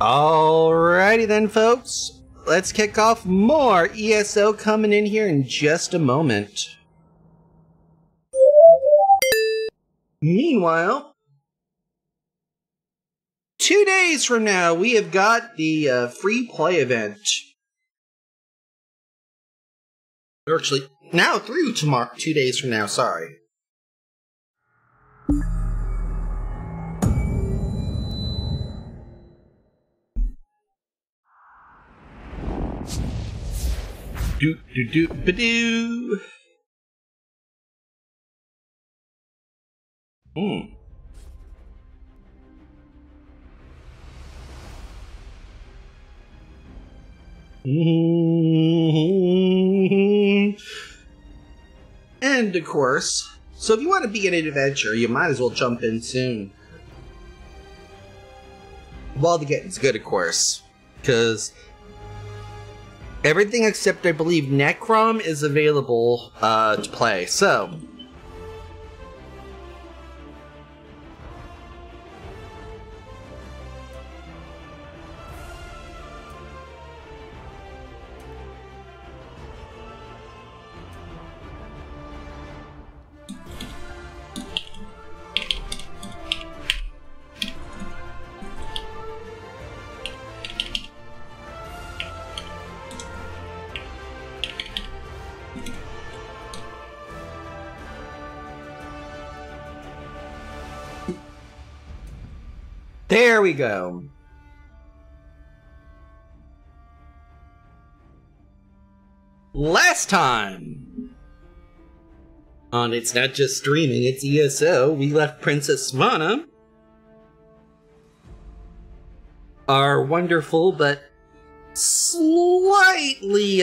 Alrighty then, folks. Let's kick off more ESO coming in here in just a moment. Meanwhile, 2 days from now, we have got the free play event. Or actually, now through tomorrow, 2 days from now, sorry. Do-do-do-ba-doo. And of course, so if you want to begin an adventure, you might as well jump in soon. While the getting's good, of course, because everything except, I believe, Necrom is available to play. So there we go. Last time on It's Not Just Streaming, It's ESO, we left Princess Svana, our wonderful but slightly,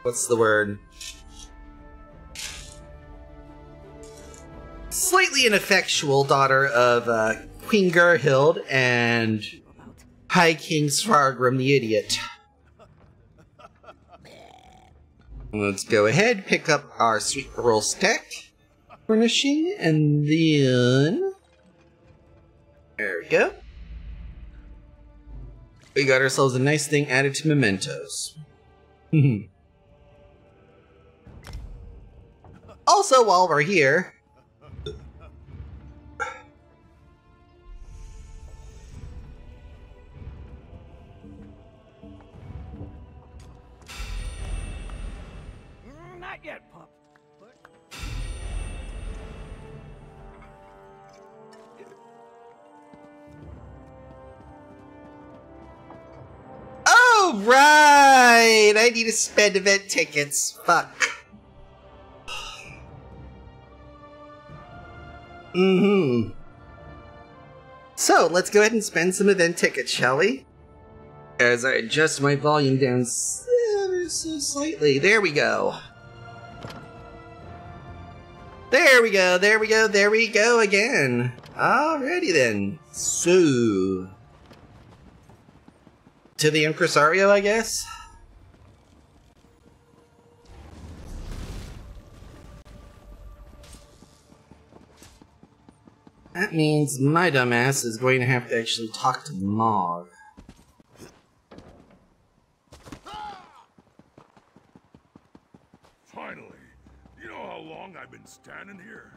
what's the word? Slightly ineffectual daughter of Queen Gerhild and High King Svargrim the Idiot. Let's go ahead, pick up our sweet roll stack furnishing, and then there we go. We got ourselves a nice thing added to mementos. Also, while we're here, not yet, pup. oh right, I need to spend event tickets. Fuck. So, let's go ahead and spend some event tickets, shall we? As I adjust my volume down so slightly. There we go. There we go, there we go, there we go again. Alrighty then. So, to the Impresario, I guess? That means my dumbass is going to have to actually talk to Mog. Finally! You know how long I've been standing here?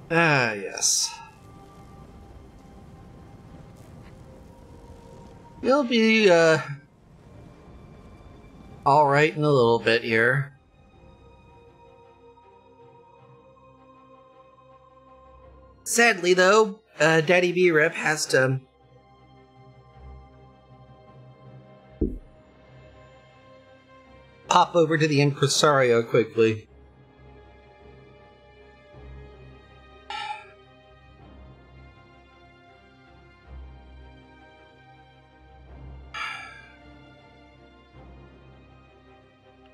Ah, yes. You'll be, alright in a little bit here. Sadly, though, Daddy B-Rip has to pop over to the Impresario quickly.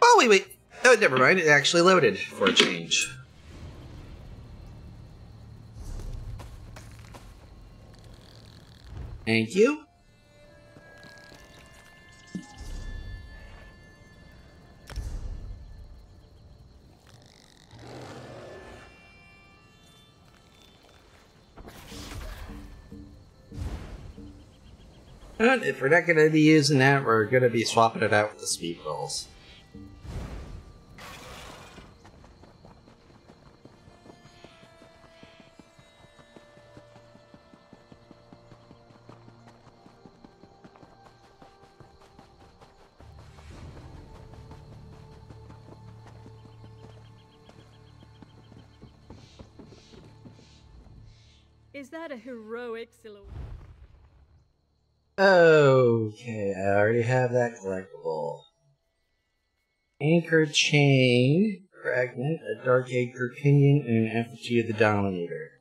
Oh, wait. Oh, never mind. It actually loaded for a change. Thank you. But if we're not going to be using that, we're going to be swapping it out with the sweep rolls. Is that a heroic silhouette? Okay, I already have that collectible. Anchor chain, fragment, a dark anchor pinion, and an effigy of the Dominator.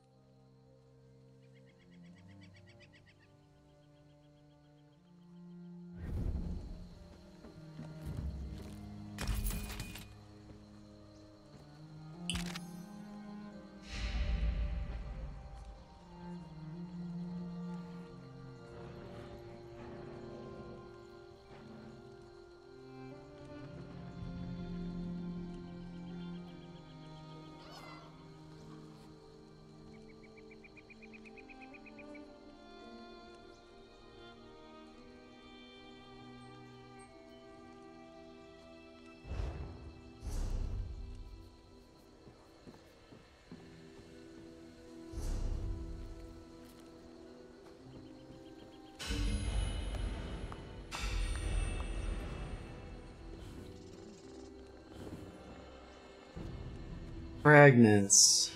Fragments.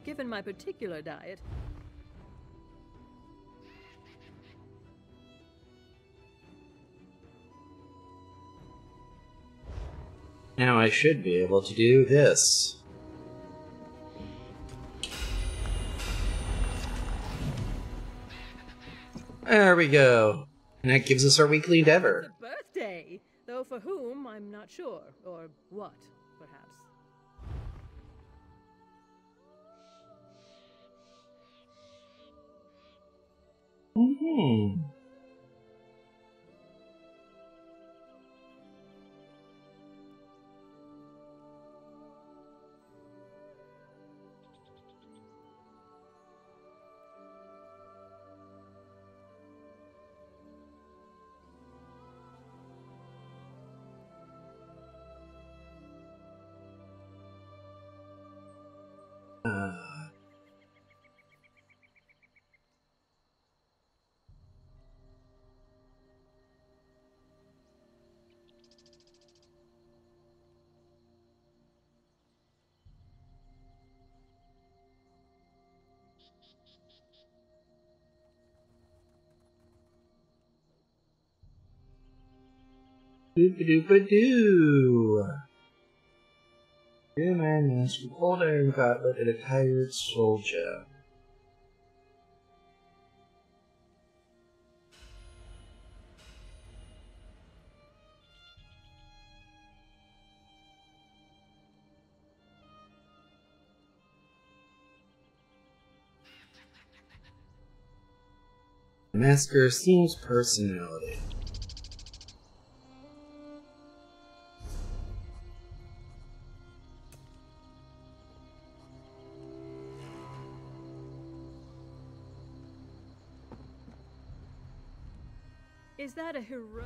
Given my particular diet, Now I should be able to do this. There we go. And that gives us our weekly endeavor. it's a birthday, though for whom I'm not sure, or what, perhaps. Mm-hmm. Doop-a-doop-a-doo. Two man mask with cold iron gauntlet and a tired soldier. The masker seems personality. Is that a heroic...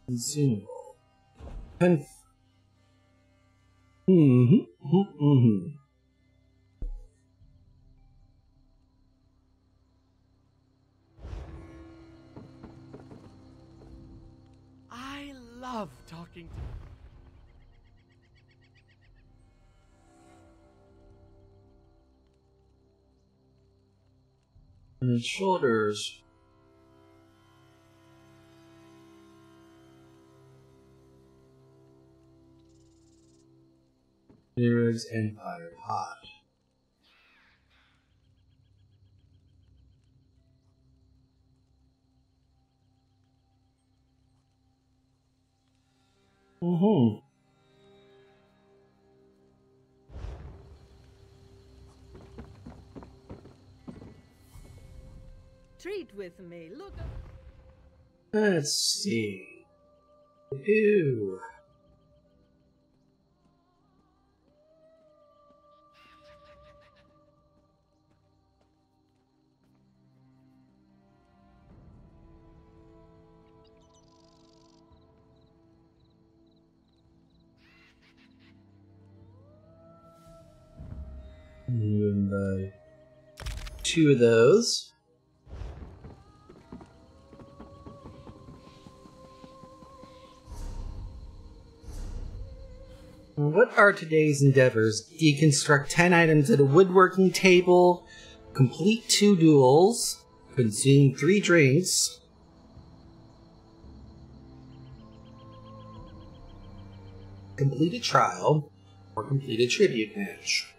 Consumable. Mm-hmm. I love talking to On his shoulders. Nero's Empire hot. Mm-hmm. Eat with me. Look. Let's see. Ooh. And buy 2 of those. What are today's endeavors? Deconstruct 10 items at a woodworking table, complete 2 duels, consume 3 drinks, complete a trial, or complete a tribute match.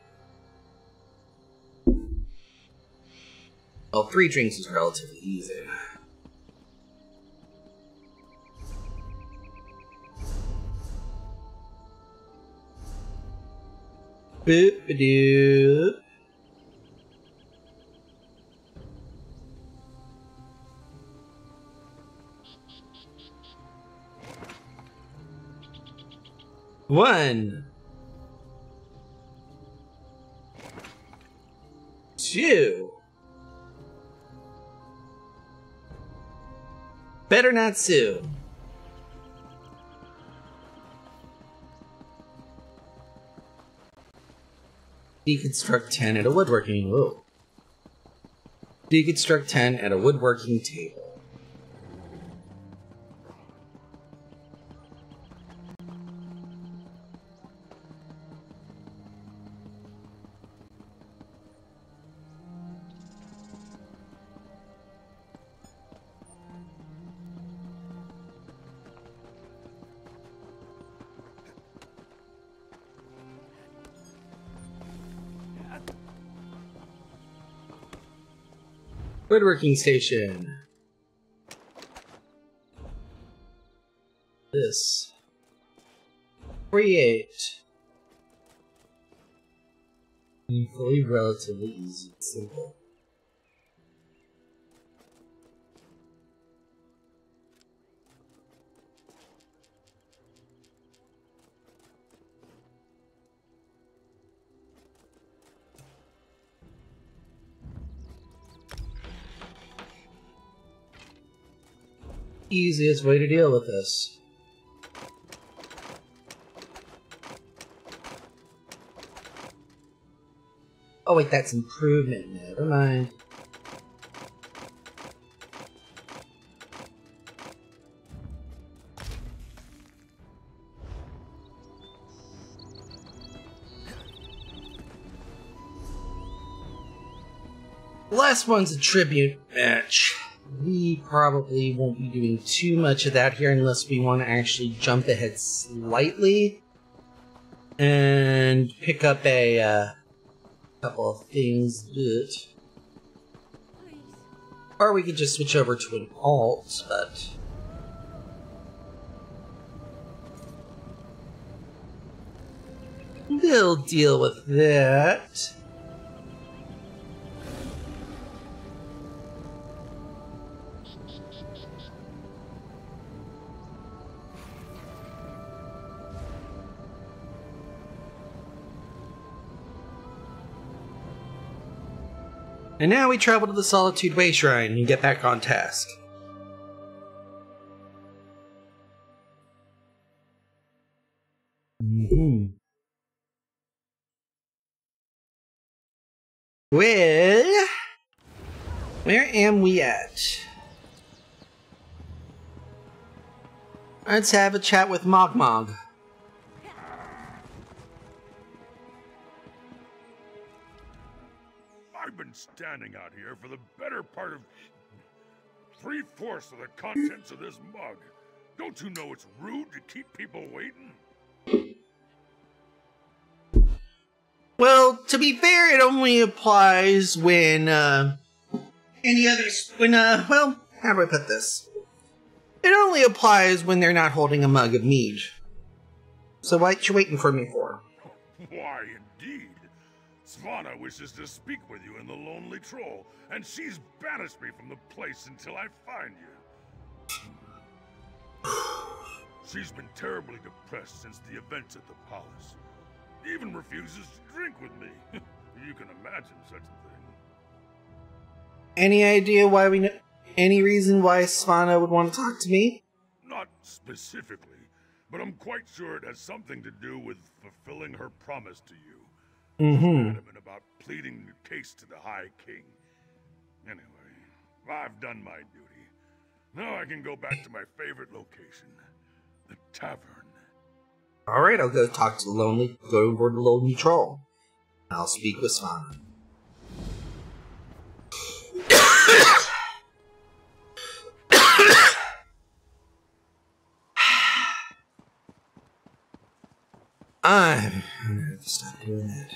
Well, 3 drinks is relatively easy. Boop-a-doop. One. 2. Better not sue. Deconstruct 10 at a woodworking. Whoa. Deconstruct 10 at a woodworking table. Woodworking station. This. Create. Fully relatively easy and simple. Easiest way to deal with this. Oh wait, that's improvement. Never mind. The last one's a tribute match. We probably won't be doing too much of that here unless we want to actually jump ahead slightly and pick up a couple of things. Or we could just switch over to an alt, but we'll deal with that. And now we travel to the Solitude Way Shrine and get back on task. Well, where am we at? Let's have a chat with Mogmog. I've been standing out here for the better part of 3/4 of the contents of this mug. Don't you know it's rude to keep people waiting? Well, to be fair, it only applies when, well, how do I put this? It only applies when they're not holding a mug of mead. So what you waiting for me for? Why, indeed. Svana wishes to speak with you in the Lonely Troll, and she's banished me from the place until I find you. She's been terribly depressed since the events at the palace. Even refuses to drink with me. You can imagine such a thing. Any idea why any reason why Svana would want to talk to me? Not specifically, but I'm quite sure it has something to do with fulfilling her promise to you. Adamant about pleading your case to the High King. Anyway, I've done my duty. Now I can go back to my favorite location, the tavern. Alright, I'll go talk to go over to the Lonely Troll. I'll speak with Svana. I'm gonna have to stop doing that.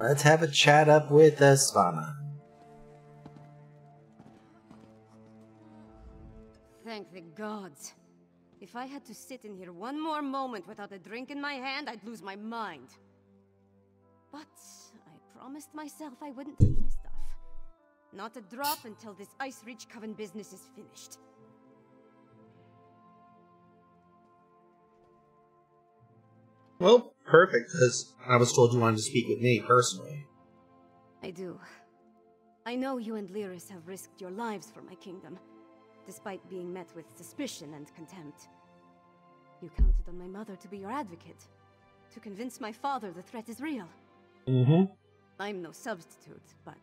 Let's have a chat up with Svana. Thank the gods. If I had to sit in here one more moment without a drink in my hand, I'd lose my mind. But I promised myself I wouldn't touch this stuff. Not a drop until this Ice Reach Coven business is finished. Well, perfect, because I was told you wanted to speak with me personally. I do. I know you and Lyris have risked your lives for my kingdom, despite being met with suspicion and contempt. You counted on my mother to be your advocate, to convince my father the threat is real. I'm no substitute, but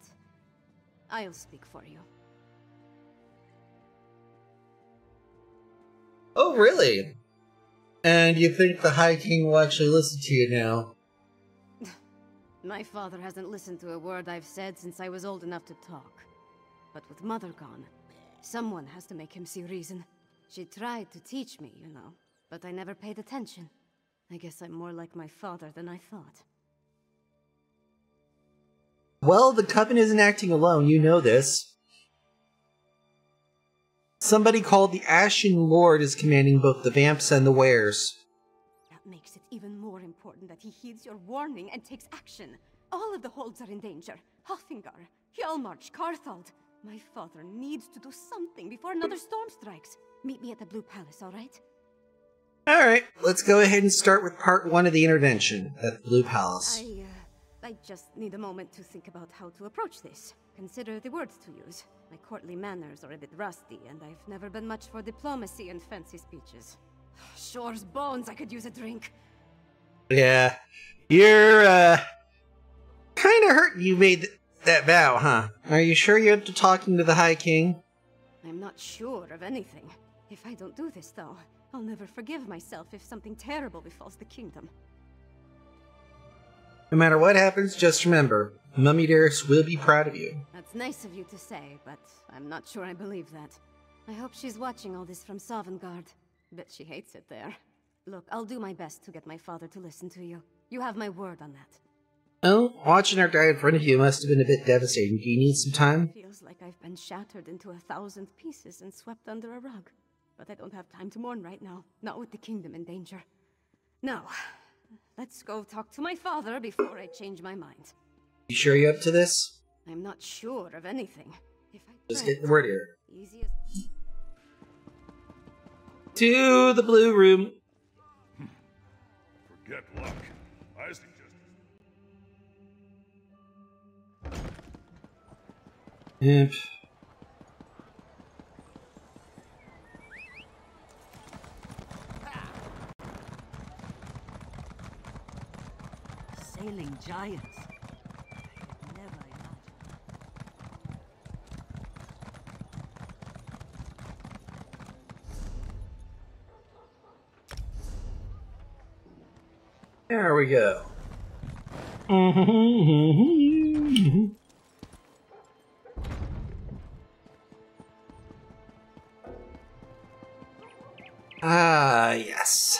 I'll speak for you. Oh, really? And you think the High King will actually listen to you now? My father hasn't listened to a word I've said since I was old enough to talk. But with Mother gone, someone has to make him see reason. She tried to teach me, you know, but I never paid attention. I guess I'm more like my father than I thought. Well, the Coven isn't acting alone, you know this. Somebody called the Ashen Lord is commanding both the Vamps and the Wares. That makes it even more important that he heeds your warning and takes action. All of the holds are in danger. Hothingar, Hjalmarch, Carthald. My father needs to do something before another storm strikes. Meet me at the Blue Palace, alright? Alright, let's go ahead and start with part 1 of the intervention at the Blue Palace. I just need a moment to think about how to approach this. Consider the words to use. My courtly manners are a bit rusty, and I've never been much for diplomacy and fancy speeches. Shore's bones, I could use a drink. Yeah, you're, kinda hurt you made that vow, huh? Are you sure you're up to talking to the High King? I'm not sure of anything. If I don't do this, though, I'll never forgive myself if something terrible befalls the kingdom. No matter what happens, just remember, Mummy Dearest will be proud of you. That's nice of you to say, but I'm not sure I believe that. I hope she's watching all this from Sovngarde. Bet she hates it there. Look, I'll do my best to get my father to listen to you. You have my word on that. Oh, watching her die in front of you must have been a bit devastating. Do you need some time? Feels like I've been shattered into 1,000 pieces and swept under a rug. But I don't have time to mourn right now, not with the kingdom in danger. Now, let's go talk to my father before I change my mind. You sure you're up to this? I'm not sure of anything. If I Just try, get the word here. easy as... To the Blue Room. Forget luck. I suggest... Yep. Sailing giants. Never imagined. There we go. Ah, yes.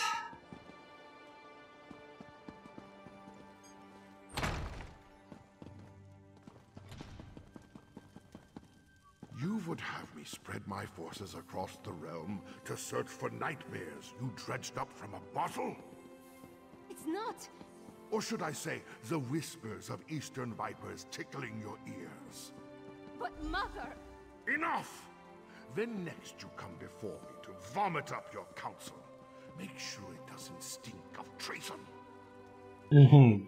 You would have me spread my forces across the realm to search for nightmares you dredged up from a bottle? It's not. Or should I say, the whispers of eastern vipers tickling your ears? But Mother! Enough! Then next you come before me to vomit up your counsel. Make sure it doesn't stink of treason. Mm-hmm.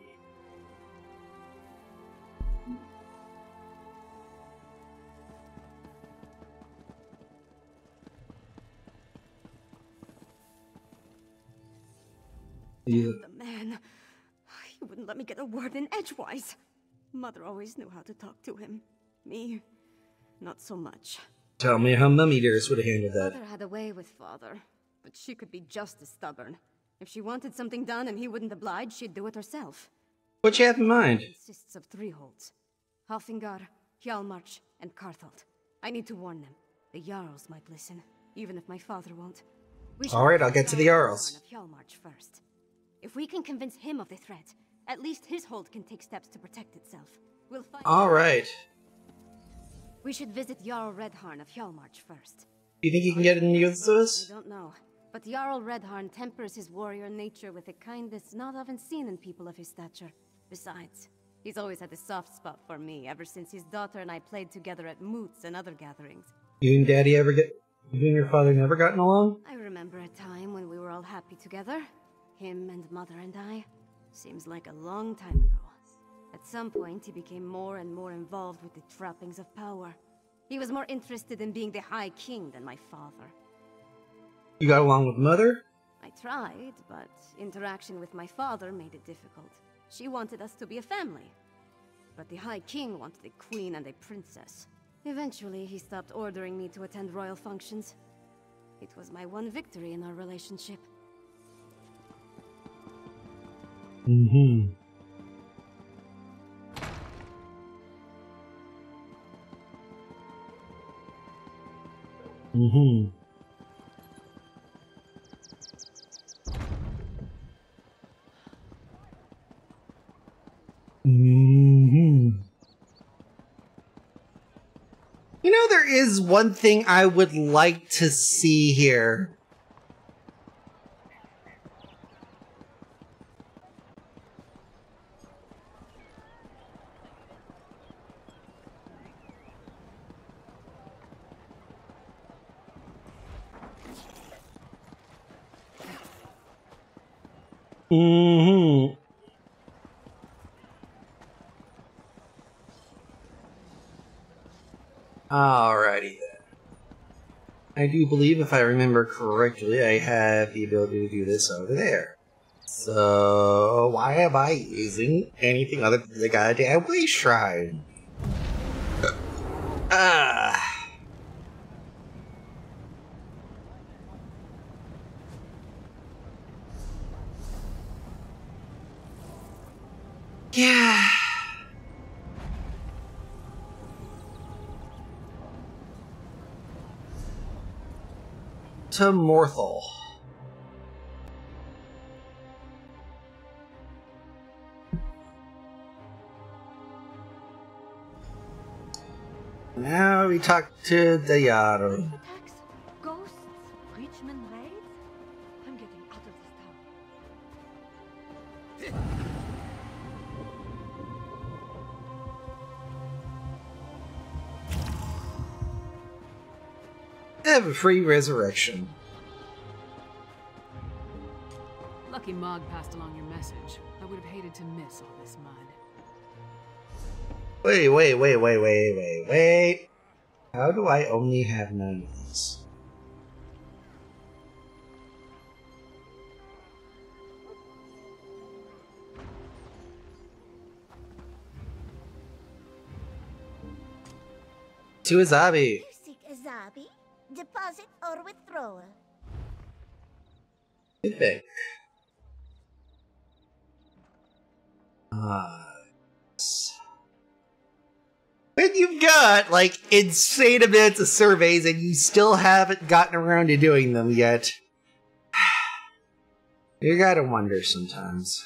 The man. He wouldn't let me get a word in edgewise. Mother always knew how to talk to him. Me, not so much. Tell me how Mummy Dearest would have handled that. Mother had a way with Father, but she could be just as stubborn. If she wanted something done and he wouldn't oblige, she'd do it herself. What you have in mind? It consists of 3 holds. Halfingar, Hjalmarch, and Karthald. I need to warn them. The Jarls might listen, even if my father won't. Alright, I'll get to the Jarls. Of Hjalmarch first. If we can convince him of the threat, at least his hold can take steps to protect itself. We'll find. Alright. We should visit Jarl Redharn of Hjalmarch first. Do you think you can get any use of this? I don't know, but Jarl Redharn tempers his warrior nature with a kindness not often seen in people of his stature. Besides, he's always had a soft spot for me ever since his daughter and I played together at moots and other gatherings. You and Daddy ever get... You and your father never gotten along? I remember a time when we were all happy together. Him and Mother and I. Seems like a long time ago. At some point, he became more and more involved with the trappings of power. He was more interested in being the High King than my father. You got along with Mother? I tried, but interaction with my father made it difficult. She wanted us to be a family. But the High King wanted a queen and a princess. Eventually, he stopped ordering me to attend royal functions. It was my one victory in our relationship. Mm-hmm. Mm-hmm. Mm-hmm. You know, there is one thing I would like to see here. Mm-hmm. Alrighty then. I do believe, if I remember correctly, I have the ability to do this over there. So, why am I using anything other than the goddamn Waste Shrine? Yeah. To Morthal. Now we talk to the Jarl. Attacks, ghosts, Breachman raids. I'm getting out of this town. Have a free resurrection. Lucky Mog passed along your message. I would have hated to miss all this mud. Wait. How do I only have 9 of these? To Azabi. You seek Azabi? Deposit or withdrawal? Good pick. When you've got, like, insane amounts of surveys and you still haven't gotten around to doing them yet, You gotta wonder sometimes.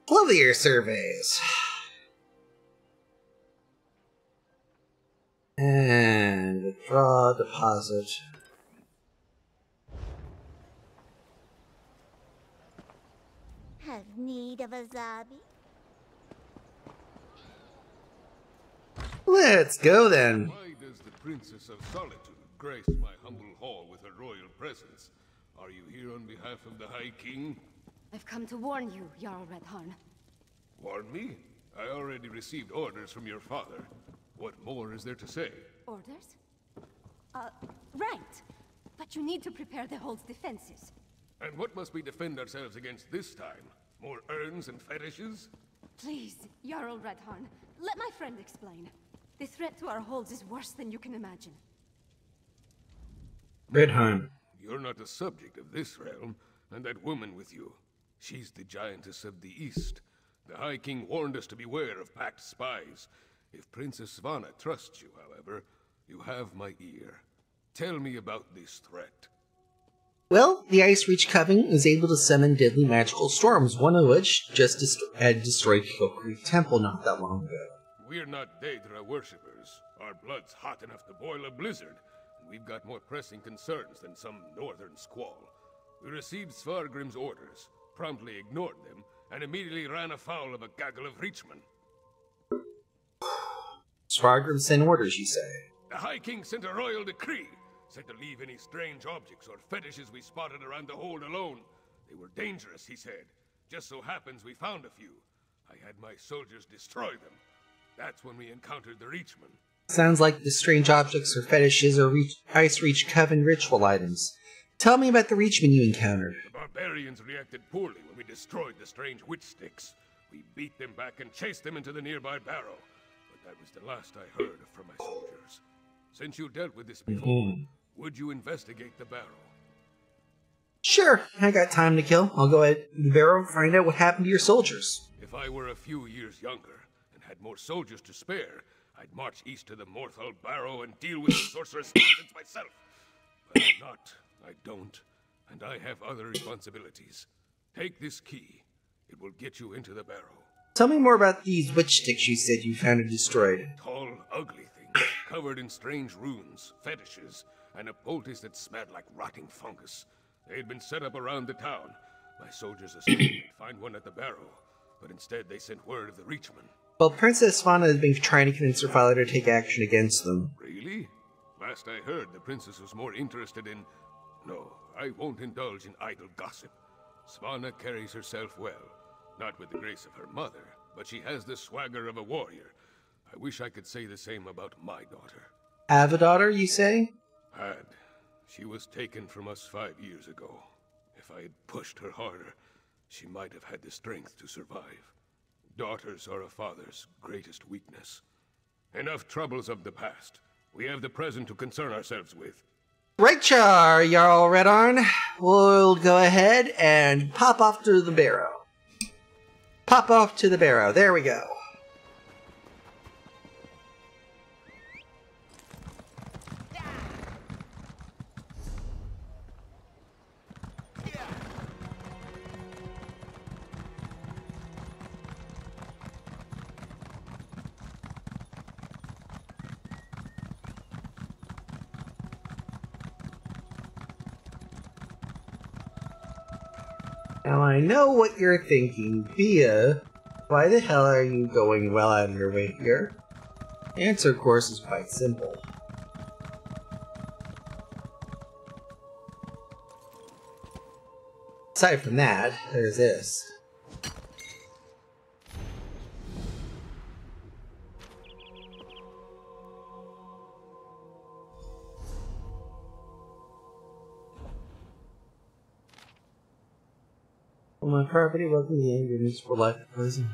Lovely your surveys. And withdraw deposit. Have need of a zombie? Let's go then. Why does the Princess of Solitude grace my humble hall with her royal presence? Are you here on behalf of the High King? I've come to warn you, Jarl Redharn. Warn me? I already received orders from your father. What more is there to say? Orders? Right. But you need to prepare the hold's defenses. And what must we defend ourselves against this time? More urns and fetishes? Please, Jarl Redharn, let my friend explain. The threat to our holds is worse than you can imagine. Redharn. You're not the subject of this realm, and that woman with you. She's the giantess of the East. The High King warned us to beware of packed spies. If Princess Svanna trusts you, however, you have my ear. Tell me about this threat. Well, the Ice Reach Coven is able to summon deadly magical storms, one of which just had destroyed Kill Creek Temple not that long ago. We're not Daedra worshippers. Our blood's hot enough to boil a blizzard, and we've got more pressing concerns than some northern squall. We received Svargrim's orders, promptly ignored them, and immediately ran afoul of a gaggle of Reachmen. Svargrim sent orders, you say? The High King sent a royal decree, said to leave any strange objects or fetishes we spotted around the hold alone. They were dangerous, he said. Just so happens we found a few. I had my soldiers destroy them. That's when we encountered the Reachmen. Sounds like the strange objects or fetishes are Ice Reach Coven ritual items. Tell me about the Reachmen you encountered. The barbarians reacted poorly when we destroyed the strange witch sticks. We beat them back and chased them into the nearby barrow. But that was the last I heard from my soldiers. Since you dealt with this before, would you investigate the barrow? Sure, I got time to kill. I'll go at the barrow and find out what happened to your soldiers. If I were a few years younger and had more soldiers to spare, I'd march east to the Morthal Barrow and deal with the sorceress Constance myself. But I'm not. I don't. And I have other responsibilities. Take this key. It will get you into the barrow. Tell me more about these witch sticks you said you found and destroyed. Tall, ugly things, covered in strange runes, fetishes, and a poultice that smelled like rotting fungus. They had been set up around the town. My soldiers assumed they'd find one at the barrow, but instead they sent word of the Reachmen. Well, Princess Svanna has been trying to convince her father to take action against them. Really? Last I heard, the princess was more interested in... No, I won't indulge in idle gossip. Svanna carries herself well. Not with the grace of her mother, but she has the swagger of a warrior. I wish I could say the same about my daughter. Have a daughter, you say? Had. She was taken from us 5 years ago. If I had pushed her harder, she might have had the strength to survive. Daughters are a father's greatest weakness. Enough troubles of the past. We have the present to concern ourselves with. Right, Jarl Redharn. We'll go ahead and pop off to the barrow. Pop off to the barrow. There we go. Now I know what you're thinking, Bia. Why the hell are you going well out of your way here? The answer, of course, is quite simple. Aside from that, there's this. On my property, welcome to the end of your municipal life at present.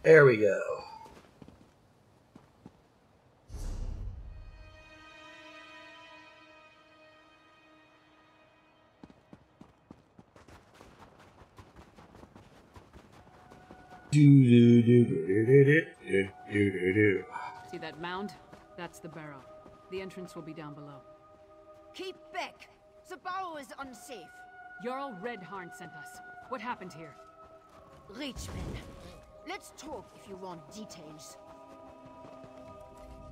There we go. See that mound? That's the barrow. The entrance will be down below. Keep back! The barrow is unsafe. Jarl Redharn sent us. What happened here? Reachman, let's talk if you want details.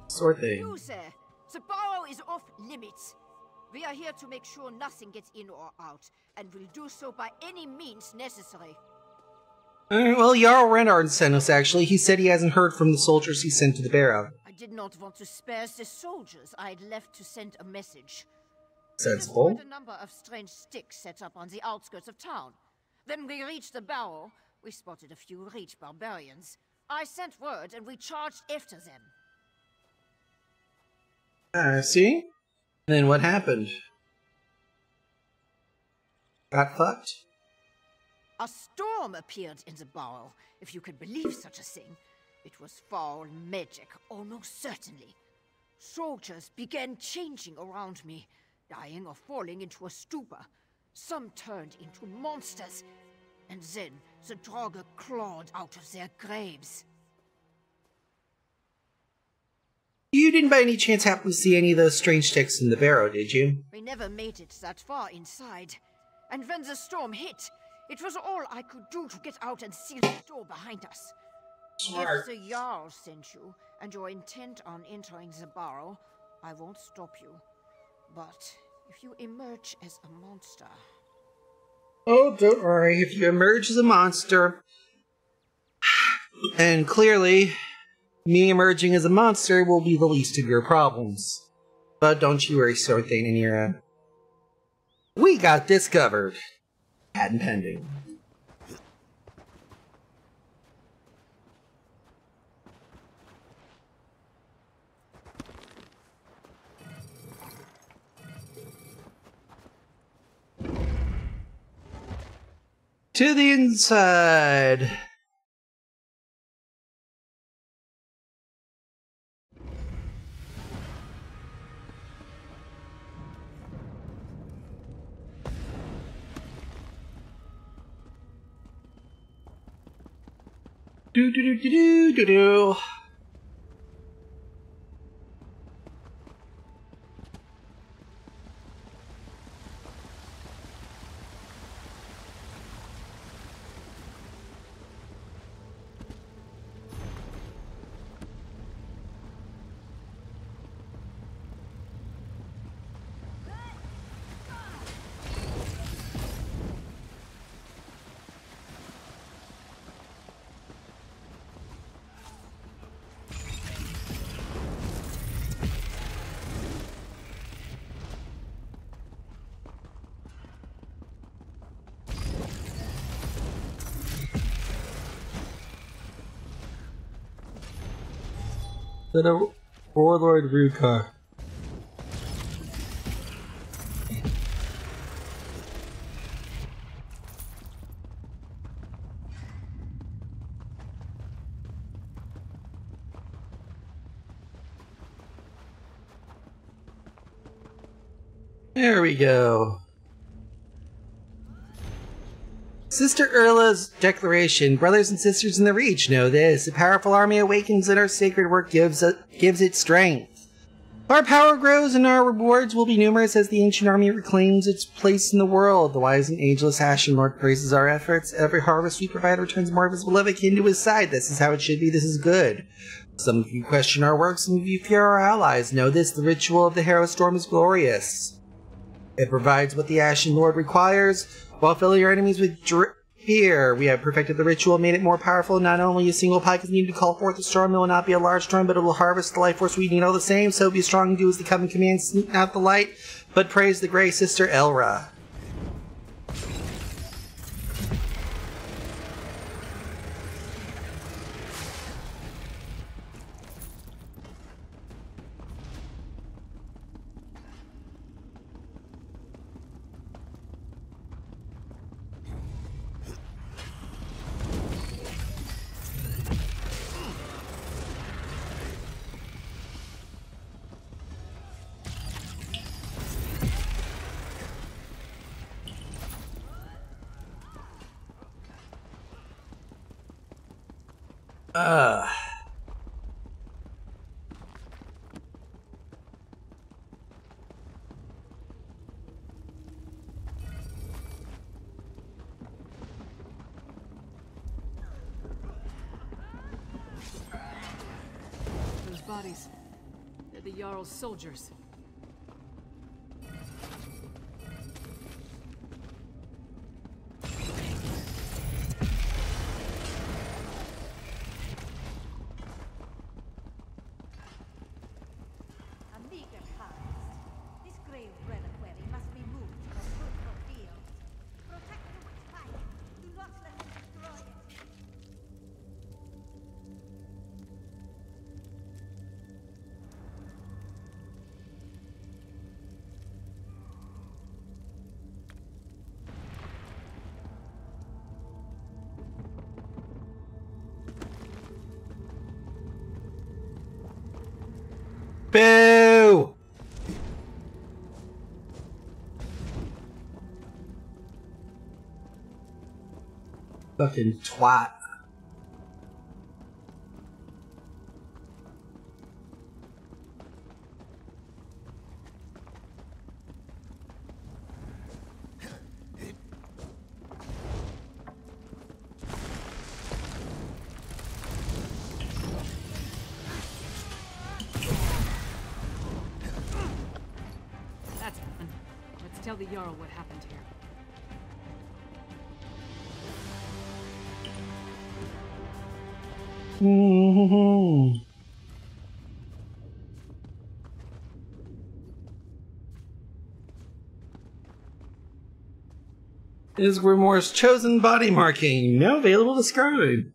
Sort thing. You, sir, the barrow is off limits. We are here to make sure nothing gets in or out, and will do so by any means necessary. Well, Jarl Redharn sent us, actually. He said he hasn't heard from the soldiers he sent to the barrow. I did not want to spare the soldiers I had left to send a message. Sensible. We destroyed a number of strange sticks set up on the outskirts of town. Then we reached the barrow. We spotted a few Reach barbarians. I sent word and we charged after them. I see. And then what happened? Got fucked? A storm appeared in the barrow, if you can believe such a thing. It was foul magic, almost certainly. Soldiers began changing around me, dying or falling into a stupor. Some turned into monsters, and then the Draugr clawed out of their graves. You didn't by any chance happen to see any of those strange sticks in the barrow, did you? We never made it that far inside. And when the storm hit, it was all I could do to get out and seal the door behind us. Smart. If the Jarl sent you, and you're intent on entering the barrow, I won't stop you. But if you emerge as a monster... Oh, don't worry. If you emerge as a monster... And clearly, me emerging as a monster will be the least of your problems. But don't you worry, Sort Thane and Ira. We got this covered. Patent pending. To the inside. Do do do do do do do. The Warlord Rukar. There we go. Sister Erla's declaration. Brothers and sisters in the Reach, know this. A powerful army awakens and our sacred work gives it strength. Our power grows and our rewards will be numerous as the ancient army reclaims its place in the world. The wise and ageless Ashen Lord praises our efforts. Every harvest we provide returns more of his beloved kin to his side. This is how it should be. This is good. Some of you question our work. Some of you fear our allies. Know this. The ritual of the Harrow Storm is glorious. It provides what the Ashen Lord requires, while filling your enemies with fear. We have perfected the ritual, made it more powerful. Not only a single pike is needed to call forth a storm, it will not be a large storm, but it will harvest the life force we need all the same. So be strong and do as the coming command, sneak out the light, but praise the Grey Sister Elra. Those bodies. They're the Jarl's soldiers. A meager harvest. This grave reliquary must be moved to a fruitful field. Protect the witch pike. Do not let them destroy it. Boo! Fucking twat. That's fun. Let's tell the Jarl what happened here. Is Grimoire's chosen body marking now available to scribe?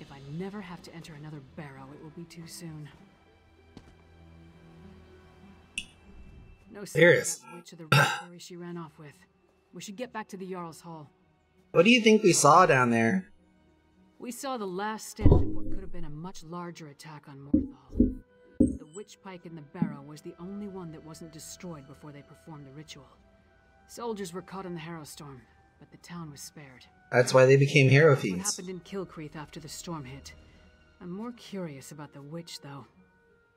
If I never have to enter another barrow, it will be too soon. No Serious. which of the reliquary she ran off with. We should get back to the Jarl's Hall. What do you think we saw down there? We saw the last stand of what could have been a much larger attack on Morthal. The witch pike in the barrow was the only one that wasn't destroyed before they performed the ritual. Soldiers were caught in the Harrowstorm, but the town was spared. That's why they became hero What fiends. happened in Kilcreath after the storm hit? I'm more curious about the witch, though.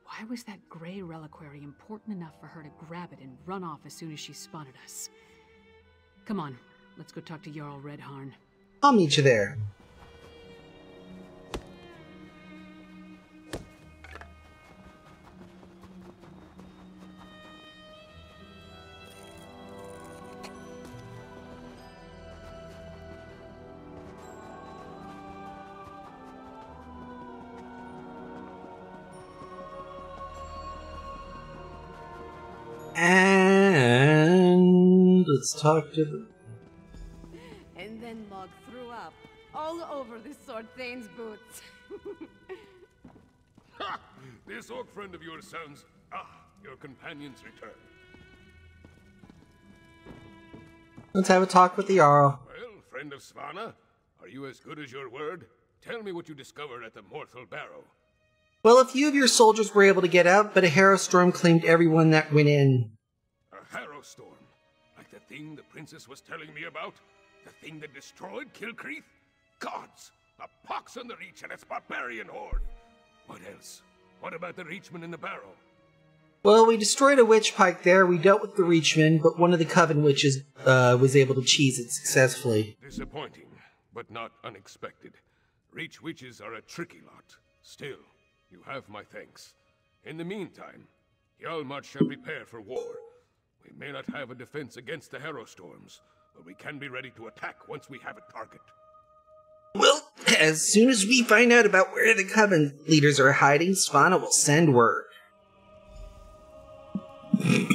Why was that gray reliquary important enough for her to grab it and run off as soon as she spotted us? Come on, let's go talk to Jarl Redharn. I'll meet you there. And let's talk to the... And then Mog threw up all over the Sword Thane's boots. Ha! This orc friend of yours sounds... Ah, your companion's return. Let's have a talk with the Jarl. Well, friend of Svanna, are you as good as your word? Tell me what you discovered at the Morthal Barrow. Well, a few of your soldiers were able to get out, but a Harrowstorm claimed everyone that went in. A Harrowstorm? Like the thing the princess was telling me about? The thing that destroyed Kilcreath? Gods! A pox on the Reach and its barbarian horde! What else? What about the Reachmen in the barrow? Well, we destroyed a witch pike there, we dealt with the Reachmen, but one of the Coven witches was able to cheese it successfully. Disappointing, but not unexpected. Reach witches are a tricky lot. Still, you have my thanks. In the meantime, Hjalmar shall prepare for war. We may not have a defense against the Harrowstorms, but we can be ready to attack once we have a target. Well, as soon as we find out about where the Coven leaders are hiding, Svanna will send word. You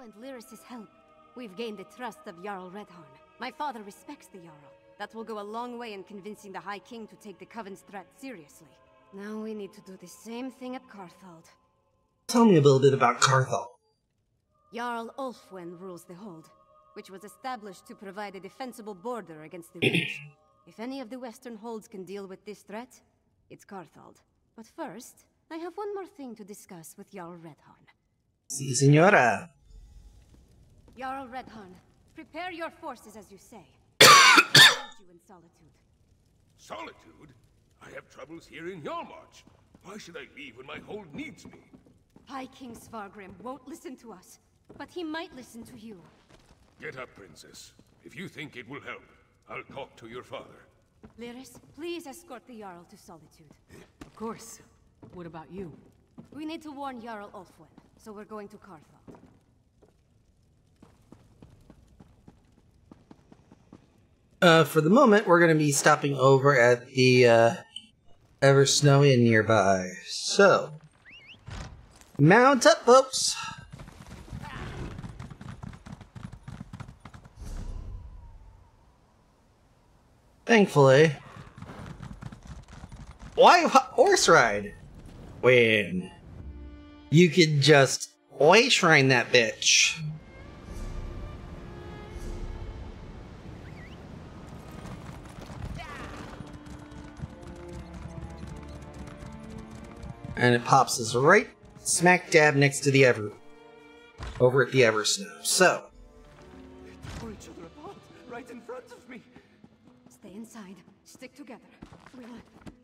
and Lyris's help, we've gained the trust of Jarl Redharn. My father respects the Jarl. That will go a long way in convincing the High King to take the Coven's threat seriously. Now we need to do the same thing at Carthald. Tell me a little bit about Carthal. Jarl Ulfwen rules the Hold, which was established to provide a defensible border against the Reach. If any of the Western Holds can deal with this threat, it's Carthald. But first, I have one more thing to discuss with Jarl Redharn. Si, senora. Jarl Redharn, Prepare your forces as you say. I need you in solitude. Solitude? I have troubles here in Yarmarch. Why should I leave when my hold needs me? High King Svargrim won't listen to us, but he might listen to you. Get up, Princess. If you think it will help, I'll talk to your father. Lyris, please escort the Jarl to Solitude. Of course. What about you? We need to warn Jarl Ulfwin, so we're going to Carthal. For the moment, we're going to be stopping over at the Eversnow Inn nearby. So, mount up, folks! Thankfully, why horse ride when you could just way shrine that bitch? And it pops us right smack dab next to the over at the Eversnow. So, They tore each other apart right in front of me. Stay inside. Stick together.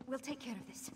We'll take care of this.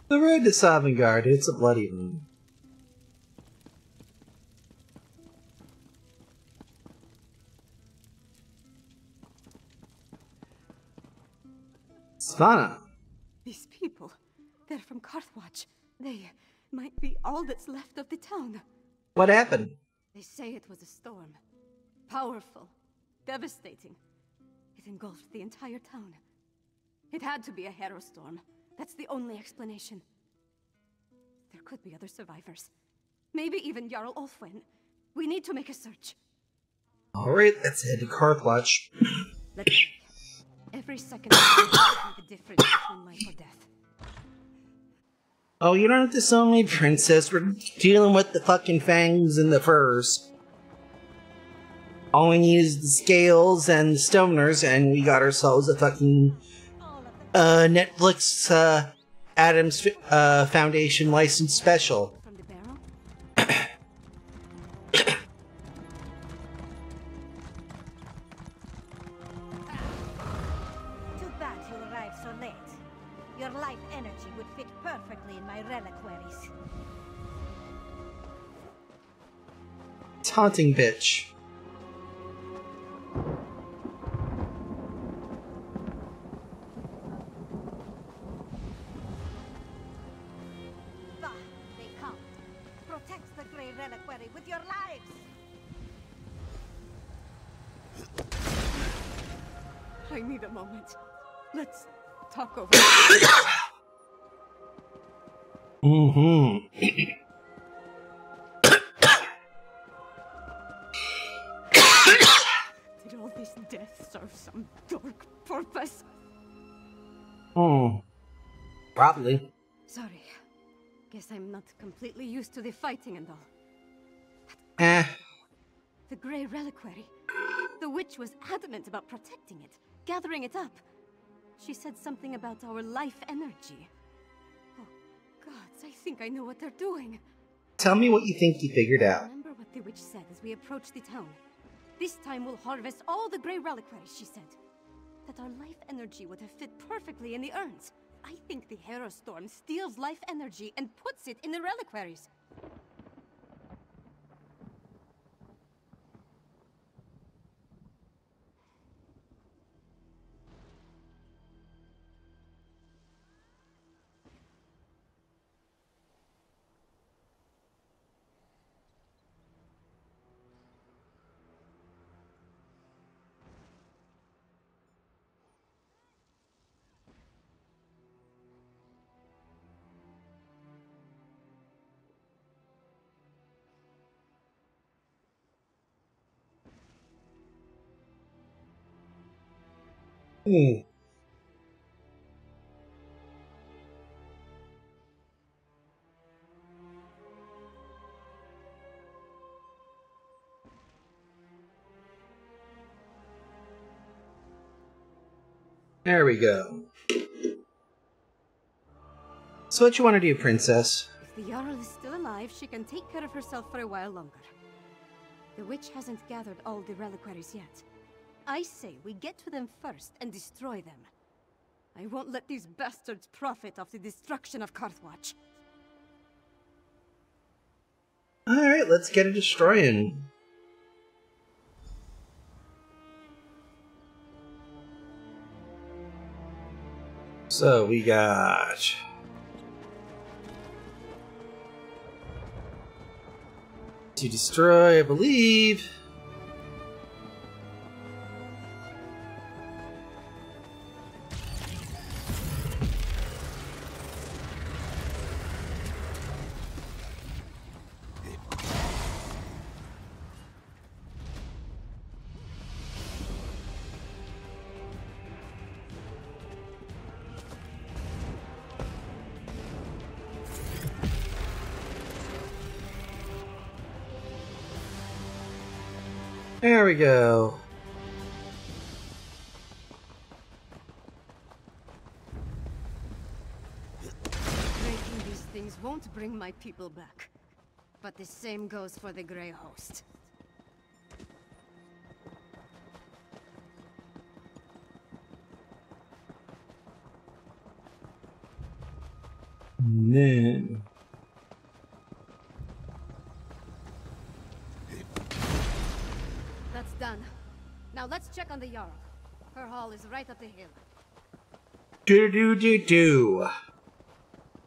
The road to Sovngarde, it's a bloody one. Svanna. These people, they're from Carthwatch. They might be all that's left of the town. What happened? They say it was a storm. Powerful. Devastating. It engulfed the entire town. It had to be a Harrow storm. That's the only explanation. There could be other survivors. Maybe even Jarl Ulfwin. We need to make a search. Alright, let's head to Carthwatch. Let's go. Every second will be the difference between life or death. Oh, you don't have to sell me, Princess. We're dealing with the fucking fangs and the furs. All we need is the scales and the stoners, and we got ourselves a fucking Netflix Adams Foundation licensed special. From the barrel? Too bad you arrived so late. Your life energy would fit perfectly in my reliquaries. Taunting bitch. Bah, they come. Protect the Grey Reliquary with your lives! I need a moment. Let's talk over. Did all this death serve some dark purpose? Probably. Sorry. Guess I'm not completely used to the fighting and all. The Grey Reliquary. The witch was adamant about protecting it, gathering it up. She said something about our life energy. Oh, gods, I think I know what they're doing. Tell me what you think you figured out. Remember what the witch said as we approached the town? This time we'll harvest all the Grey Reliquaries, she said. That our life energy would have fit perfectly in the urns. I think the Hera Storm steals life energy and puts it in the reliquaries. Hmm. There we go. So what you want to do, princess? If the Jarl is still alive, she can take care of herself for a while longer. The witch hasn't gathered all the reliquaries yet. I say we get to them first and destroy them. I won't let these bastards profit off the destruction of Carthwatch. Alright, let's get it destroying. So we got to destroy, I believe. There we go. Breaking these things won't bring my people back. But the same goes for the Grey Host. And then That's done. Now let's check on the Jarl. Her hall is right up the hill. do.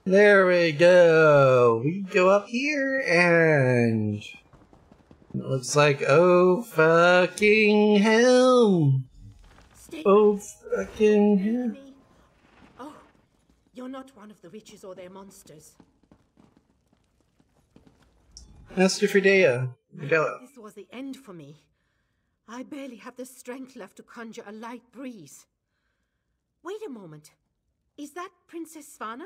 There we go. We go up here and it looks like oh fucking hell. Stay Oh fucking hell. me. Oh, you're not one of the witches or their monsters. Master Fridaya. This was the end for me. I barely have the strength left to conjure a light breeze. Wait a moment. Is that Princess Svanna?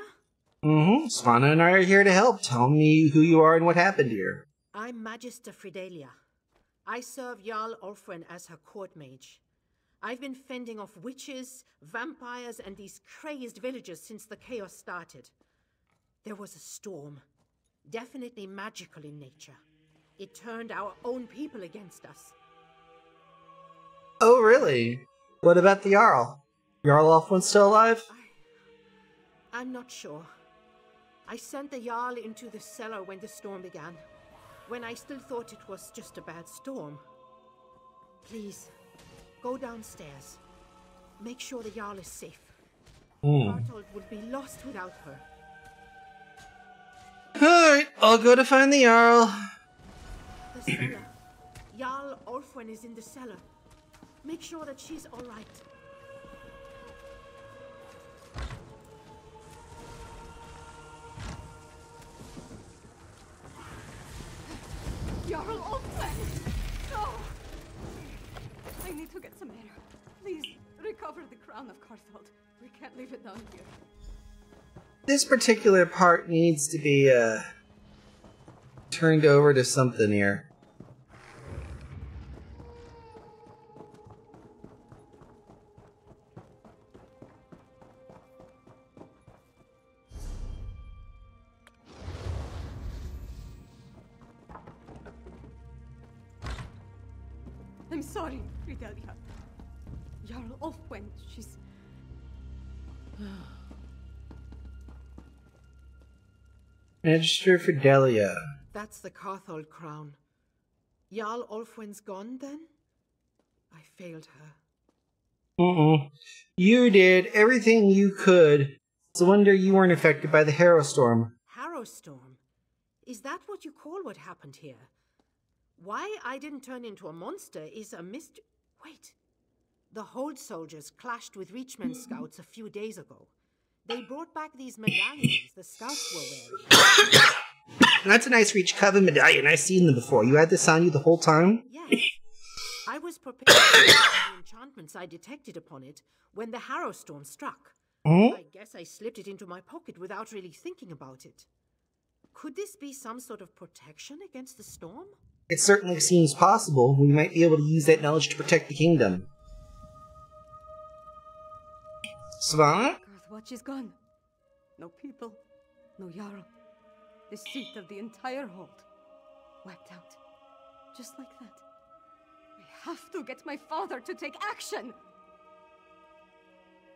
Mm-hmm. Svanna and I are here to help. Tell me who you are and what happened here. I'm Magister Fridalia. I serve Jarl Ulfwin as her court mage. I've been fending off witches, vampires, and these crazed villagers since the chaos started. There was a storm. Definitely magical in nature. It turned our own people against us. Oh, really? What about the Jarl? Jarl Ulfwin's still alive? I'm not sure. I sent the Jarl into the cellar when the storm began, when I still thought it was just a bad storm. Please, go downstairs. Make sure the Jarl is safe. Bartold would be lost without her. Alright, I'll go to find the Jarl. The cellar. Jarl Ulfwin is in the cellar. Make sure that she's all right. Jarl Ulfwin! No! I need to get some air. Please, recover the crown of Carthwald. We can't leave it down here. This particular part needs to be, turned over to something here. I'm sorry, Fridalia. Jarl Ulfwin, she's... Magister Fidelia. That's the Carthold crown. Jarl Ulfwin's gone, then? I failed her. You did everything you could. It's a wonder you weren't affected by the Harrowstorm. Harrowstorm? Is that what you call what happened here? Why I didn't turn into a monster is a mystery. Wait. The Hold soldiers clashed with Reachman scouts a few days ago. They brought back these medallions the scouts were wearing. That's a nice Reach Coven medallion. I've seen them before. You had this on you the whole time? Yes. I was prepared for the enchantments I detected upon it when the Harrowstorm struck. I guess I slipped it into my pocket without really thinking about it. Could this be some sort of protection against the storm? It certainly seems possible. We might be able to use that knowledge to protect the kingdom. Svanna? Garthwatch is gone. No people, no Jarl. The seat of the entire hold. Wiped out. Just like that. I have to get my father to take action!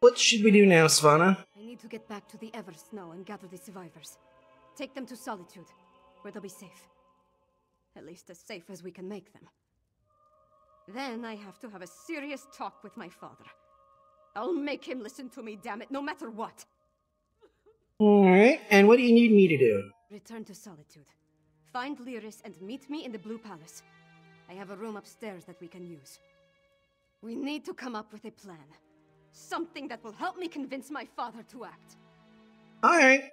What should we do now, Svanna? I need to get back to the Eversnow and gather the survivors. Take them to Solitude, where they'll be safe. At least as safe as we can make them. Then I have to have a serious talk with my father. I'll make him listen to me, damn it, no matter what! Alright, and what do you need me to do? Return to Solitude. Find Lyris and meet me in the Blue Palace. I have a room upstairs that we can use. We need to come up with a plan. Something that will help me convince my father to act. Alright.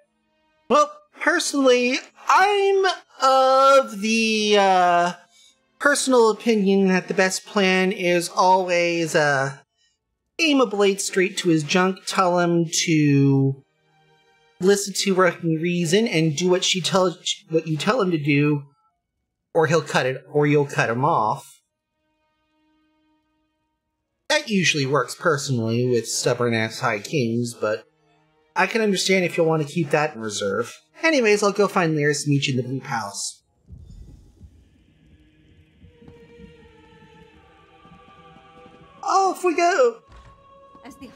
Well, personally, I'm of the, personal opinion that the best plan is always, aim a blade straight to his junk, tell him to listen to working reason, and do what you tell him to do, or he'll cut it, or you'll cut him off. That usually works personally with stubborn-ass High Kings, but I can understand if you'll want to keep that in reserve. Anyways, I'll go find Lyris and meet you in the Blue Palace. Off we go! As the...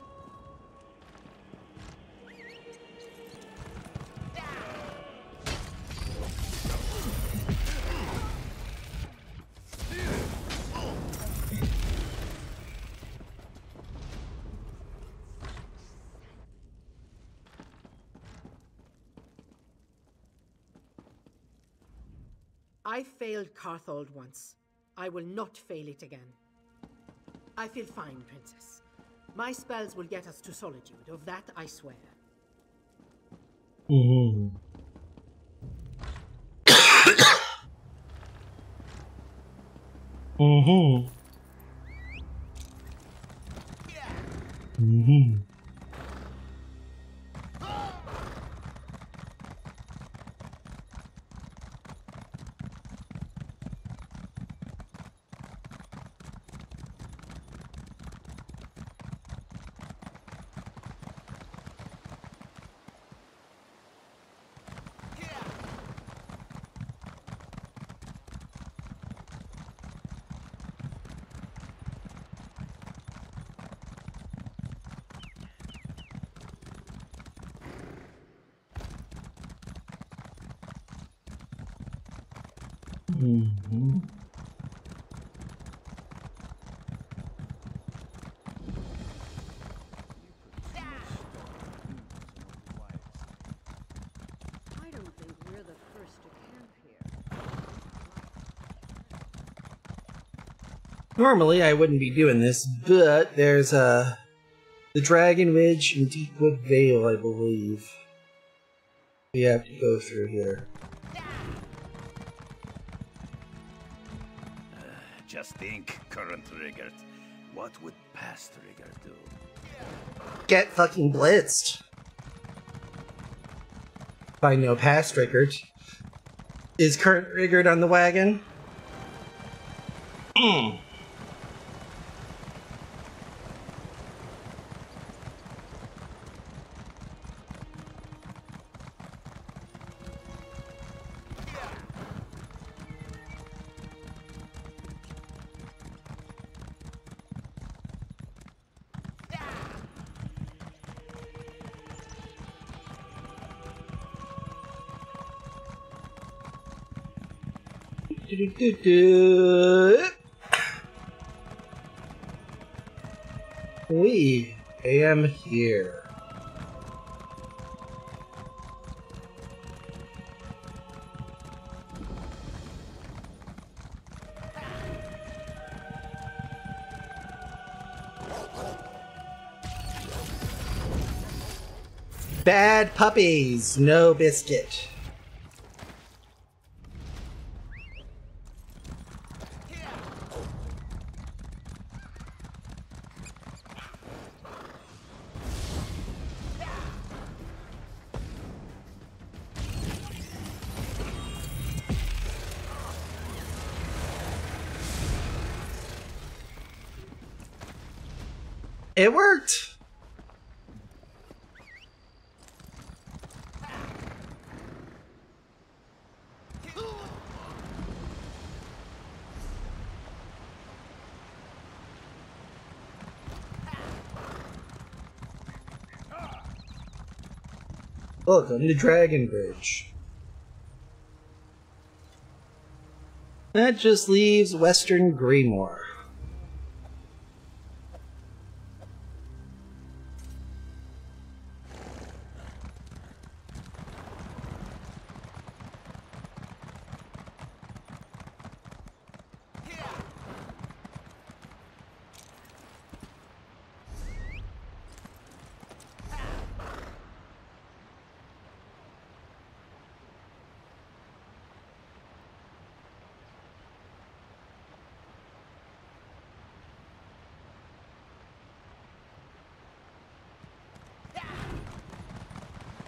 I failed Carthold once. I will not fail it again. I feel fine, Princess. My spells will get us to Solitude, of that I swear. Mm-hmm. Mm-hmm. Mm-hmm. Mm-hmm. I don't think we're the first to camp here. Normally, I wouldn't be doing this, but there's, the Dragon Ridge and Deepwood Vale, I believe. We have to go through here. Just think, current Rigert. What would past Rigert do? Get fucking blitzed. If I know past Rigert. Is current Rigert on the wagon? We am here. Bad puppies, no biscuit. It worked. Welcome to Dragon Bridge. That just leaves Western Greymoor.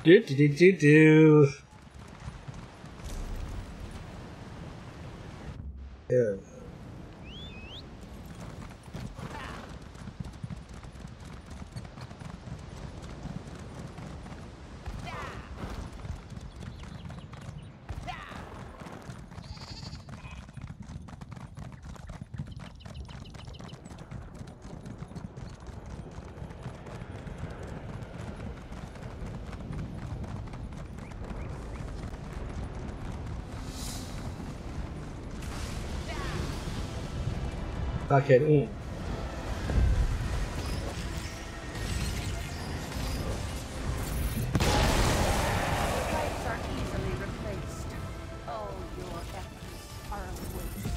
Do. Yeah. Okay. Pipes are easily replaced. All your efforts are a waste.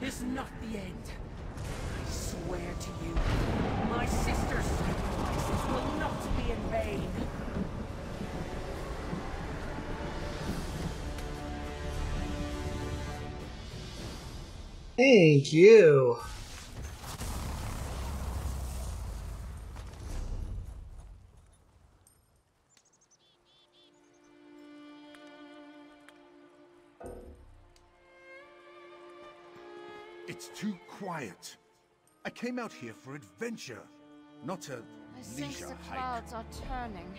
Is not the end. I swear to you, my sister's sacrifices will not be in vain. Thank you. It's too quiet. I came out here for adventure, not a I sense leisure the hike. clouds are turning.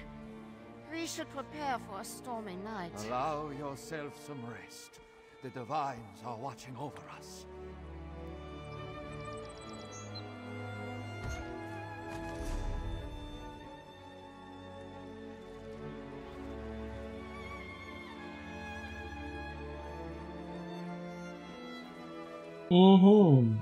We should prepare for a stormy night. Allow yourself some rest. The Divines are watching over us. Mm-hmm.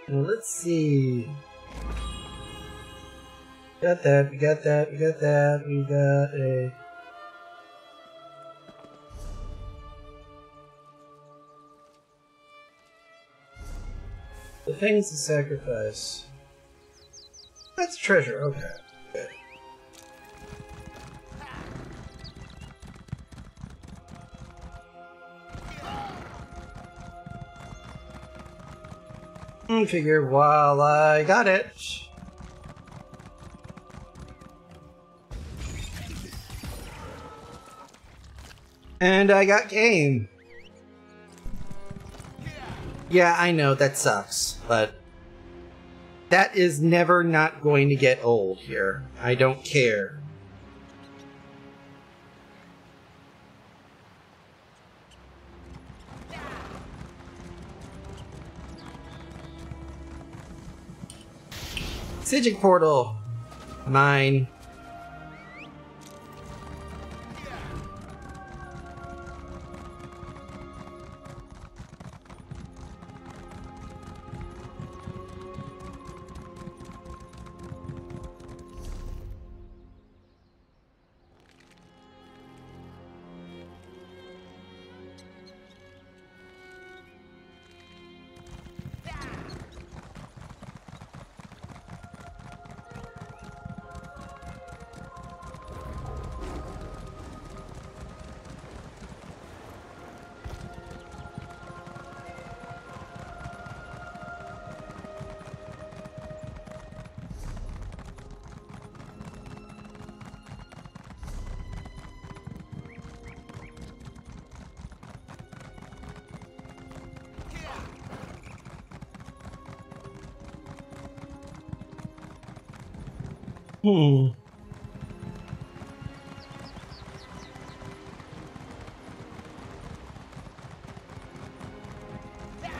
Let's see. Got that, we got that, we got that, we got a... The things to sacrifice. That's treasure, okay. Good. I figure while I got it... And I got game. Yeah, I know, that sucks, but that is never not going to get old here. I don't care. Psijic portal. Mine.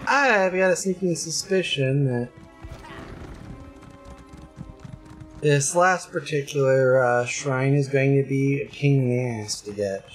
I've got a sneaking suspicion that this last particular shrine is going to be a pain in the ass to get.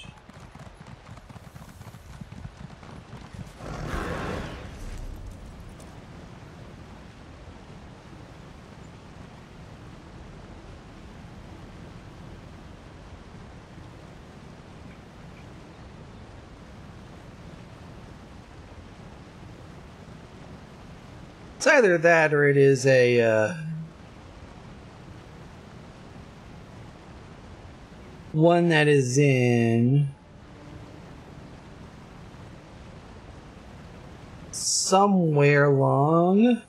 It's either that or it is a one that is in somewhere along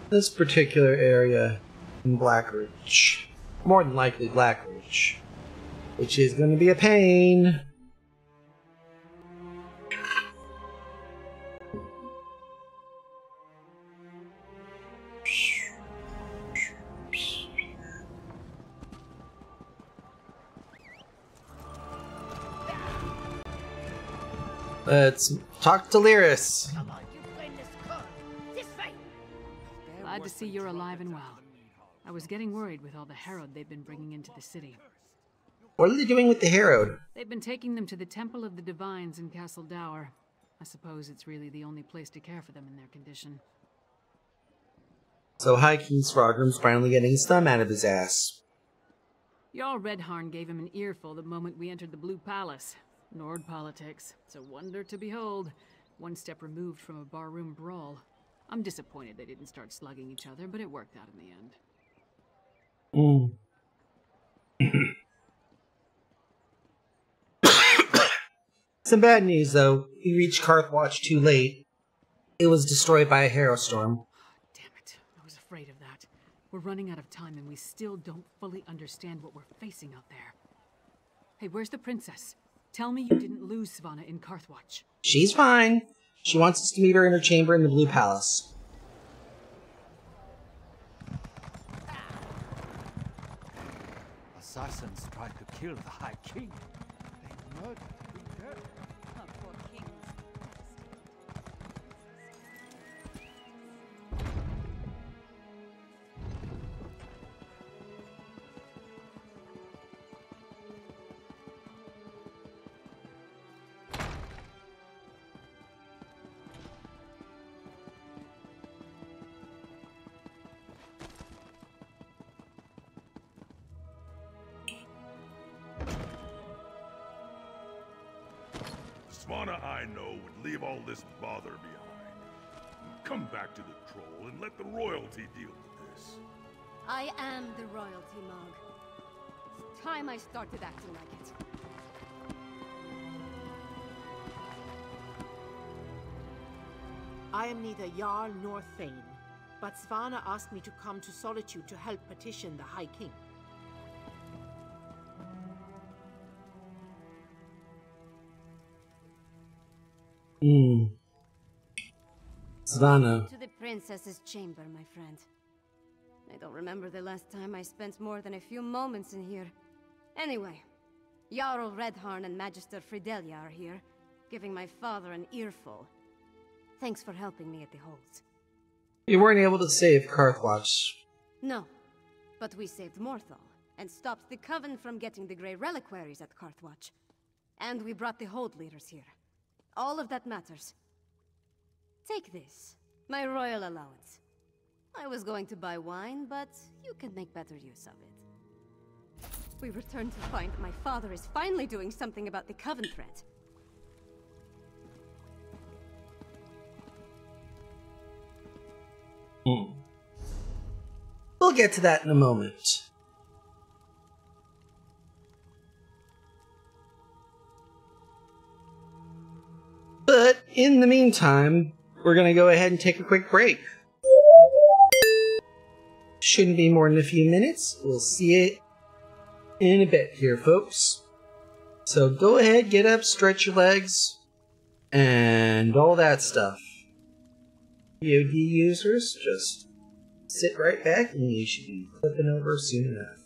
this particular area in Blackreach. More than likely Blackreach, which is going to be a pain. Let's talk to Lyris. Glad to see you're alive and well. I was getting worried with all the Herald they've been bringing into the city. What are they doing with the Herald? They've been taking them to the Temple of the Divines in Castle Dour. I suppose it's really the only place to care for them in their condition. So High King Srogrim's finally getting his thumb out of his ass. Jarl Redharn gave him an earful the moment we entered the Blue Palace. Nord politics. It's a wonder to behold. One step removed from a barroom brawl. I'm disappointed they didn't start slugging each other, but it worked out in the end. Some bad news, though. We reached Carthwatch too late. It was destroyed by a Harrowstorm. Damn it. I was afraid of that. We're running out of time and we still don't fully understand what we're facing out there. Hey, where's the princess? Tell me you didn't lose Svanna in Carthwatch. She's fine. She wants us to meet her in her chamber in the Blue Palace. Assassins tried to kill the High King. They murdered her. Our poor king was Svanna I know would leave all this bother behind. Come back to the troll and let the royalty deal with this. I am the royalty, Mog. It's time I started acting like it. I am neither Jarl nor Thane, but Svanna asked me to come to Solitude to help petition the High King. Svanna. To the princess's chamber, my friend. I don't remember the last time I spent more than a few moments in here. Anyway, Jarl Redharn and Magister Fridelia are here, giving my father an earful. Thanks for helping me at the holds. You weren't able to save Carthwatch. No, but we saved Morthal, and stopped the Coven from getting the Grey Reliquaries at Carthwatch. And we brought the Hold leaders here. All of that matters. Take this, my royal allowance. I was going to buy wine, but you can make better use of it. We return to find my father is finally doing something about the Coven threat. We'll get to that in a moment. But in the meantime, we're going to go ahead and take a quick break. Shouldn't be more than a few minutes. We'll see it in a bit here, folks. So go ahead, get up, stretch your legs, and all that stuff. VOD users, just sit right back and you should be flipping over soon enough.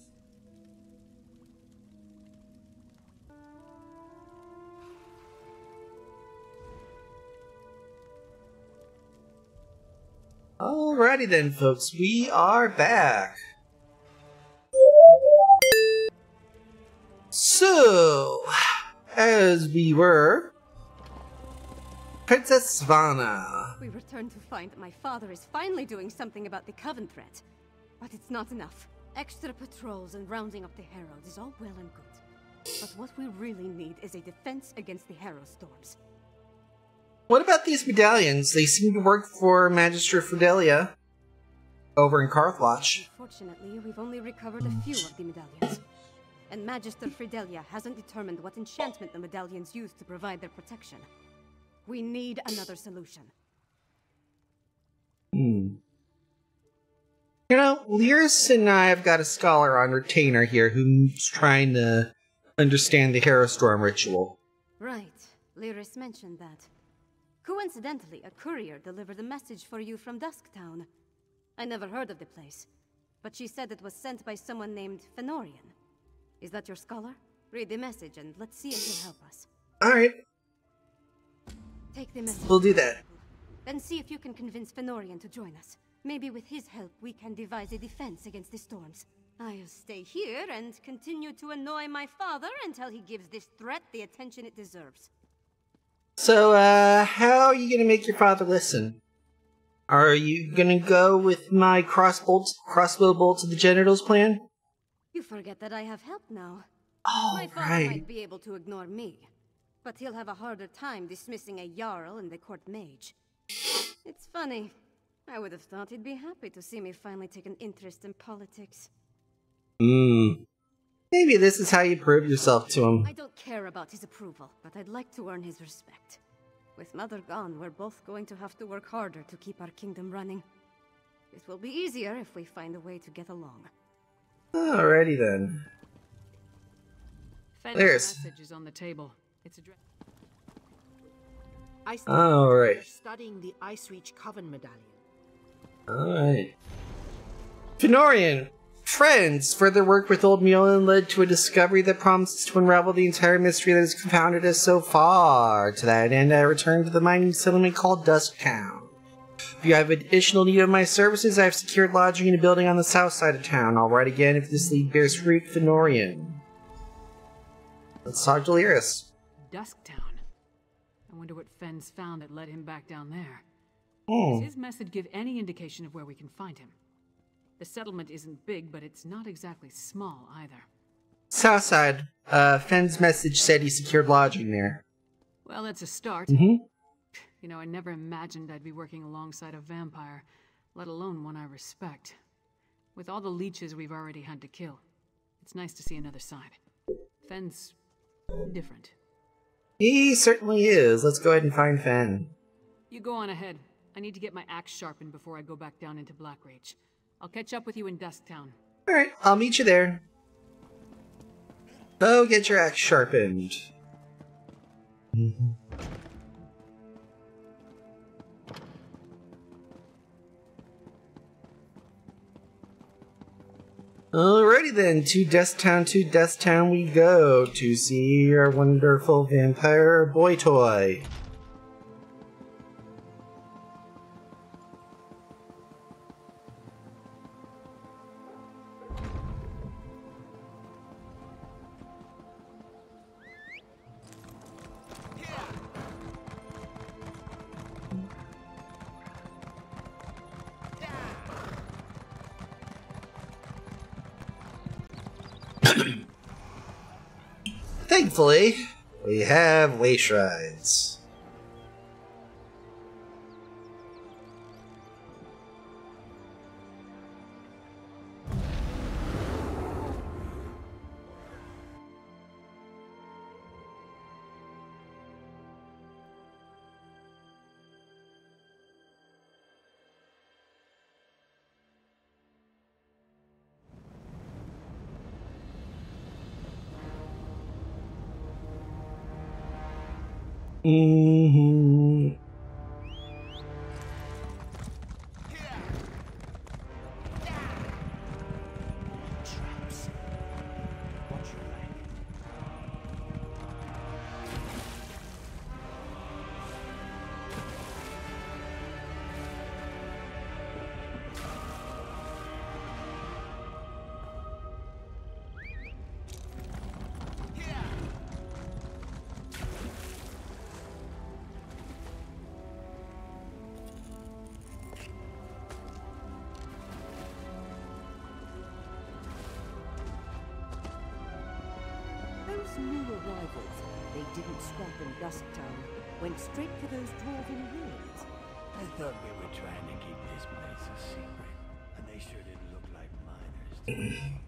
Alrighty then, folks, we are back. So, as we were, Princess Svanna. We return to find that my father is finally doing something about the Coven threat. But it's not enough. Extra patrols and rounding up the Herald is all well and good. But what we really need is a defense against the Harrow Storms. What about these medallions? They seem to work for Magister Fridelia over in Carthwatch. Unfortunately, we've only recovered a few of the medallions. And Magister Fridelia hasn't determined what enchantment the medallions use to provide their protection. We need another solution. You know, Lyris and I have got a scholar on retainer here who's trying to understand the Harrowstorm ritual. Right. Lyris mentioned that. Coincidentally, a courier delivered a message for you from Dusktown. I never heard of the place, but she said it was sent by someone named Fenorian. Is that your scholar? Read the message and let's see if he'll help us. Alright. Take the message. We'll do that. Then see if you can convince Fenorian to join us. Maybe with his help we can devise a defense against the storms. I'll stay here and continue to annoy my father until he gives this threat the attention it deserves. So, how are you gonna make your father listen? Are you gonna go with my crossbow bolt to the genitals plan? You forget that I have help now. Oh, my father right. might be able to ignore me, but he'll have a harder time dismissing a Jarl and the court mage. It's funny. I would have thought he'd be happy to see me finally take an interest in politics. Maybe this is how you prove yourself to him. I don't care about his approval, but I'd like to earn his respect. With Mother gone, we're both going to have to work harder to keep our kingdom running. It will be easier if we find a way to get along. Alrighty then. There's message is on the table. It's addressed. Alright. Studying the Icereach Coven medallion. Alright. Fenorian! Friends! Further work with Old Mjolnir led to a discovery that promises to unravel the entire mystery that has confounded us so far. To that end, I returned to the mining settlement called Dusktown. If you have additional need of my services, I have secured lodging in a building on the south side of town. I'll write again if this lead bears fruit, Fenorian. Let's talk to Lyris. Dusktown. I wonder what Fenn's found that led him back down there. Hmm. Does his message give any indication of where we can find him? The settlement isn't big, but it's not exactly small either. Southside. Fenn's message said he secured lodging there. Well, that's a start. Mm-hmm. You know, I never imagined I'd be working alongside a vampire, let alone one I respect. With all the leeches we've already had to kill, it's nice to see another side. Fenn's different. He certainly is. Let's go ahead and find Fen. You go on ahead. I need to get my axe sharpened before I go back down into Blackreach. I'll catch up with you in Dusktown. Alright, I'll meet you there. Go get your axe sharpened. Mm-hmm. Alrighty then, to Dusktown we go to see our wonderful vampire boy toy. Thankfully, we have way shrines. Mm-hmm. Those new arrivals, they didn't stop in Dusktown, went straight for those dwarven ruins. I thought we were trying to keep this place a secret, and they sure didn't look like miners to me.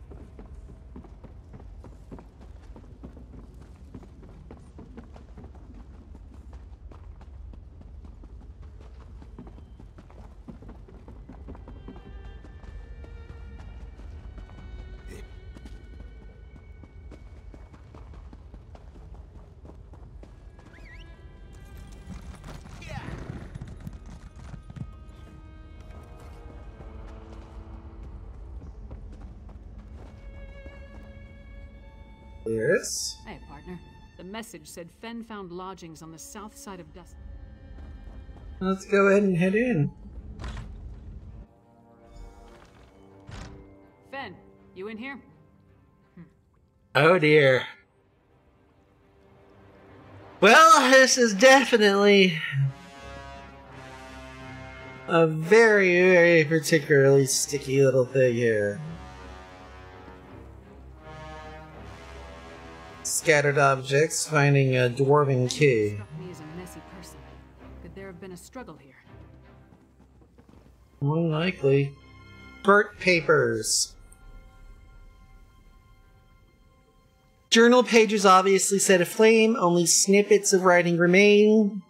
Yes. Hey, partner. The message said Fen found lodgings on the south side of Dusk. Let's go ahead and head in. Fen, you in here? Oh dear. Well, this is definitely a very, very particularly sticky little thing here. Scattered objects, finding a dwarven key. Struck me as a messy person. Could there have been a struggle here? More likely. Burnt papers. Journal pages obviously set aflame, only snippets of writing remain.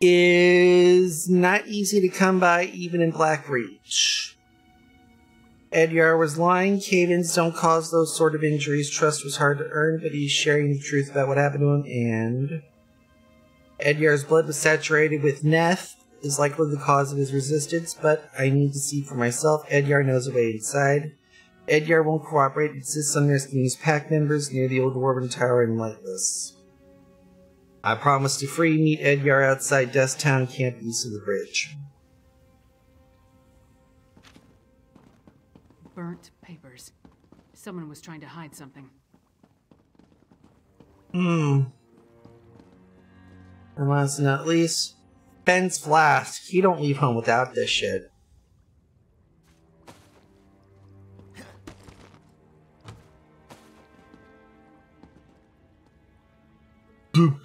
Is not easy to come by even in Blackreach. Edyar was lying. Cave-ins don't cause those sort of injuries. Trust was hard to earn, but he's sharing the truth about what happened to him, and Edyar's blood was saturated with Neth, is likely the cause of his resistance, but I need to see for myself. Edyar knows a way inside. Edyar won't cooperate, insists on rescuing his pack members near the old Dwarven Tower in Lightless. I promise to free. Meet Edyar outside Dusktown Camp east of the bridge. Burnt papers. Someone was trying to hide something. And last but not least, Fenn's flask. He don't leave home without this shit. Boop.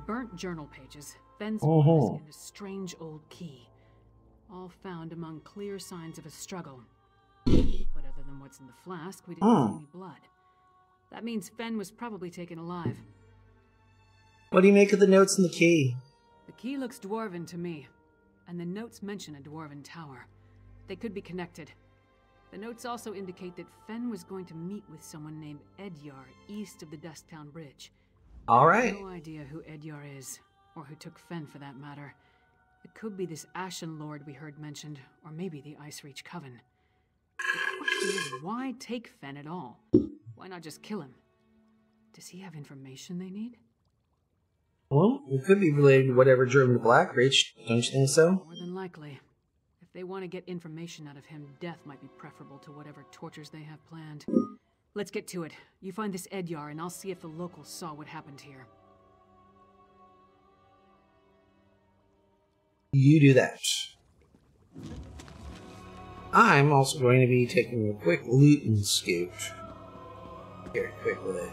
Burnt journal pages, Fenn's orders, and a strange old key. All found among clear signs of a struggle. But other than what's in the flask, we didn't see any blood. That means Fenn was probably taken alive. What do you make of the notes in the key? The key looks dwarven to me, and the notes mention a dwarven tower. They could be connected. The notes also indicate that Fenn was going to meet with someone named Edyar east of the Dusktown Bridge. Alright. No idea who Edyar is, or who took Fenn for that matter. It could be this Ashen Lord we heard mentioned, or maybe the Icereach Coven. The question is, why take Fenn at all? Why not just kill him? Does he have information they need? Well, it could be related to whatever drove him to Blackreach, don't you think so? More than likely. If they want to get information out of him, death might be preferable to whatever tortures they have planned. Let's get to it. You find this Edyar, and I'll see if the locals saw what happened here. You do that. I'm also going to be taking a quick loot and scoot. Very quickly.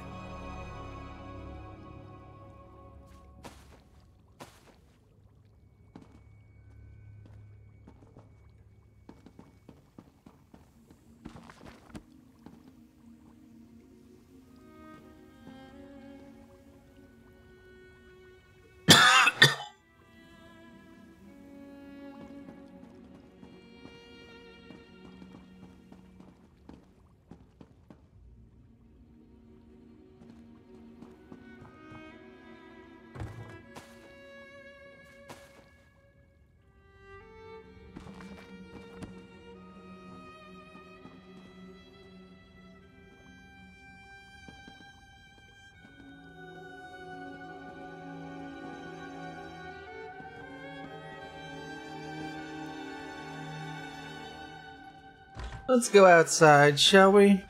Let's go outside, shall we?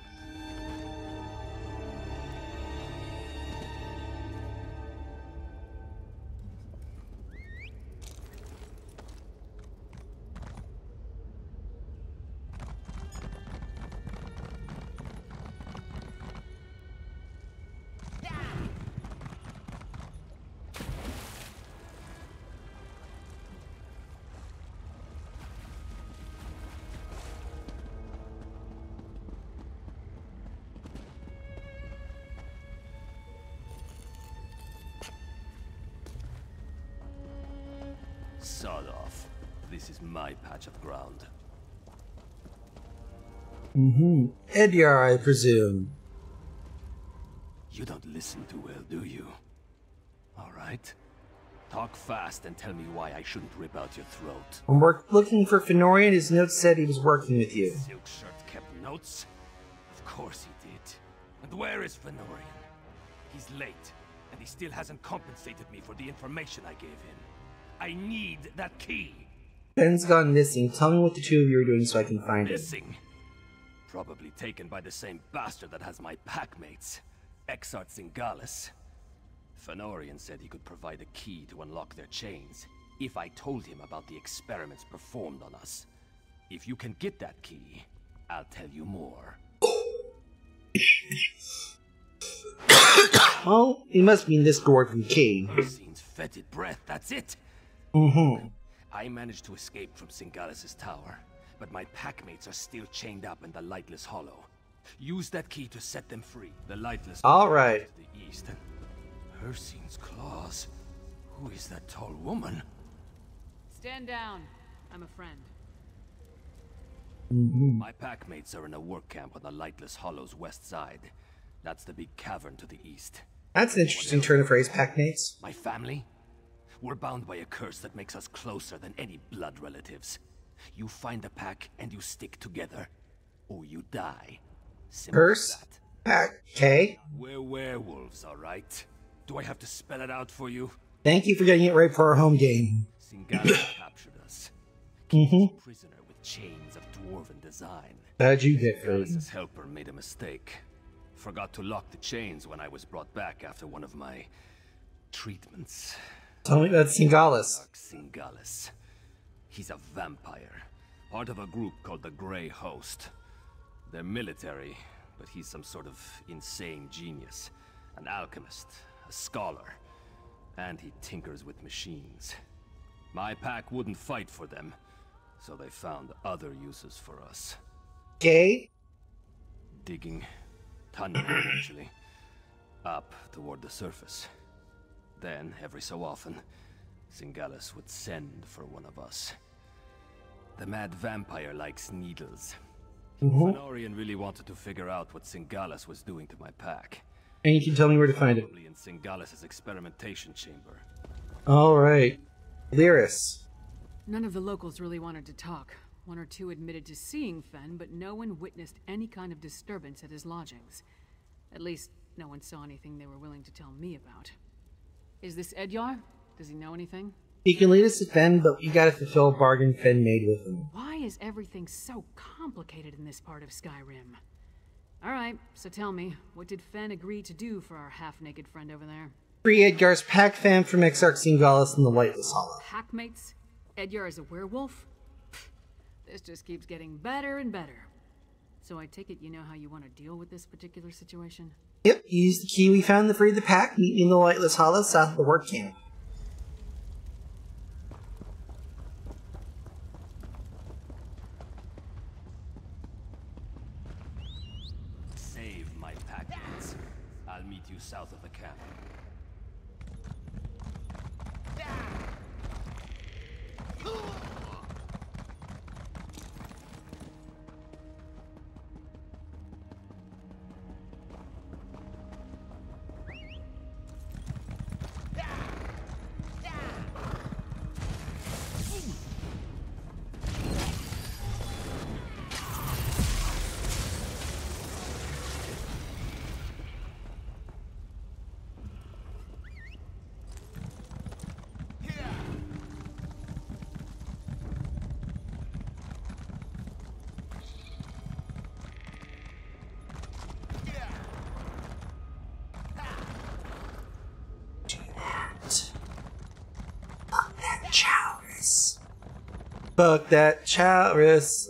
Sod off. This is my patch of ground. Edyar, I presume. You don't listen too well, do you? Alright. Talk fast and tell me why I shouldn't rip out your throat. I'm looking for Fenorian. His notes said he was working with you. Silkshirt kept notes? Of course he did. And where is Fenorian? He's late, and he still hasn't compensated me for the information I gave him. I need that key. Fenn's gone missing. Tell me what the two of you are doing so I can find it. Missing? Probably taken by the same bastard that has my packmates, Exart Singalis. Fenorian said he could provide a key to unlock their chains, if I told him about the experiments performed on us. If you can get that key, I'll tell you more. Oh, he must mean this dwarven key. Scene's fetid breath, that's it? I managed to escape from Singalis' tower, but my packmates are still chained up in the Lightless Hollow. Use that key to set them free. The Lightless All right. to the east. Hircine's claws. Who is that tall woman? Stand down. I'm a friend. My packmates are in a work camp on the Lightless Hollow's west side. That's the big cavern to the east. That's an interesting turn of phrase, packmates. My family? We're bound by a curse that makes us closer than any blood relatives. You find a pack and you stick together, or you die. Simple Curse? Pack K? We're werewolves, alright? Do I have to spell it out for you? Thank you for getting it right for our home game. Singalis captured us. prisoner with chains of dwarven design. How'd you get Gallus's helper made a mistake. Forgot to lock the chains when I was brought back after one of my treatments. Tell me about Singalis. Singalis. He's a vampire, part of a group called the Grey Host. They're military, but he's some sort of insane genius. An alchemist, a scholar, and he tinkers with machines. My pack wouldn't fight for them, so they found other uses for us. Gay? Digging, tunneling eventually, up toward the surface. Then, every so often, Singalis would send for one of us. The mad vampire likes needles. Fenorian really wanted to figure out what Singalis was doing to my pack. And you can tell me where to find it. Probably in Singalis' experimentation chamber. Alright. Lyris. None of the locals really wanted to talk. One or two admitted to seeing Fen, but no one witnessed any kind of disturbance at his lodgings. At least, no one saw anything they were willing to tell me about. Is this Edyar? Does he know anything? He can lead us to Fen, but we gotta fulfill a bargain Fen made with him. Why is everything so complicated in this part of Skyrim? Alright, so tell me, what did Fen agree to do for our half-naked friend over there? Free Edgar's pack fam from Exarch Singalis and the Lightless Hollow. Packmates? Edyar is a werewolf? Pfft, this just keeps getting better and better. So I take it you know how you want to deal with this particular situation? Yep, use the key we found to free the pack, meet me in the Lightless Hollow south of the work camp. Save my packmates. I'll meet you south of the camp. Fuck that chalice.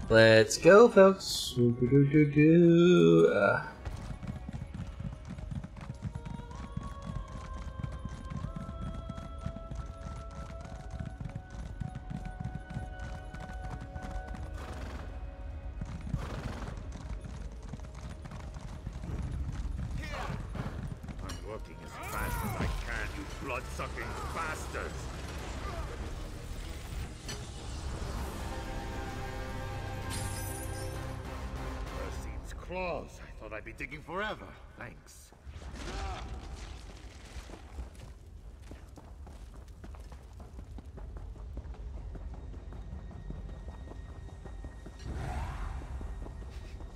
Let's go, folks. I'm working as fast as I can, you blood-sucking bastards! Perseid's claws. I thought I'd be digging forever. Thanks.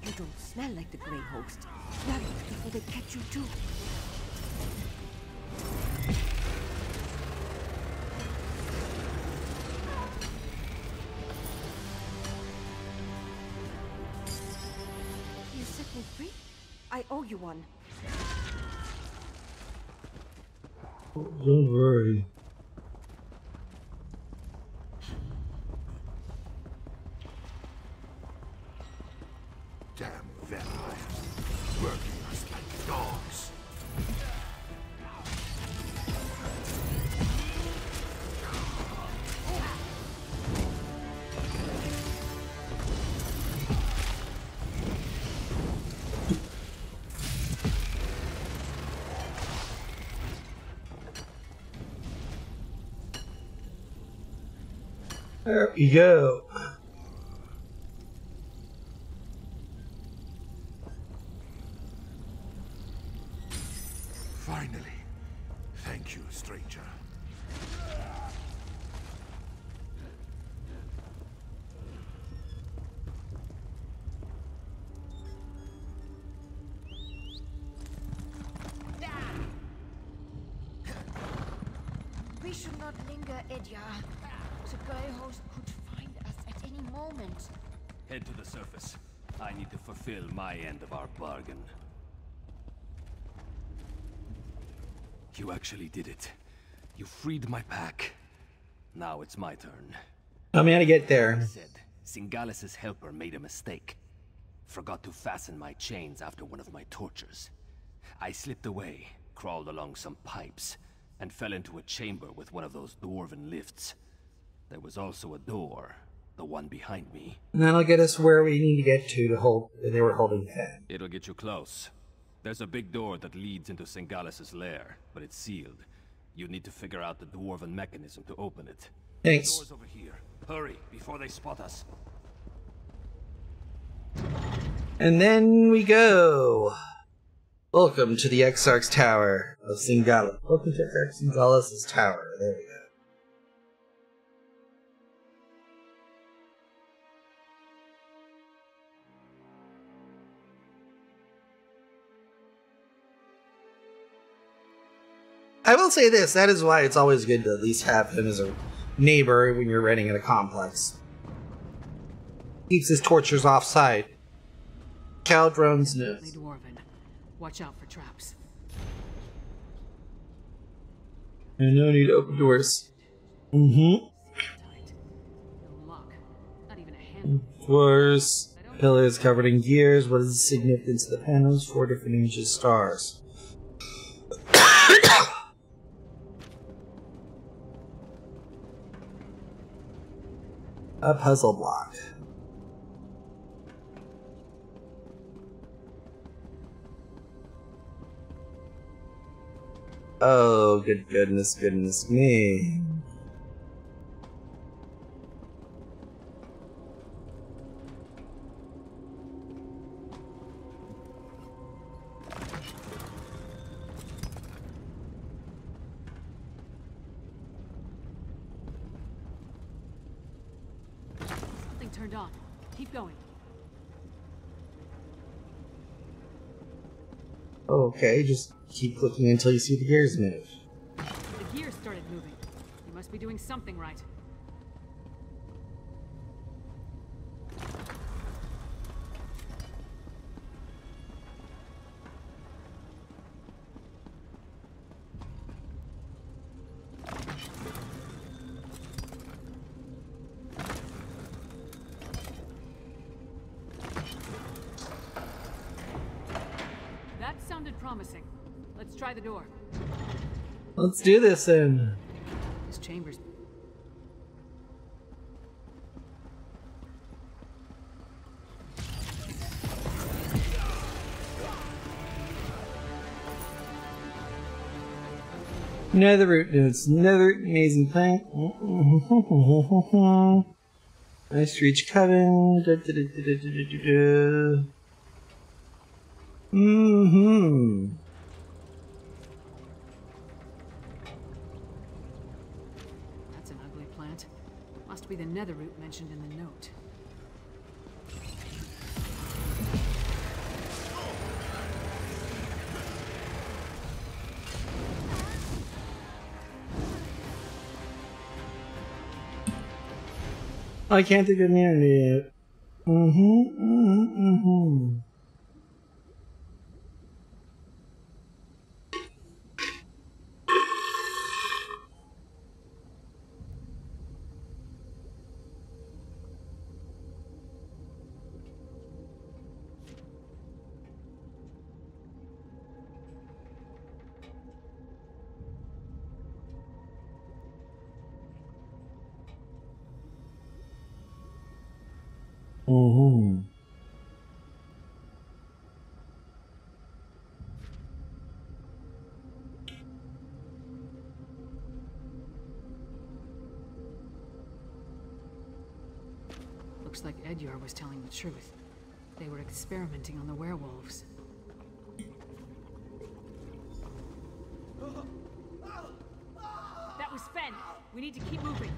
You don't smell like the Grey Host. Now before they catch you too. you one. Don't worry. Damn vampires. Working us like dogs. There we go. Finally. Thank you, stranger. We should not linger, Edya. The Grey Host could find us at any moment. Head to the surface. I need to fulfill my end of our bargain. You actually did it. You freed my pack. Now it's my turn. Tell me how to get there. I said Singalis' helper made a mistake. Forgot to fasten my chains after one of my tortures. I slipped away, crawled along some pipes, and fell into a chamber with one of those dwarven lifts. There was also a door, the one behind me. And that'll get us where we need to get to hold. They were holding Fen. It'll get you close. There's a big door that leads into Singalis' lair, but it's sealed. You need to figure out the dwarven mechanism to open it. Thanks. The door's over here. Hurry, before they spot us. And then we go. Welcome to the Exarch's Tower of Singalis. Welcome to Singalis' Tower. There we go. I will say this, that is why it's always good to at least have him as a neighbor when you're renting at a complex. Keeps his tortures off-site. Caldron's nose. Dwarven. Watch out for traps. And no need to open doors. Mm-hmm. No lock. Not even a handle. Doors. Pillars covered in gears. What is the significance of the panels? 4 different images, stars. A puzzle block. Oh, good goodness me. Something turned on. Keep going. Okay, just keep clicking until you see the gears move. The gears started moving. You must be doing something right. That sounded promising. Let's try the door. Let's do this then. This chamber's... Netherroot notes. Netherroot, amazing plant. Nice reach coven. Mm-hmm. That's an ugly plant. Must be the netherroot mentioned in the note. I can't think of the name yet. Mm-hmm. Looks like Edyar was telling the truth. They were experimenting on the werewolves. That was Fen. We need to keep moving.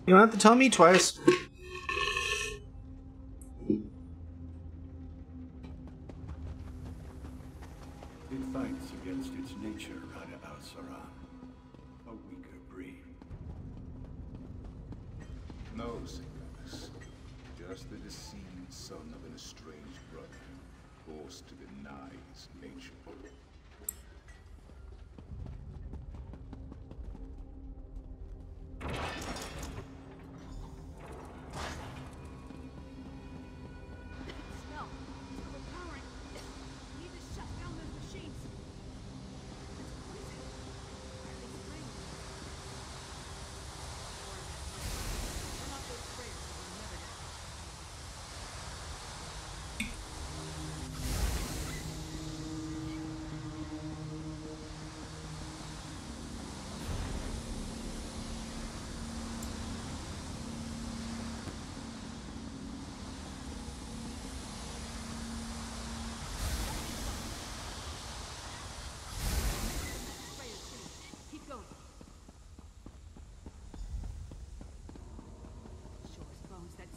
You don't have to tell me twice. It fights against its nature, Rada al-Saran. A weaker breed. No, Singalis. Just the deceived son of an estranged brother, forced to deny his nature.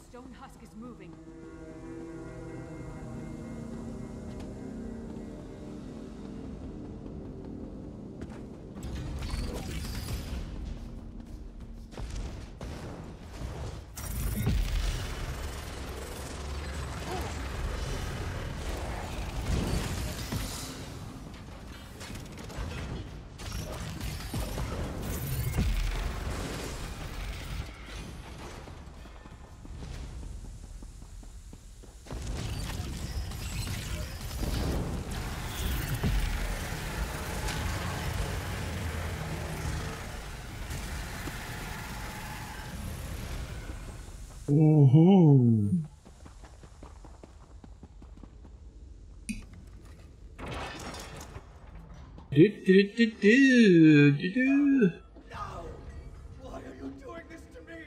Stone husk is moving. Mm-hmm. Do. Why are you doing this to me?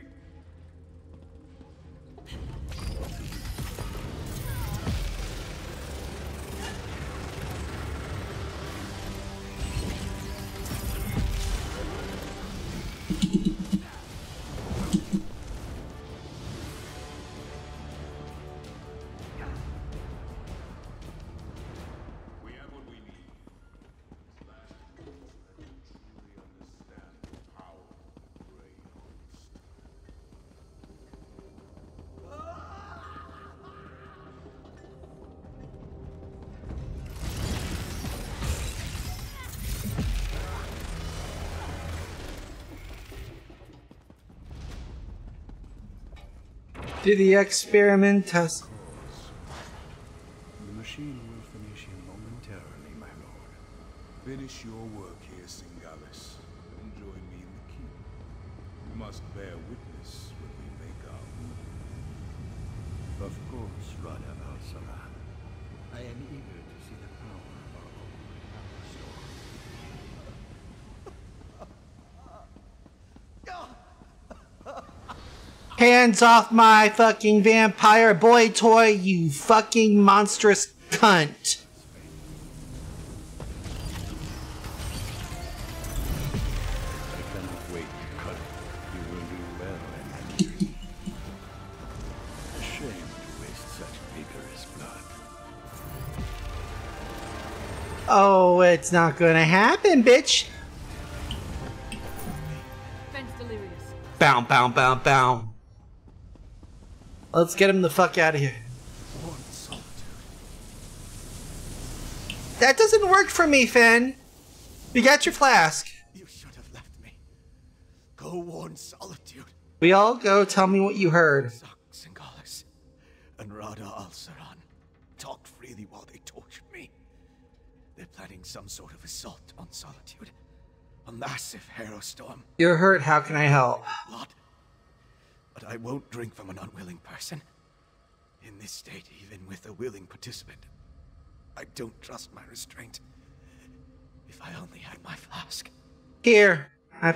Do the experiment test. The machine will finish him momentarily, my lord. Finish your work here, Singalis, and join me in the keep. You must bear witness when we make our move. Of course, Rada al-Saran. I am eager to see the power of our own Hands off my fucking vampire boy toy, you fucking monstrous cunt. I cannot wait to cut it. You will do well, and a shame to waste such vigorous blood. Oh, it's not gonna happen, bitch. Fen's delirious. Bow, bow, bow, bow. Let's get him the fuck out of here. That doesn't work for me, Fen. You got your flask. You should have left me. Go warn Solitude. We all go. Tell me what you heard. Singalis and Rada al-Saran talked freely while they tortured me. They're planning some sort of assault on Solitude. A massive hero storm. You're hurt. How can I help? Blood. But I won't drink from an unwilling person. In this state, even with a willing participant, I don't trust my restraint. If I only had my flask. Here, I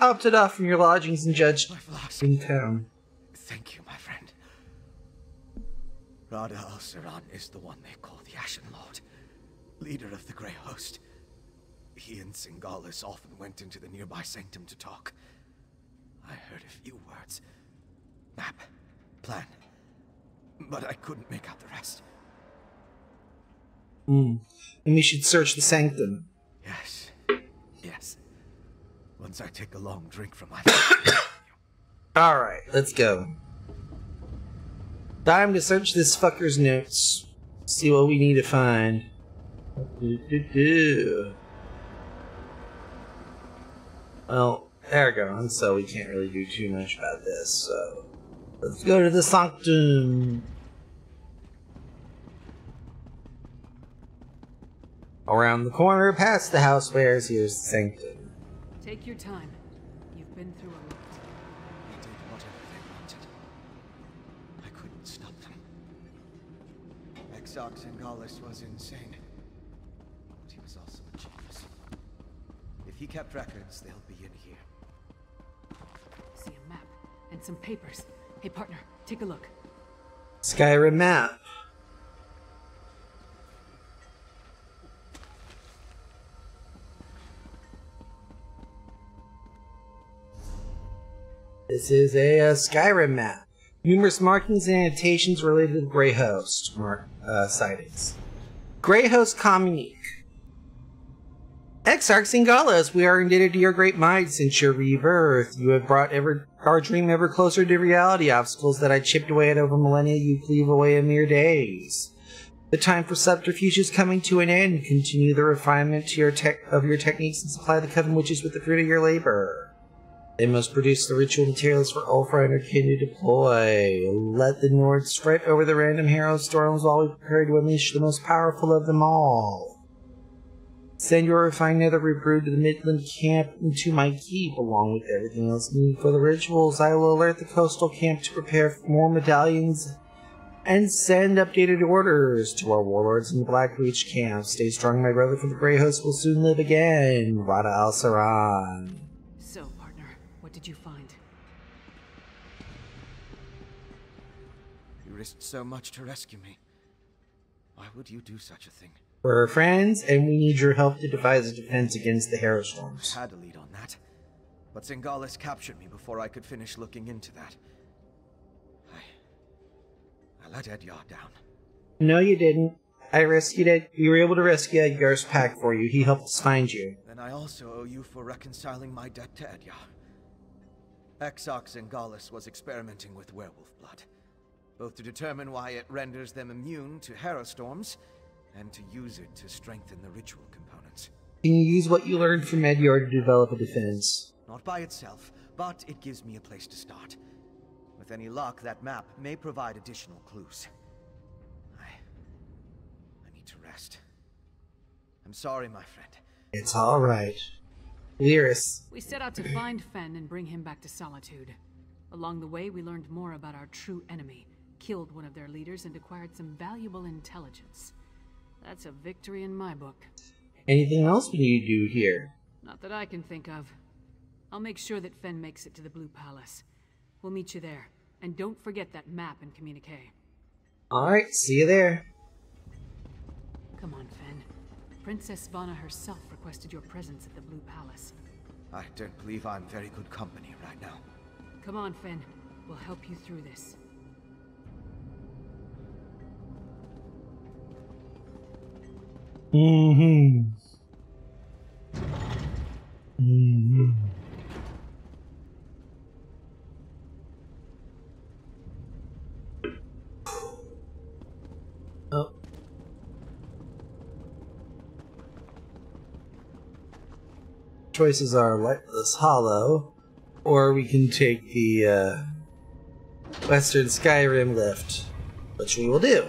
opted off from your lodgings in Judge in town. Thank you, my friend. Rada al-Saran is the one they call the Ashen Lord, leader of the Grey Host. He and Singalis often went into the nearby sanctum to talk. I heard a few words. Map, plan, but I couldn't make out the rest. And we should search the sanctum. Yes. Yes. Once I take a long drink from my... Alright, let's go. Time to search this fucker's notes. See what we need to find. Well, they're gone, so we can't really do too much about this, so... Let's go to the sanctum! Around the corner, past the house wares, here's the sanctum. Take your time. You've been through a lot. They did whatever they wanted. I couldn't stop them. Exarch Singalis was insane. But he was also a genius. If he kept records, they'll be in here. See a map and some papers. Hey partner, take a look. Skyrim map. This is a Skyrim map. Numerous markings and annotations related to the Grey Host sightings. Grey Host Communique. Exarch Singalis, we are indebted to your great might since your rebirth. You have brought our dream ever closer to reality. Obstacles that I chipped away at over millennia, you cleave away in mere days. The time for subterfuge is coming to an end. Continue the refinement to your techniques and supply the Coven Witches with the fruit of your labor. They must produce the ritual materials for Ulfra and her kin to deploy. Let the Nords strike over the random hero storms while we prepare to unleash the most powerful of them all. Send your refined nether rebrewed to the Midland camp into my keep, along with everything else needed for the rituals. I will alert the coastal camp to prepare for more medallions and send updated orders to our warlords in the Blackreach camp. Stay strong, my brother, for the Grey Host will soon live again. Rada al-Saran. So, partner, what did you find? You risked so much to rescue me. Why would you do such a thing? We're friends, and we need your help to devise a defense against the Harrowstorms. I had a lead on that, but Singalis captured me before I could finish looking into that. I let Edyar down. No, you didn't. I rescued it. We were able to rescue Edgar's pack for you. He helped us find you. Then I also owe you for reconciling my debt to Edyar. Exarch Singalis was experimenting with werewolf blood, both to determine why it renders them immune to Harrowstorms, and to use it to strengthen the ritual components. Can you use what you learned from Edyar to develop a defense? Not by itself, but it gives me a place to start. With any luck, that map may provide additional clues. I need to rest. I'm sorry, my friend. It's alright. Lyris. We set out to find Fen and bring him back to Solitude. Along the way, we learned more about our true enemy, killed one of their leaders, and acquired some valuable intelligence. That's a victory in my book. Anything else we need to do here? Not that I can think of. I'll make sure that Fen makes it to the Blue Palace. We'll meet you there. And don't forget that map and communique. Alright, see you there. Come on, Fen. Princess Svana herself requested your presence at the Blue Palace. I don't believe I'm very good company right now. Come on, Fen. We'll help you through this. Oh. Choices are Lightless Hollow, or we can take the Western Skyrim lift, which we will do.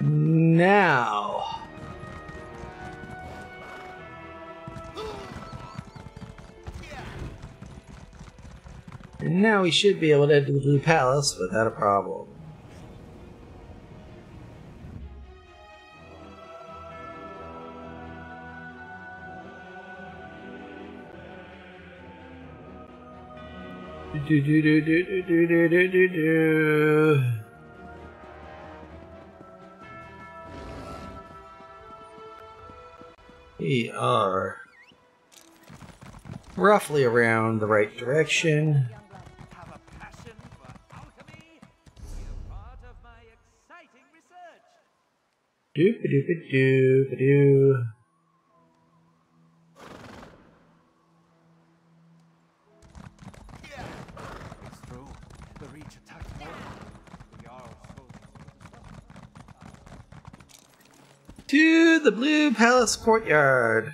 Now. And now we should be able to head to the Blue Palace without a problem. We are roughly around the right direction. Doop-a-doop-a-doop-a-doo. To the Blue Palace courtyard.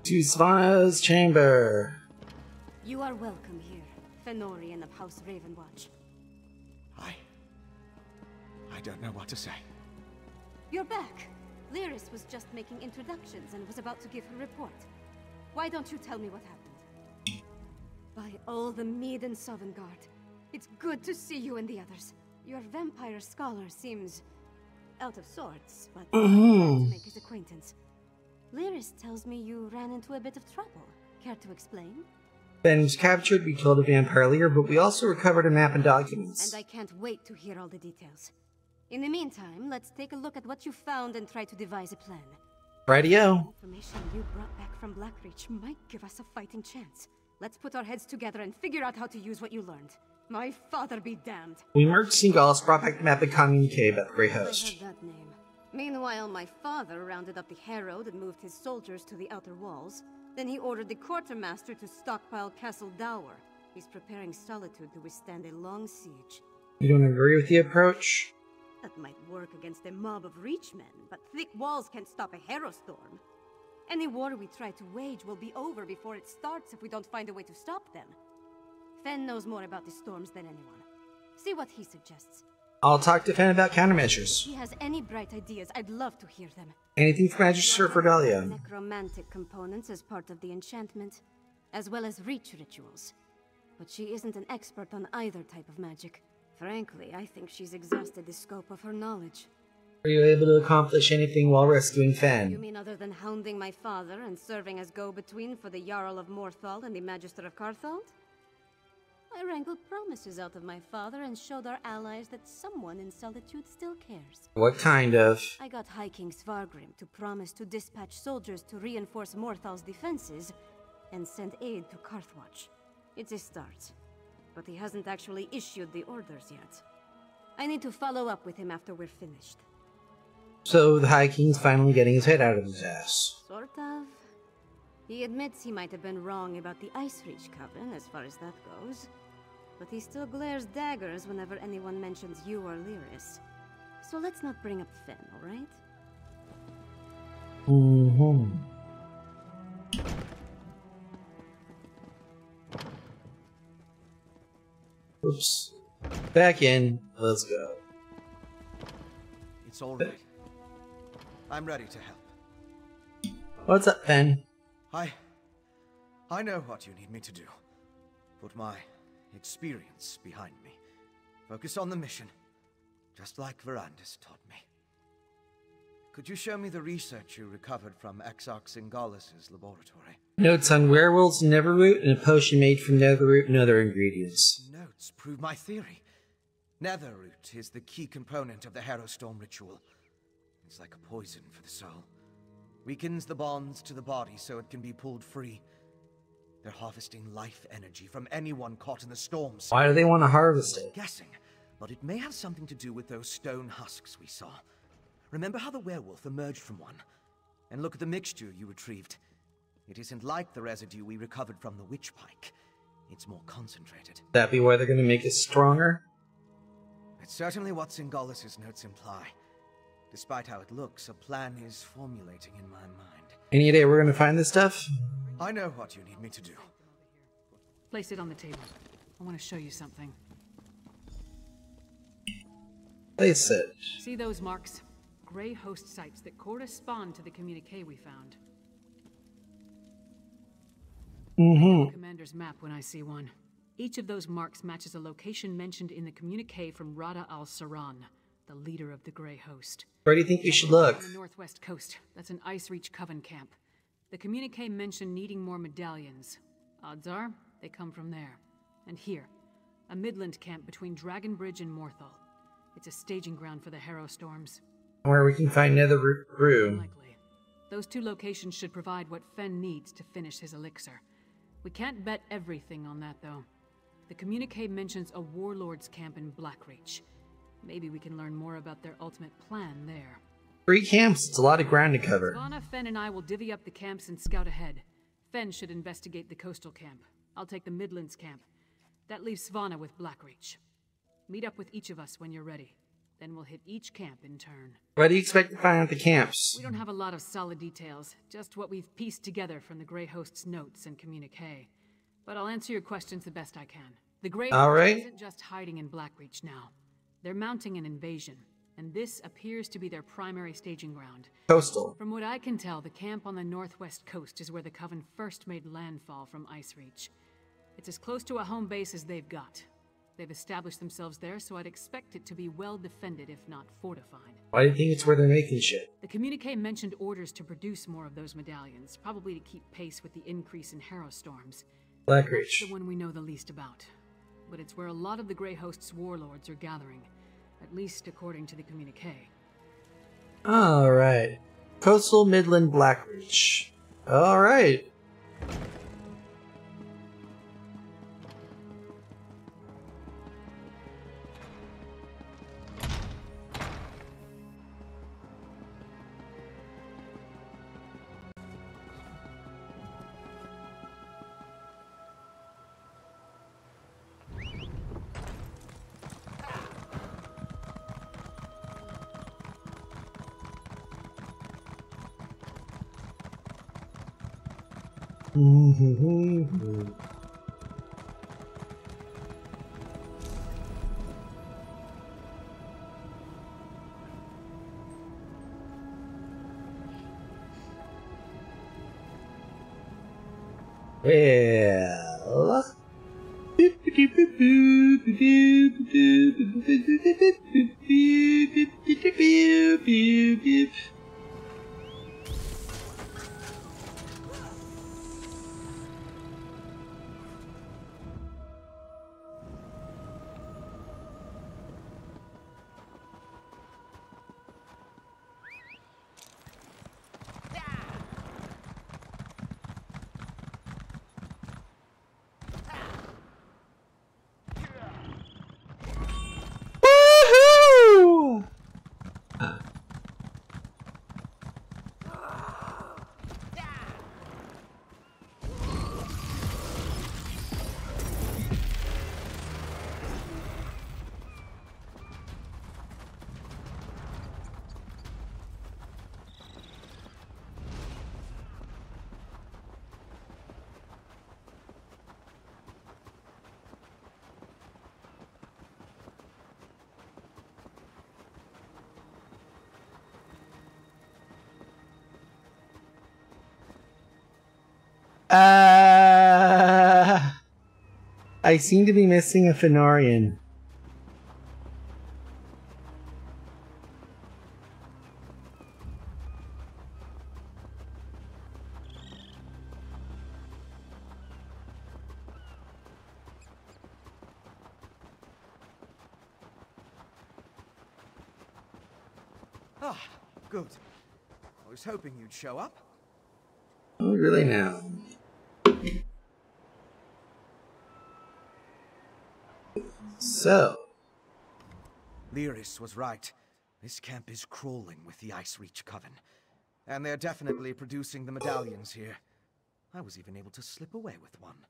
To Svanna's chamber. You are welcome here, Fenorian of House Ravenwatch. I don't know what to say. You're back. Lyris was just making introductions and was about to give her report. Why don't you tell me what happened? By all the Mead and Sovngarde, it's good to see you and the others. Your vampire scholar seems out of sorts, but glad to make his acquaintance. Lyris tells me you ran into a bit of trouble. Care to explain? Ben was captured, we killed a vampire leader, but we also recovered a map and documents. And I can't wait to hear all the details. In the meantime, let's take a look at what you found and try to devise a plan. Rightio. The information you brought back from Blackreach might give us a fighting chance. Let's put our heads together and figure out how to use what you learned. My father be damned. We merged Singalis, brought back the map and communique about the Grey Host. I heard that name. Meanwhile, my father rounded up the Herald and moved his soldiers to the outer walls. Then he ordered the quartermaster to stockpile Castle Dower. He's preparing Solitude to withstand a long siege. You don't agree with the approach? That might work against a mob of Reachmen, but thick walls can't stop a Herostorm. Any war we try to wage will be over before it starts if we don't find a way to stop them. Fen knows more about the storms than anyone. See what he suggests. I'll talk to Fen about countermeasures. If he has any bright ideas, I'd love to hear them. Anything from Magister for Delia. Necromantic components as part of the enchantment, as well as Reach rituals. But she isn't an expert on either type of magic. Frankly, I think she's exhausted the scope of her knowledge. Were you able to accomplish anything while rescuing Fen? You mean other than hounding my father and serving as go-between for the Jarl of Morthal and the Magister of Carthald? I wrangled promises out of my father and showed our allies that someone in Solitude still cares. What kind of? I got High King Svargrim to promise to dispatch soldiers to reinforce Morthal's defenses and send aid to Carthwatch. It's a start, but he hasn't actually issued the orders yet. I need to follow up with him after we're finished. So the High King's finally getting his head out of his ass. Sort of. He admits he might have been wrong about the Ice Reach Coven, as far as that goes. But he still glares daggers whenever anyone mentions you or Lyris. So let's not bring up Fen, alright? Oops. Back in. Let's go. It's all right. I'm ready to help. What's up, Fen? I know what you need me to do. Put my experience behind me. Focus on the mission, just like Verandis taught me. Could you show me the research you recovered from Exarch Singalis' laboratory? Notes on werewolves, netherroot, and a potion made from netherroot and other ingredients. Notes prove my theory. Netherroot is the key component of the Herostorm ritual. It's like a poison for the soul. Weakens the bonds to the body so it can be pulled free. They're harvesting life energy from anyone caught in the storms. Why do they want to harvest it? Guessing, but it may have something to do with those stone husks we saw. Remember how the werewolf emerged from one? And look at the mixture you retrieved. It isn't like the residue we recovered from the witch pike. It's more concentrated. That be why they're going to make it stronger? It's certainly what Singalis' notes imply. Despite how it looks, a plan is formulating in my mind. Any day we're gonna find this stuff? I know what you need me to do. Place it on the table. I want to show you something. Place it. See those marks? Grey host sites that correspond to the communique we found. Commander's map when I see one. Each of those marks matches a location mentioned in the communique from Rada al-Saran, the leader of the Grey Host. Where do you think we should look? On the northwest coast. That's an Ice Reach Coven camp. The communique mentioned needing more medallions. Odds are, they come from there. And here, a Midland camp between Dragon Bridge and Morthal. It's a staging ground for the Harrow Storms. Where we can find Nether Brew. Likely. Those two locations should provide what Fen needs to finish his elixir. We can't bet everything on that, though. The communique mentions a warlord's camp in Blackreach. Maybe we can learn more about their ultimate plan there. 3 camps, it's a lot of ground to cover. Svanna, Fen, and I will divvy up the camps and scout ahead. Fen should investigate the coastal camp. I'll take the Midlands camp. That leaves Svanna with Blackreach. Meet up with each of us when you're ready. Then we'll hit each camp in turn. What do you expect to find at the camps? We don't have a lot of solid details, just what we've pieced together from the Grey Host's notes and communique. But I'll answer your questions the best I can. The Grey Host isn't just hiding in Blackreach now. They're mounting an invasion, and this appears to be their primary staging ground. Coastal. From what I can tell, the camp on the northwest coast is where the Coven first made landfall from Ice Reach. It's as close to a home base as they've got. They've established themselves there, so I'd expect it to be well defended, if not fortified. Why do you think it's where they're making shit? The communique mentioned orders to produce more of those medallions, probably to keep pace with the increase in Harrow Storms. Blackreach. That's the one we know the least about. But it's where a lot of the Grey Host's warlords are gathering, at least according to the communique. Alright. Coastal Midland Blackreach. Alright. Well... I seem to be missing a Fenarian. Ah, good. I was hoping you'd show up. Oh, really now? So... Lyris was right. This camp is crawling with the Ice Reach Coven. And they're definitely producing the medallions here. I was even able to slip away with one.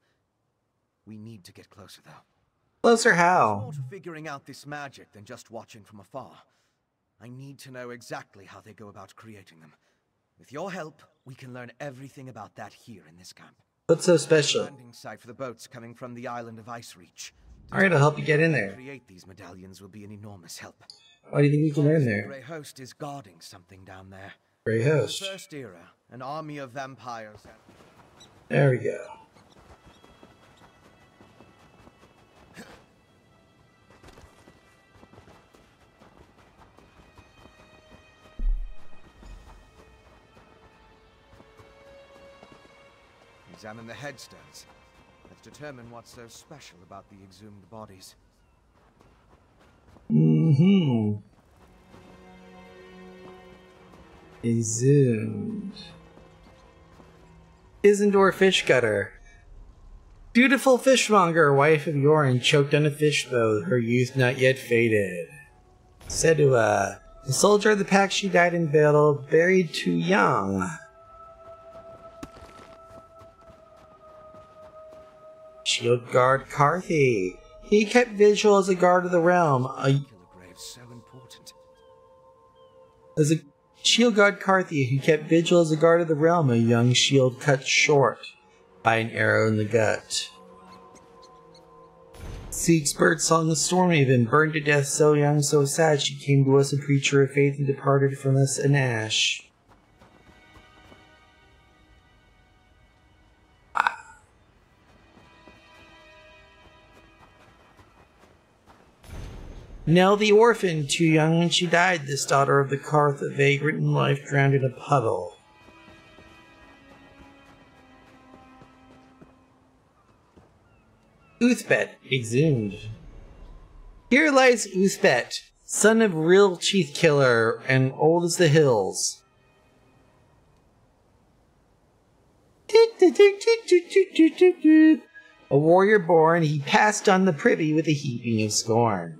We need to get closer, though. Closer how? More to figuring out this magic than just watching from afar. I need to know exactly how they go about creating them. With your help, we can learn everything about that here in this camp. What's so special? Landing site for the boats coming from the island of Ice Reach. Alright, I'll help you get in there. Create these medallions will be an enormous help. Why do you think we can learn there? The Grey Host is guarding something down there. Grey Host. The First Era, an army of vampires. There we go. Examine the headstones. Let's determine what's so special about the exhumed bodies. Exhumed. Isendor Fishcutter. Beautiful fishmonger, wife of Yoren, choked on a fishboat, her youth not yet faded. Sedua. The soldier of the pack she died in battle, buried too young. Shield Guard Carthy. He kept vigil as a guard of the realm. As a Shield Guard Carthy, who kept vigil as a guard of the realm, a young shield cut short by an arrow in the gut. Seeks Birdsong the Stormhaven, burned to death so young, so sad, she came to us a preacher of faith and departed from us an ash. Nell the Orphan, too young when she died, this daughter of the Karth, a vagrant in life, drowned in a puddle. Uthbet, exhumed. Here lies Uthbet, son of Real Teeth Killer, and old as the hills. A warrior born, he passed on the privy with a heaping of scorn.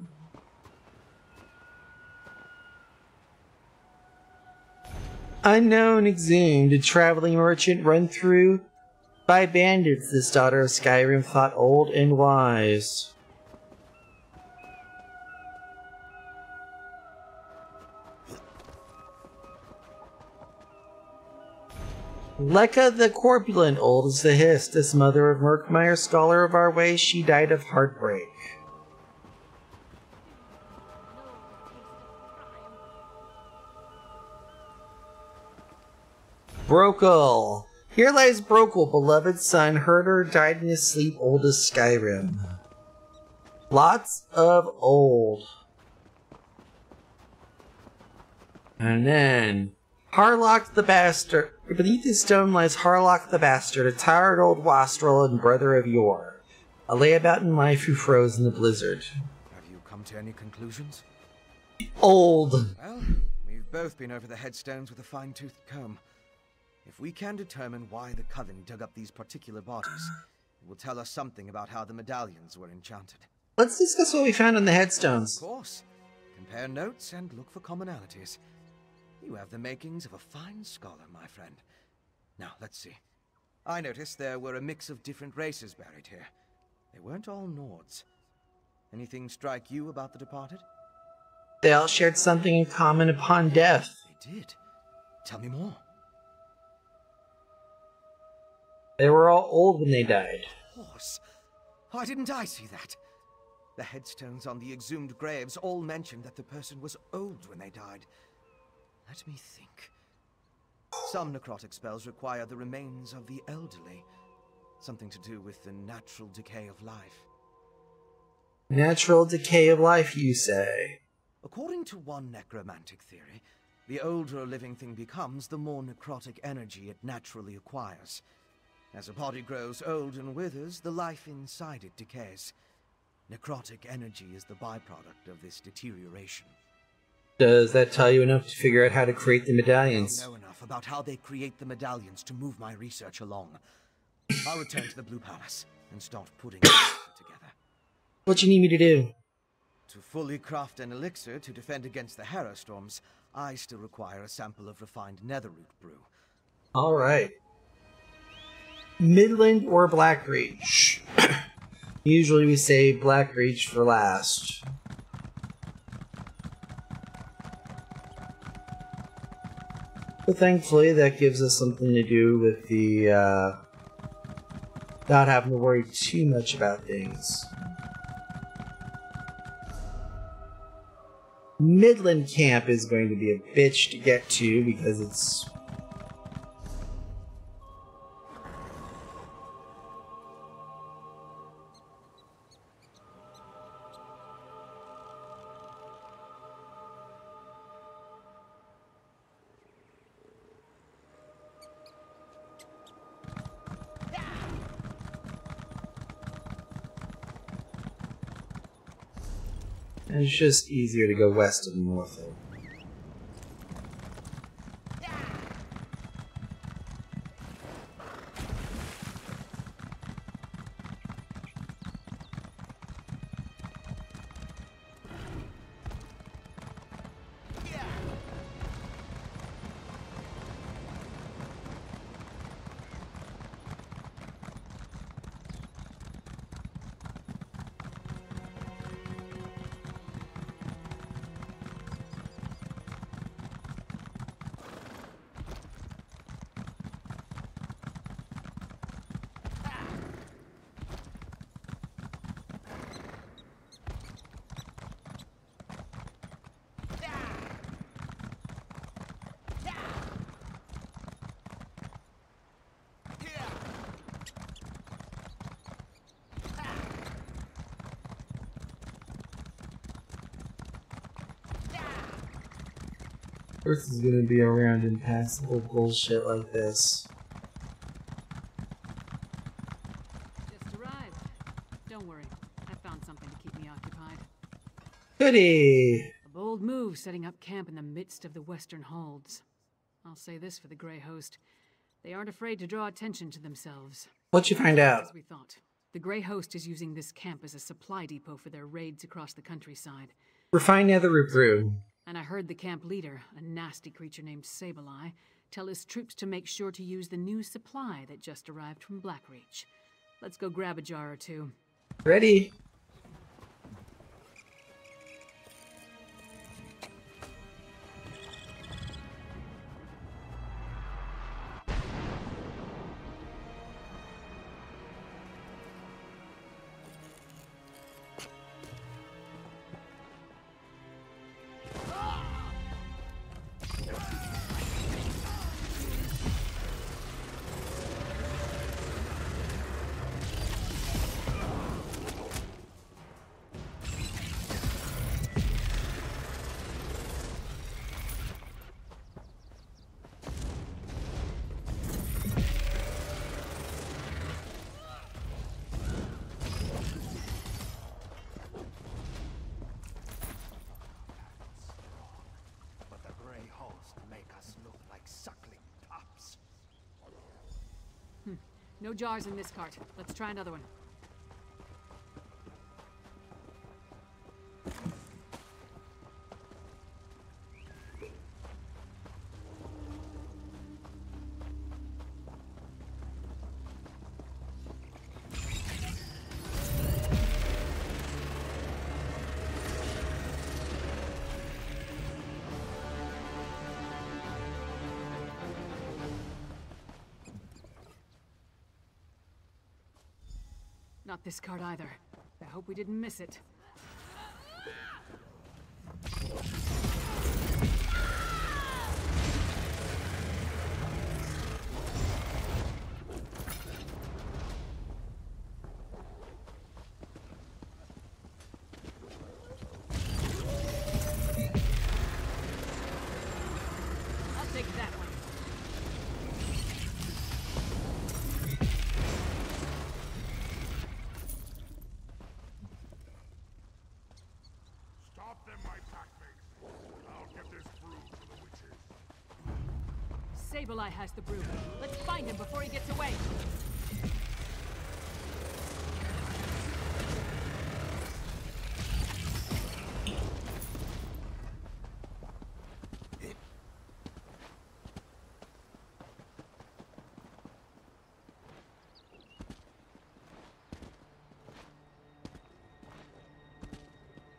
Unknown, exhumed, a traveling merchant run through by bandits, this daughter of Skyrim thought old and wise. Lekka the Corpulent, old as the Hist, this mother of Murkmire, scholar of our way, she died of heartbreak. Brokel. Here lies Brokel, beloved son, herder, died in his sleep, old as Skyrim. Lots of old. And then, Harlock the Bastard. Beneath his stone lies Harlock the Bastard, a tired old wastrel and brother of yore. A layabout in life who froze in the blizzard. Have you come to any conclusions? Old. Well, we've both been over the headstones with a fine-toothed comb. If we can determine why the Coven dug up these particular bodies, it will tell us something about how the medallions were enchanted. Let's discuss what we found on the headstones. Of course. Compare notes and look for commonalities. You have the makings of a fine scholar, my friend. Now, let's see. I noticed there were a mix of different races buried here. They weren't all Nords. Anything strike you about the departed? They all shared something in common upon death. They did? Tell me more. They were all old when they died. Horse. Why didn't I see that? The headstones on the exhumed graves all mentioned that the person was old when they died. Let me think. Some necrotic spells require the remains of the elderly. Something to do with the natural decay of life. Natural decay of life, you say? According to one necromantic theory, the older a living thing becomes, the more necrotic energy it naturally acquires. As a body grows old and withers, the life inside it decays. Necrotic energy is the byproduct of this deterioration. Does that tell you enough to figure out how to create the medallions? I don't know enough about how they create the medallions to move my research along. I'll return to the Blue Palace and start putting it together. What do you need me to do? To fully craft an elixir to defend against the Harrow Storms, I still require a sample of refined netherroot brew. Alright. Midland or Blackreach? Usually we save Blackreach for last. But thankfully that gives us something to do with the, not having to worry too much about things. Midland Camp is going to be a bitch to get to because it's... And it's just easier to go west of Norfolk. Earth is gonna be around impassable bullshit like this. Just arrived. Don't worry, I found something to keep me occupied. Goody! A bold move setting up camp in the midst of the Western Holds. I'll say this for the Grey Host. They aren't afraid to draw attention to themselves. What'd you find out? As we thought. The Grey Host is using this camp as a supply depot for their raids across the countryside. Refine Nether Brew. And I heard the camp leader, a nasty creature named Sableye, tell his troops to make sure to use the new supply that just arrived from Blackreach. Let's go grab a jar or two. Ready? No jars in this cart. Let's try another one. Not this card either. I hope we didn't miss it. I'll take that one. Sableye has the brew. Let's find him before he gets away.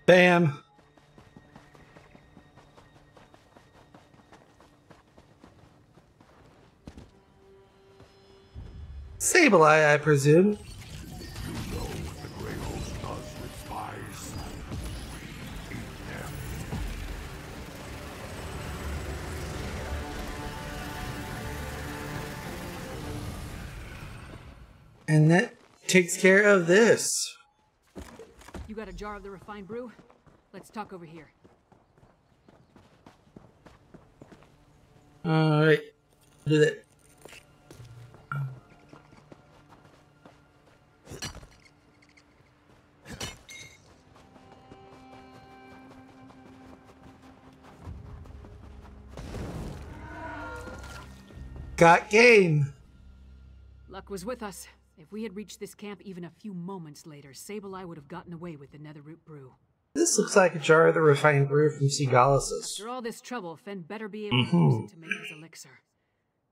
Bam. Sableye, I presume. And that takes care of this. You got a jar of the refined brew? Let's talk over here. Alright. Do that. Got game. Luck was with us. If we had reached this camp even a few moments later, Sableye would have gotten away with the Netherroot brew. This looks like a jar of the refined brew from Sigalis'. After all this trouble, Fen better be able to use it to make his elixir.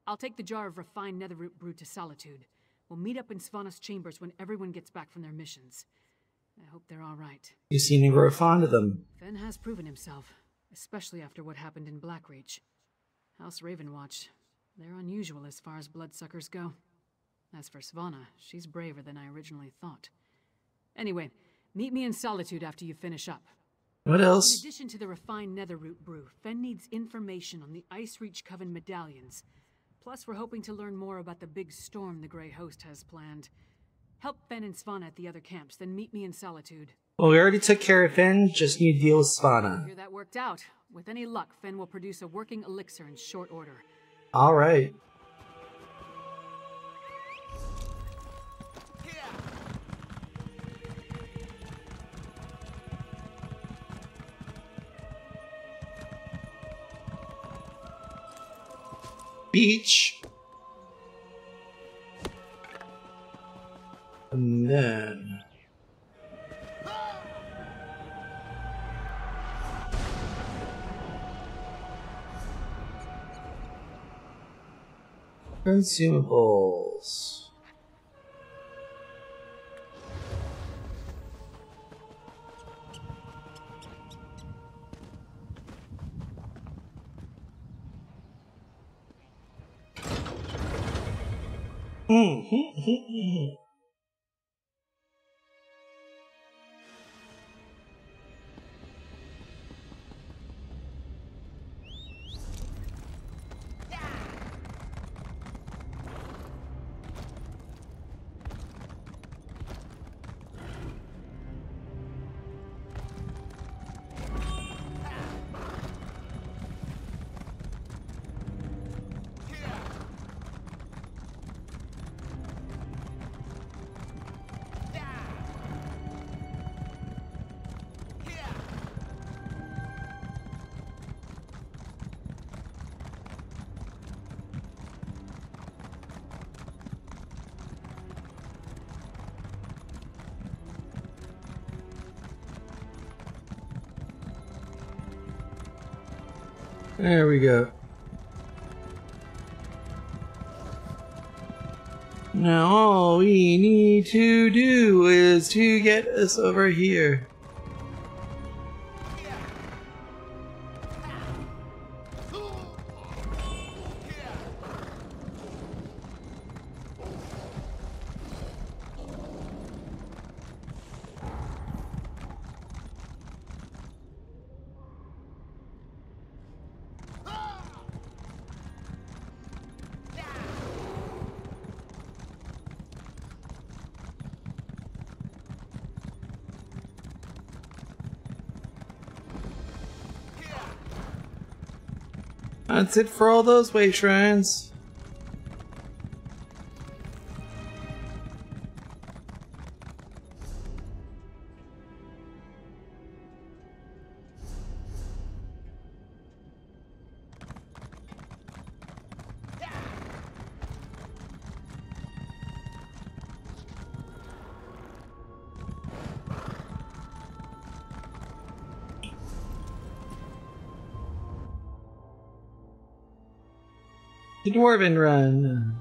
I'll take the jar of refined Netherroot brew to Solitude. We'll meet up in Svanna's chambers when everyone gets back from their missions. I hope they're all right. You seem to grow fond of them. Fen has proven himself, especially after what happened in Blackreach. House Ravenwatch, they're unusual as far as bloodsuckers go. As for Svanna, she's braver than I originally thought. Anyway, meet me in Solitude after you finish up. What else? In addition to the refined Netherroot brew, Fen needs information on the Icereach Coven medallions. Plus, we're hoping to learn more about the big storm the Grey Host has planned. Help Fen and Svanna at the other camps, then meet me in Solitude. Well, we already took care of Fen, just need to deal with Svanna. I hear that worked out. With any luck, Fen will produce a working elixir in short order. Alright. Beach. And then consumables. There we go. Now all we need to do is to get us over here. That's it for all those way shrines. The Dwarven Run.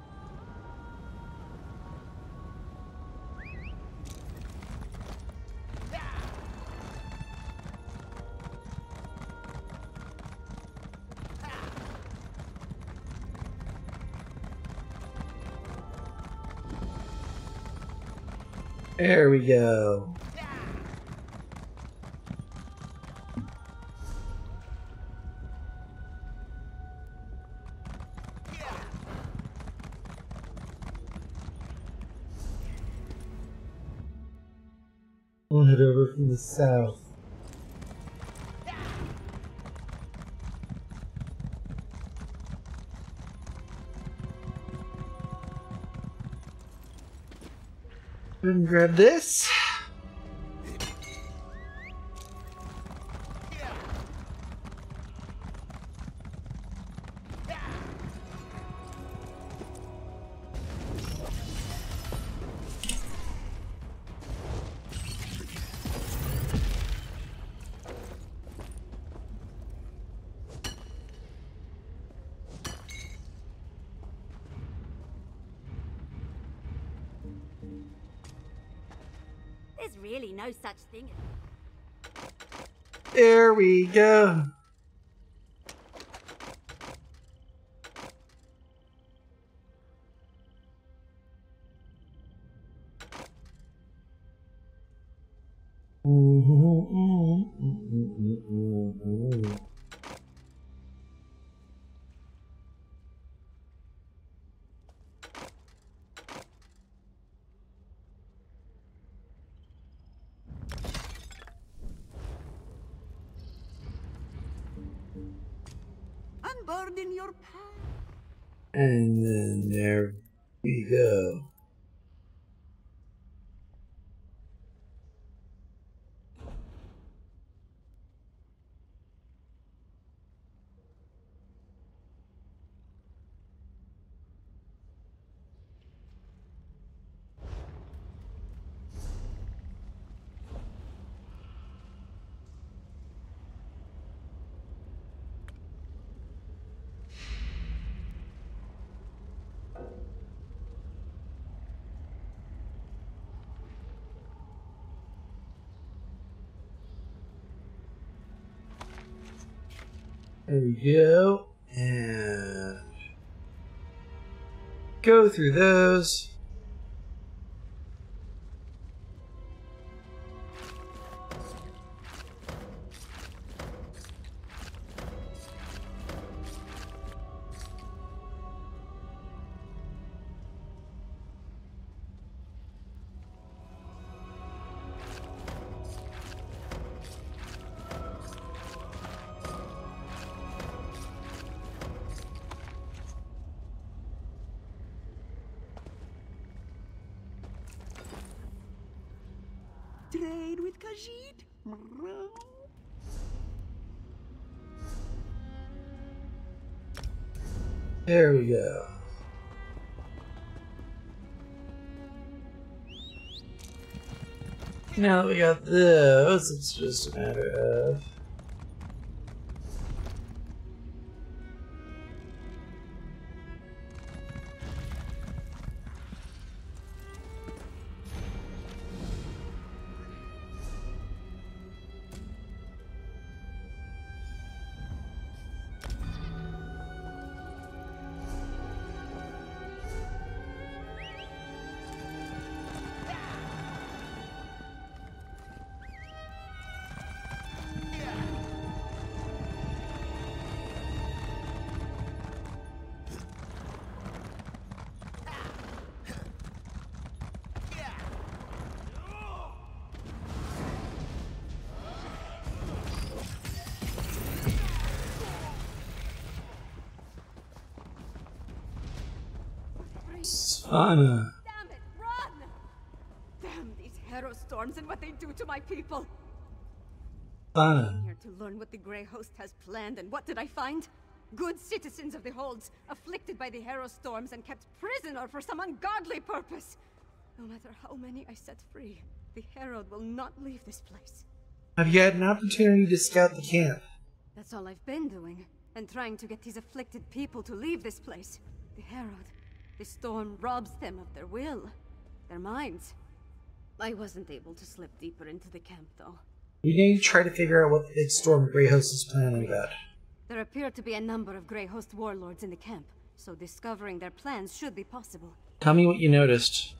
There we go. We'll head over from the south. And grab this. There's really no such thing as... There we go. Unburden your past. And then there we go. There we go, and go through those. Trade with Khajiit? There we go. Now that we got those, it's just a matter of... Anna. Damn it, run! Damn these Harrow Storms and what they do to my people. I came here to learn what the Grey Host has planned, and what did I find? Good citizens of the Holds, afflicted by the Harrow Storms and kept prisoner for some ungodly purpose. No matter how many I set free, the Herald will not leave this place. Have you had an opportunity to scout the camp? That's all I've been doing, and trying to get these afflicted people to leave this place. The Herald, the storm robs them of their will, their minds. I wasn't able to slip deeper into the camp, though. We need to try to figure out what the big storm Grey Host is planning about. There appear to be a number of Grey Host warlords in the camp, so discovering their plans should be possible. Tell me what you noticed.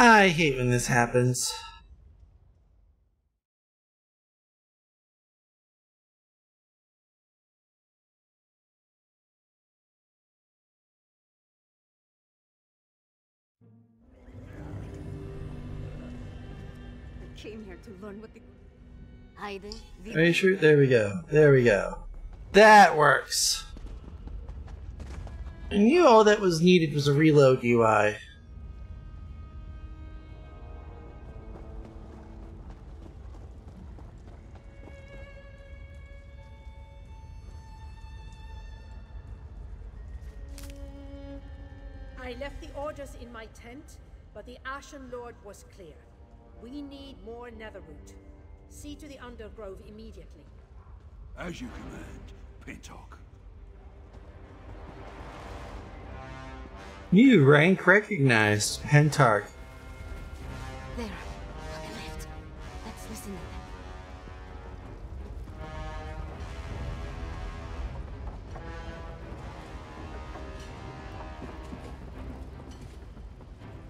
I hate when this happens. I came here to learn what the... Hiding? Are you sure? There we go. There we go. That works. I knew all that was needed was a reload UI. I left the orders in my tent, but the Ashen Lord was clear. We need more Netherroot. See to the Undergrove immediately. As you command, Pentarch. New rank recognized. Pentarch. There. On the left. Let's listen in.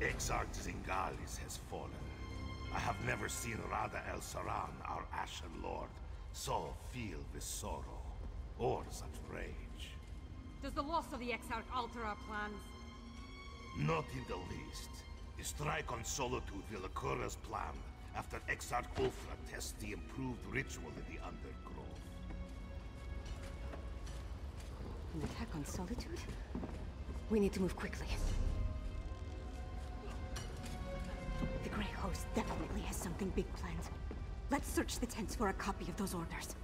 Exarch Zingalis has fallen. I have never seen Rada El Saran, our Ashen Lord, so filled with sorrow or such rage. Does the loss of the Exarch alter our plans? Not in the least. The strike on Solitude will occur as planned after Exarch Ulfra tests the improved ritual in the Undergrove. An attack on Solitude? We need to move quickly. The Grey Host definitely has something big planned. Let's search the tents for a copy of those orders.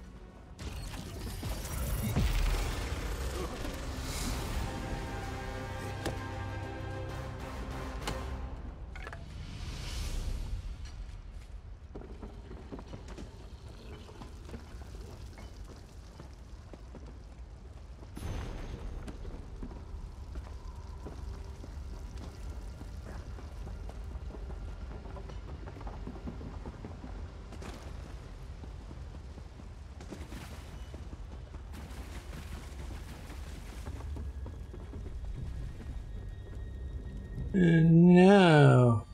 No.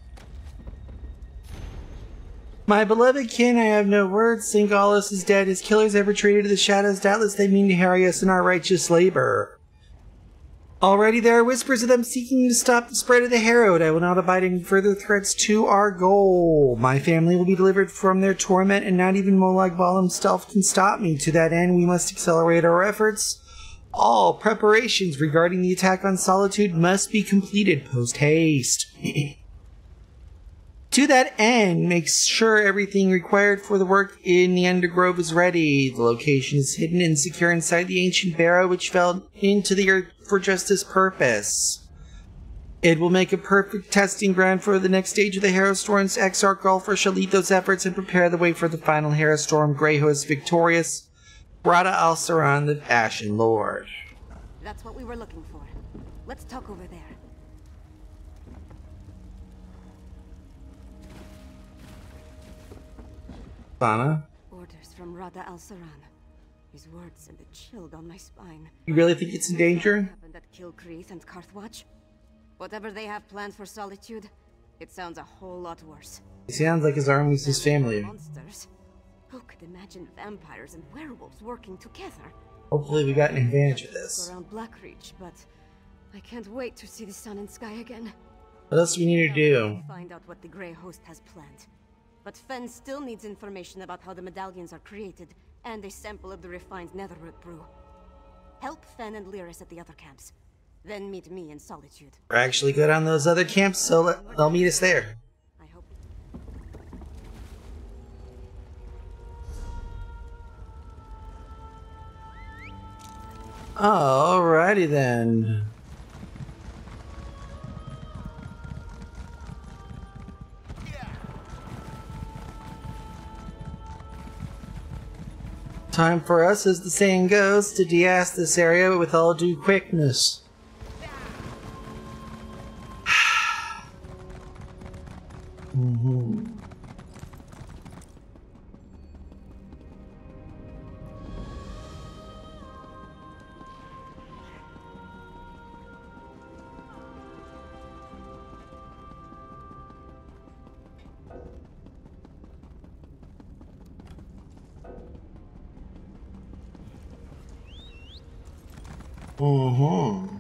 My beloved kin, I have no words. Singalis is dead. His killers have retreated to the shadows. Doubtless they mean to harry us in our righteous labor. Already there are whispers of them seeking to stop the spread of the Herald. I will not abide any further threats to our goal. My family will be delivered from their torment, and not even Molag Bal himself can stop me. To that end, we must accelerate our efforts. All preparations regarding the attack on Solitude must be completed post-haste. To that end, make sure everything required for the work in the Undergrove is ready. The location is hidden and secure inside the ancient barrow which fell into the earth for just this purpose. It will make a perfect testing ground for the next stage of the Herostorms. Exarch Ulfra shall lead those efforts and prepare the way for the final Herostorm. Greyhost victorious. Rada Al Saran, the Ashen Lord. That's what we were looking for. Let's talk over there. Sana? Orders from Rada Al Saran. His words sent a chill down my spine. You really think it's in danger? Happened at Kilkreath and Karthwatch. Whatever they have planned for Solitude, it sounds a whole lot worse. He sounds like his army's his family. Monsters. Who could imagine vampires and werewolves working together? Hopefully we got an advantage of this. Around Blackreach, but I can't wait to see the sun and sky again. What else do we need to do? Find out what the Grey Host has planned. But Fen still needs information about how the medallions are created, and a sample of the refined Netherroot brew. Help Fen and Lyris at the other camps. Then meet me in Solitude. We're actually good on those other camps, so they'll meet us there. Alrighty then. Time for us, as the saying goes, to de-ass this area with all due quickness. Mm-hmm.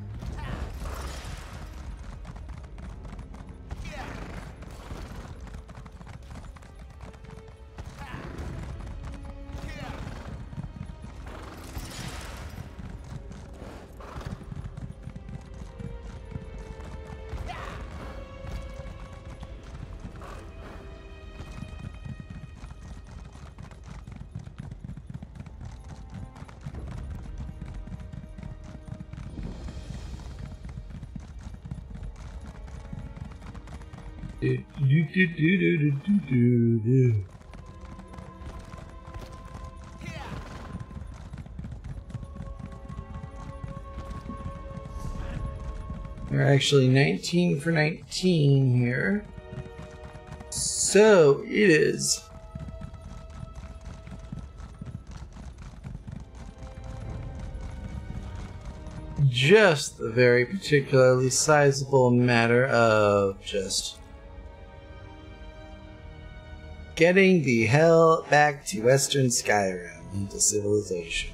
We're actually 19 for 19 here. So it is just the very particularly sizable matter of just getting the hell back to Western Skyrim into civilization.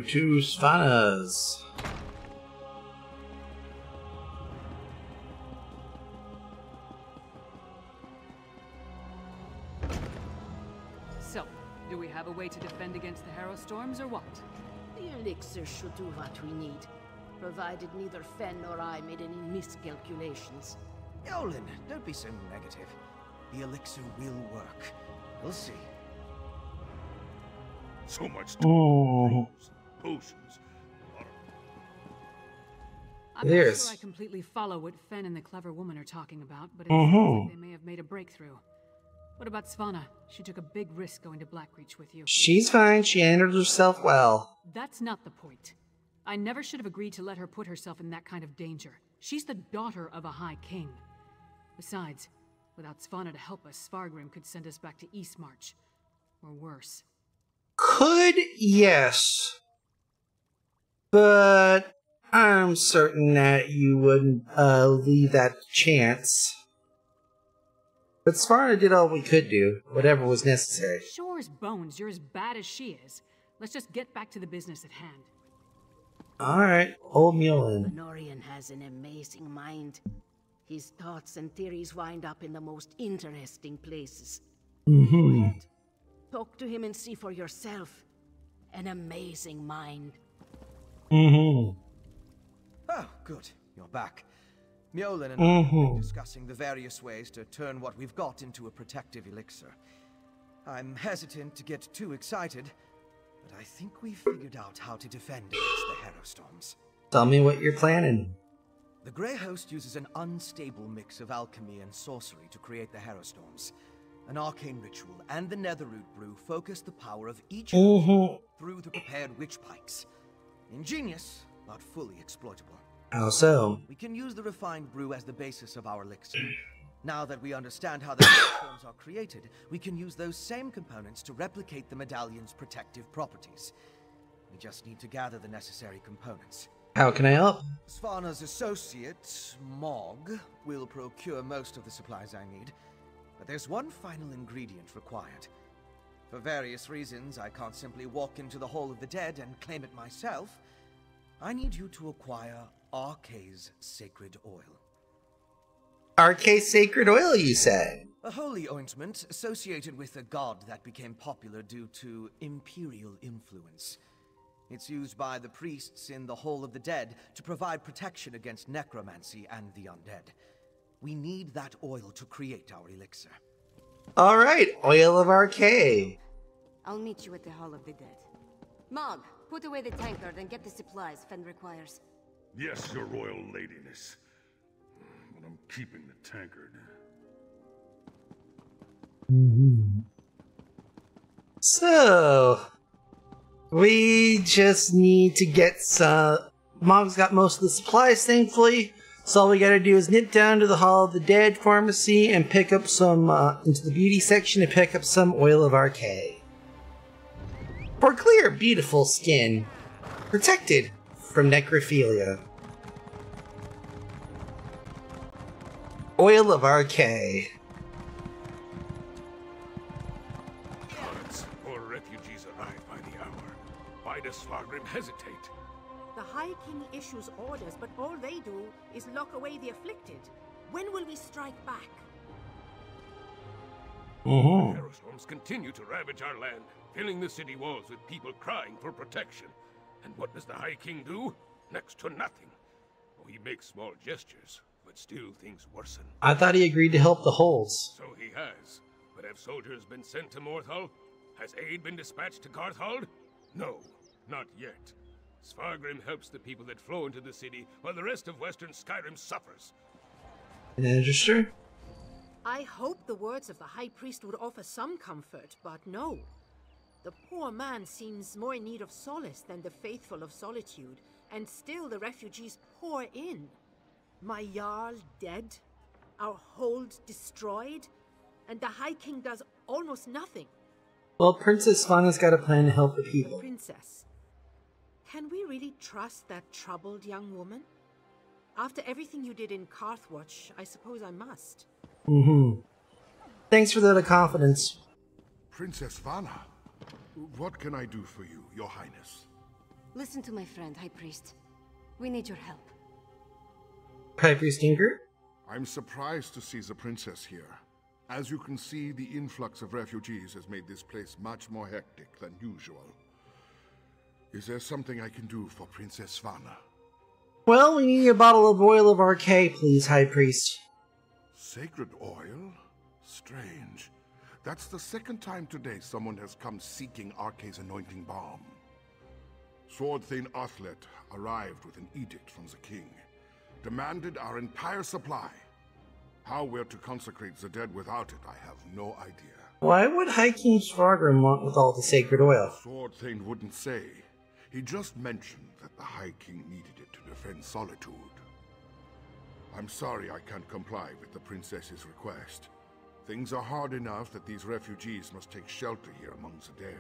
Two Svanas. So, do we have a way to defend against the Harrow Storms, or what? The elixir should do what we need, provided neither Fen nor I made any miscalculations. Yolen, don't be so negative. The elixir will work. We'll see. So much potions. I'm not sure I completely follow what Fen and the clever woman are talking about, but it sounds like they may have made a breakthrough. What about Svanna? She took a big risk going to Blackreach with you. She's fine. She handled herself well. That's not the point. I never should have agreed to let her put herself in that kind of danger. She's the daughter of a High King. Besides, without Svanna to help us, Svargrim could send us back to Eastmarch. Or worse. Could, yes. But I'm certain that you wouldn't leave that chance. But Svanna did all we could do, whatever was necessary. Sure as bones, you're as bad as she is. Let's just get back to the business at hand. Alright, old Mulin. Fenorian has an amazing mind. His thoughts and theories wind up in the most interesting places. Mm-hmm. Talk to him and see for yourself. An amazing mind. Mm-hmm. Oh, good. You're back. Mjolnir and I have been discussing the various ways to turn what we've got into a protective elixir. I'm hesitant to get too excited, but I think we've figured out how to defend against the Harrow Storms. Tell me what you're planning. The Grey Host uses an unstable mix of alchemy and sorcery to create the Harrow Storms. An arcane ritual and the Netherroot brew focus the power of each through the prepared witch pikes. Ingenious, but fully exploitable. How so? We can use the refined brew as the basis of our elixir. Now that we understand how the storms are created, we can use those same components to replicate the medallion's protective properties. We just need to gather the necessary components. How can I help? Svanna's associate, Mog, will procure most of the supplies I need. But there's one final ingredient required. For various reasons, I can't simply walk into the Hall of the Dead and claim it myself. I need you to acquire Arkay's Sacred Oil. Arkay's Sacred Oil, you said? A holy ointment associated with a god that became popular due to imperial influence. It's used by the priests in the Hall of the Dead to provide protection against necromancy and the undead. We need that oil to create our elixir. Alright, Oil of Arkay. I'll meet you at the Hall of the Dead. Mog, put away the tankard and get the supplies Fen requires. Yes, your royal ladiness. But I'm keeping the tankard. So, we just need to get some... Mom's got most of the supplies, thankfully. So all we gotta do is nip down to the Hall of the Dead pharmacy and pick up some, into the beauty section and pick up some Oil of Arcay. For clear, beautiful skin. Protected from necrophilia. Oil of Arcay. Guards or refugees arrive by the hour. Why does Svargrim hesitate? The High King issues orders, but all they do is lock away the afflicted. When will we strike back? The Harrowstorms continue to ravage our land, filling the city walls with people crying for protection. And what does the High King do? Next to nothing. Oh, he makes small gestures, but still things worsen. I thought he agreed to help the Holes. So he has. But have soldiers been sent to Morthal? Has aid been dispatched to Garthald? No, not yet. Svargrim helps the people that flow into the city, while the rest of Western Skyrim suffers. Interesting. I hope the words of the High Priest would offer some comfort, but no. The poor man seems more in need of solace than the faithful of solitude, and still the refugees pour in. My Jarl dead, our hold destroyed, and the High King does almost nothing. Well, Princess Svanna's got a plan to help the people. Princess, can we really trust that troubled young woman? After everything you did in Carthwatch, I suppose I must. Thanks for the confidence. Princess Svanna, what can I do for you, Your Highness? Listen to my friend, High Priest. We need your help. High Priest Ingrid? I'm surprised to see the princess here. As you can see, the influx of refugees has made this place much more hectic than usual. Is there something I can do for Princess Svanna? Well, we need a bottle of Oil of Arcay, please, High Priest. Sacred oil? Strange. That's the second time today someone has come seeking Arcay's anointing balm. Sword Thane Athlet arrived with an edict from the king. Demanded our entire supply. How we're to consecrate the dead without it, I have no idea. Why would High King Svargrim want with all the sacred oil? Sword Thane wouldn't say. He just mentioned that the High King needed it to defend Solitude. I'm sorry I can't comply with the princess's request. Things are hard enough that these refugees must take shelter here among the dead.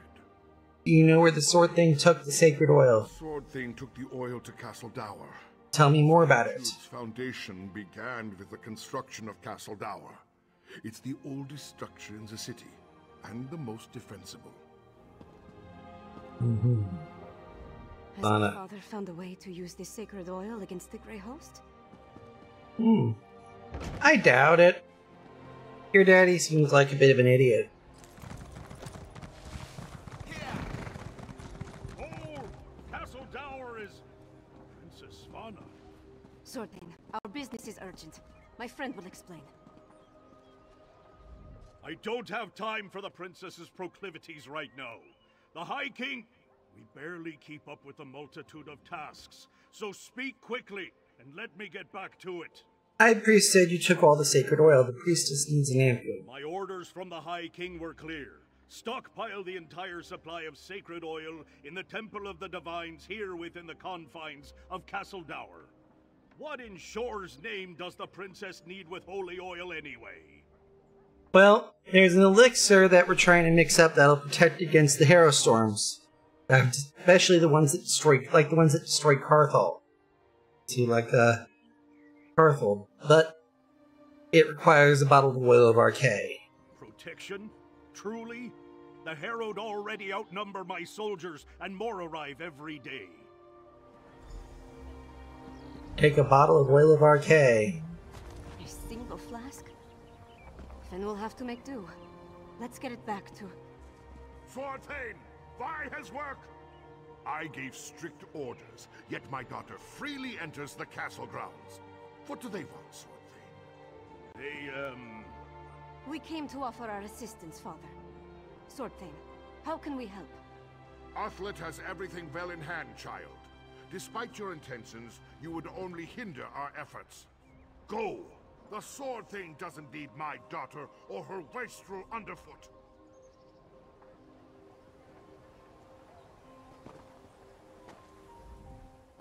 Do you know where the Sword Thane took the sacred oil? Sword Thane took the oil to Castle Dour. Tell me more about it. Its foundation began with the construction of Castle Dour. It's the oldest structure in the city, and the most defensible. Has my father found a way to use this sacred oil against the Grey Host? I doubt it. Your daddy seems like a bit of an idiot. Castle Dour is Princess Svanna. Sword Thane, our business is urgent. My friend will explain. I don't have time for the princess's proclivities right now. The High King... We barely keep up with the multitude of tasks, so speak quickly and let me get back to it. High Priest said you took all the sacred oil. The priestess needs an ampule. My orders from the High King were clear. Stockpile the entire supply of sacred oil in the Temple of the Divines here within the confines of Castle Dour. What in Shore's name does the princess need with holy oil anyway? Well, there's an elixir that we're trying to mix up that'll protect against the Harrowstorms. Especially the ones that destroy, like the ones that destroy Carthal. See, like, Carthal. But it requires a bottle of Oil of Arcay. Protection? Truly? The Harrowed already outnumber my soldiers, and more arrive every day. Take a bottle of Oil of Arcay. A single flask? Then we'll have to make do. Let's get it back to... Sword Thane! Why has work? I gave strict orders, yet my daughter freely enters the castle grounds. What do they want, Sword Thane? They, We came to offer our assistance, Father. Sword Thane, how can we help? Athlet has everything well in hand, child. Despite your intentions, you would only hinder our efforts. Go! The Sword Thane doesn't need my daughter or her wastrel underfoot.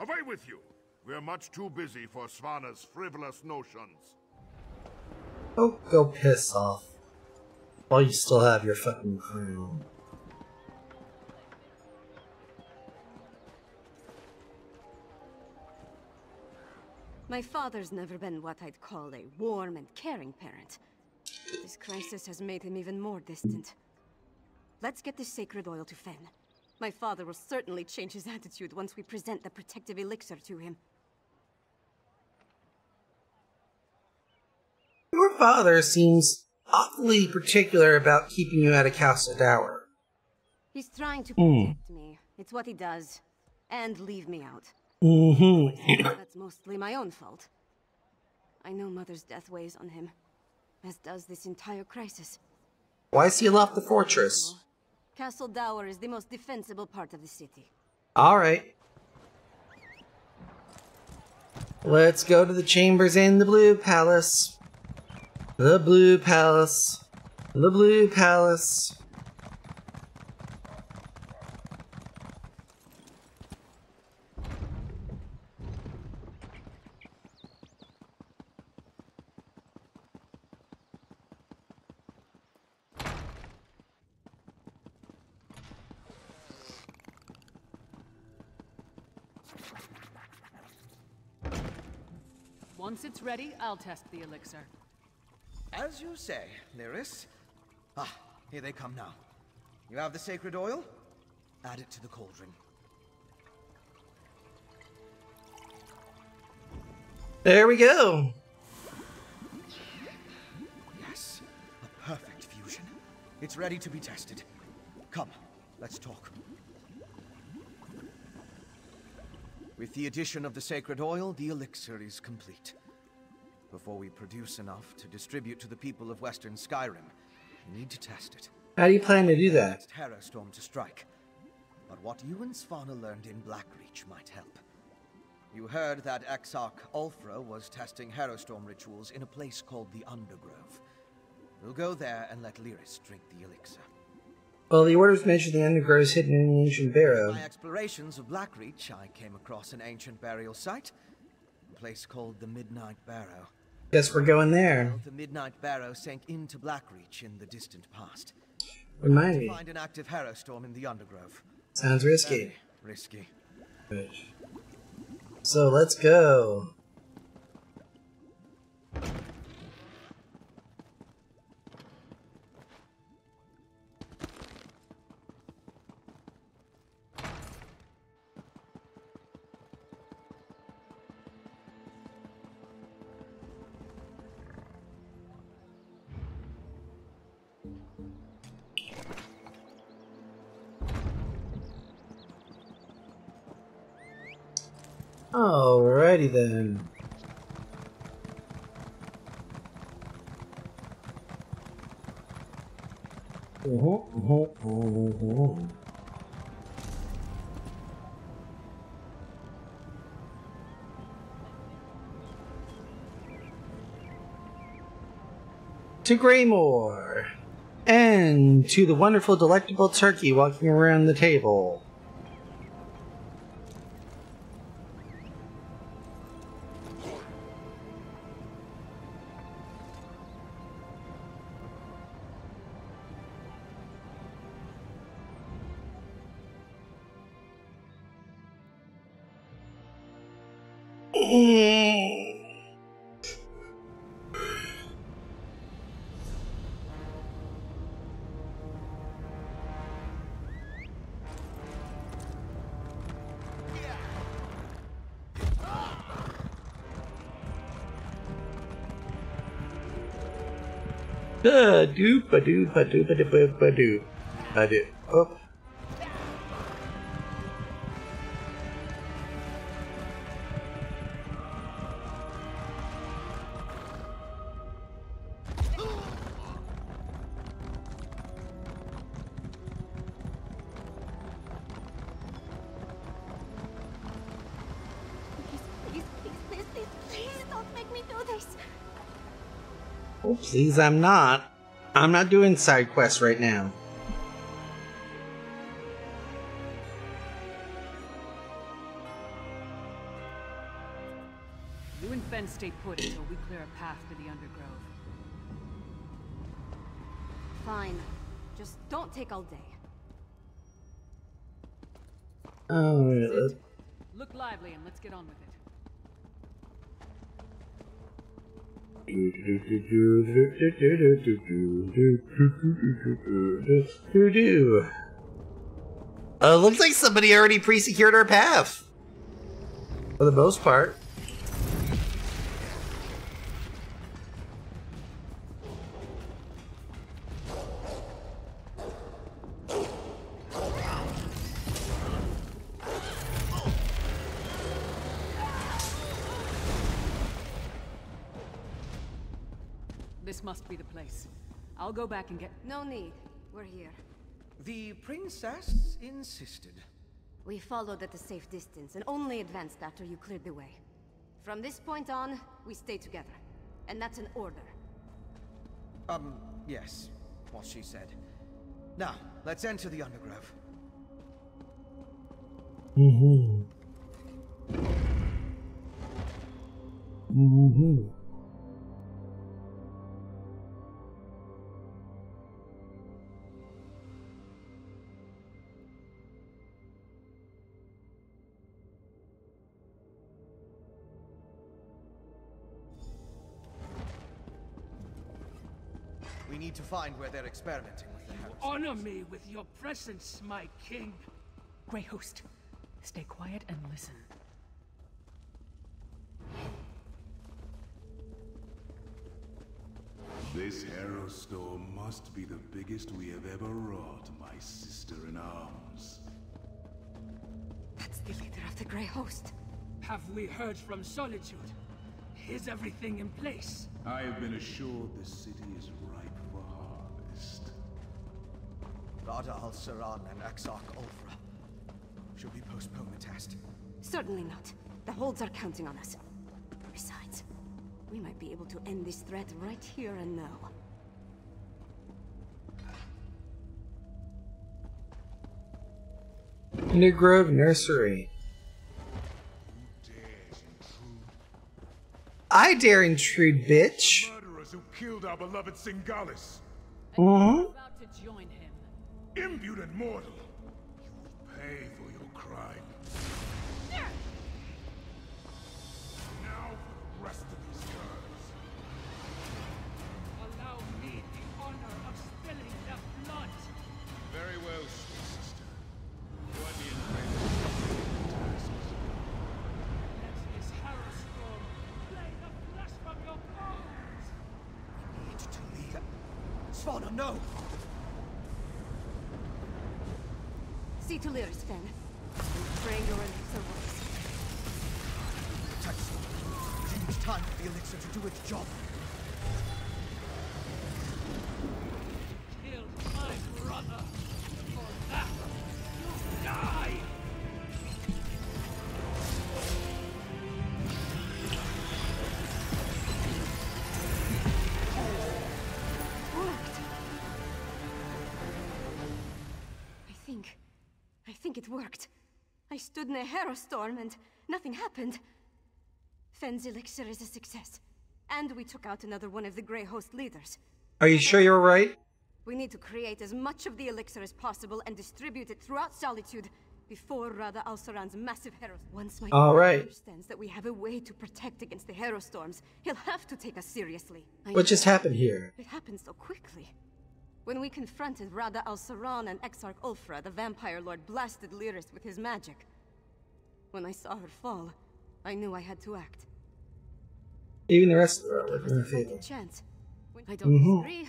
Away with you! We're much too busy for Svanna's frivolous notions. Oh, go piss off. While you still have your fucking crown. My father's never been what I'd call a warm and caring parent. This crisis has made him even more distant. Let's get this sacred oil to Fen. My father will certainly change his attitude once we present the protective elixir to him. Your father seems awfully particular about keeping you out of Castle Dower. He's trying to protect me. It's what he does. And leave me out. That's mostly my own fault. I know Mother's death weighs on him, as does this entire crisis. Why seal off the fortress? Castle Dower is the most defensible part of the city. Alright. Let's go to the chambers in the Blue Palace. The Blue Palace. The Blue Palace. Once it's ready, I'll test the elixir. As you say, Lyris. Ah, here they come now. You have the sacred oil? Add it to the cauldron. There we go. Yes, a perfect fusion. It's ready to be tested. Come, let's talk. With the addition of the sacred oil, the elixir is complete. Before we produce enough to distribute to the people of Western Skyrim, we need to test it. How do you plan to do that? Harrowstorm to strike. But what you and Svanna learned in Blackreach might help. You heard that Exarch Ulfra was testing Harrowstorm rituals in a place called the Undergrove. We'll go there and let Lyris drink the elixir. Well, the orders mentioned the Undergrove is hidden in an ancient barrow. In my explorations of Blackreach, I came across an ancient burial site. A place called the Midnight Barrow. Guess we're going there. The Midnight Barrow sank into Blackreach in the distant past. Remind me. Find an active Harrowstorm in the Undergrove. Sounds risky. Very risky. Good. So let's go. Alrighty then. To Greymore, and to the wonderful, delectable turkey walking around the table. Ba-doop-a-doop-a-doop-a-doop-a-doop. I did. Oh. Please don't make me do this. Oh, please, I'm not. I'm not doing side quests right now. stay put until we clear a path to the Undergrove. Fine. Just don't take all day. Oh, Look lively and let's get on with it. Looks like somebody already pre-secured our path. For the most part. This must be the place. I'll go back and get... No need. We're here. The princess insisted. We followed at a safe distance and only advanced after you cleared the way. From this point on, we stay together. And that's an order. Yes. What she said. Now, let's enter the Undergrove. We need to find where they're experimenting with the house. Honor me with your presence, my king. Grey Host, stay quiet and listen. This Harrow storm must be the biggest we have ever wrought, my sister-in-arms. That's the leader of the Grey Host. Have we heard from Solitude? Is everything in place? I have been assured the city is ripe for harvest. Rada al-Saran and Exarch Ulfra. Should we postpone the test? Certainly not. The holds are counting on us. Besides, we might be able to end this threat right here and now. Undergrove Nursery. I dare intrude, bitch. Murderers who killed our beloved Singalis. About to join him. Impudent mortal. You will pay for your crime. Now for the rest of these girls. Allow me the honor of spilling their blood. Very well, sweet sister. Join me in praying. Let this Harrow storm play the flesh from your bones. We need to leave. Svanna, no! See to Lyris, Fen. We'll bring your elixir works. Protect Svanna. She needs time for the elixir to do its job. Killed my brother. For that, you die! I think it worked. I stood in a Harrow storm and nothing happened. Fen's elixir is a success. And we took out another one of the Grey Host leaders. Are you sure you're right? We need to create as much of the elixir as possible and distribute it throughout Solitude before Rada al-Saran's massive Harrow. Once my Alright. understands that we have a way to protect against the Harrow storms, he'll have to take us seriously. What just happened here? It happened so quickly. When we confronted Rada al-Saran and Exarch Ulfra, the Vampire Lord blasted Lyris with his magic. When I saw her fall, I knew I had to act. Even the rest of the world lived in a favor. Chance. I don't disagree.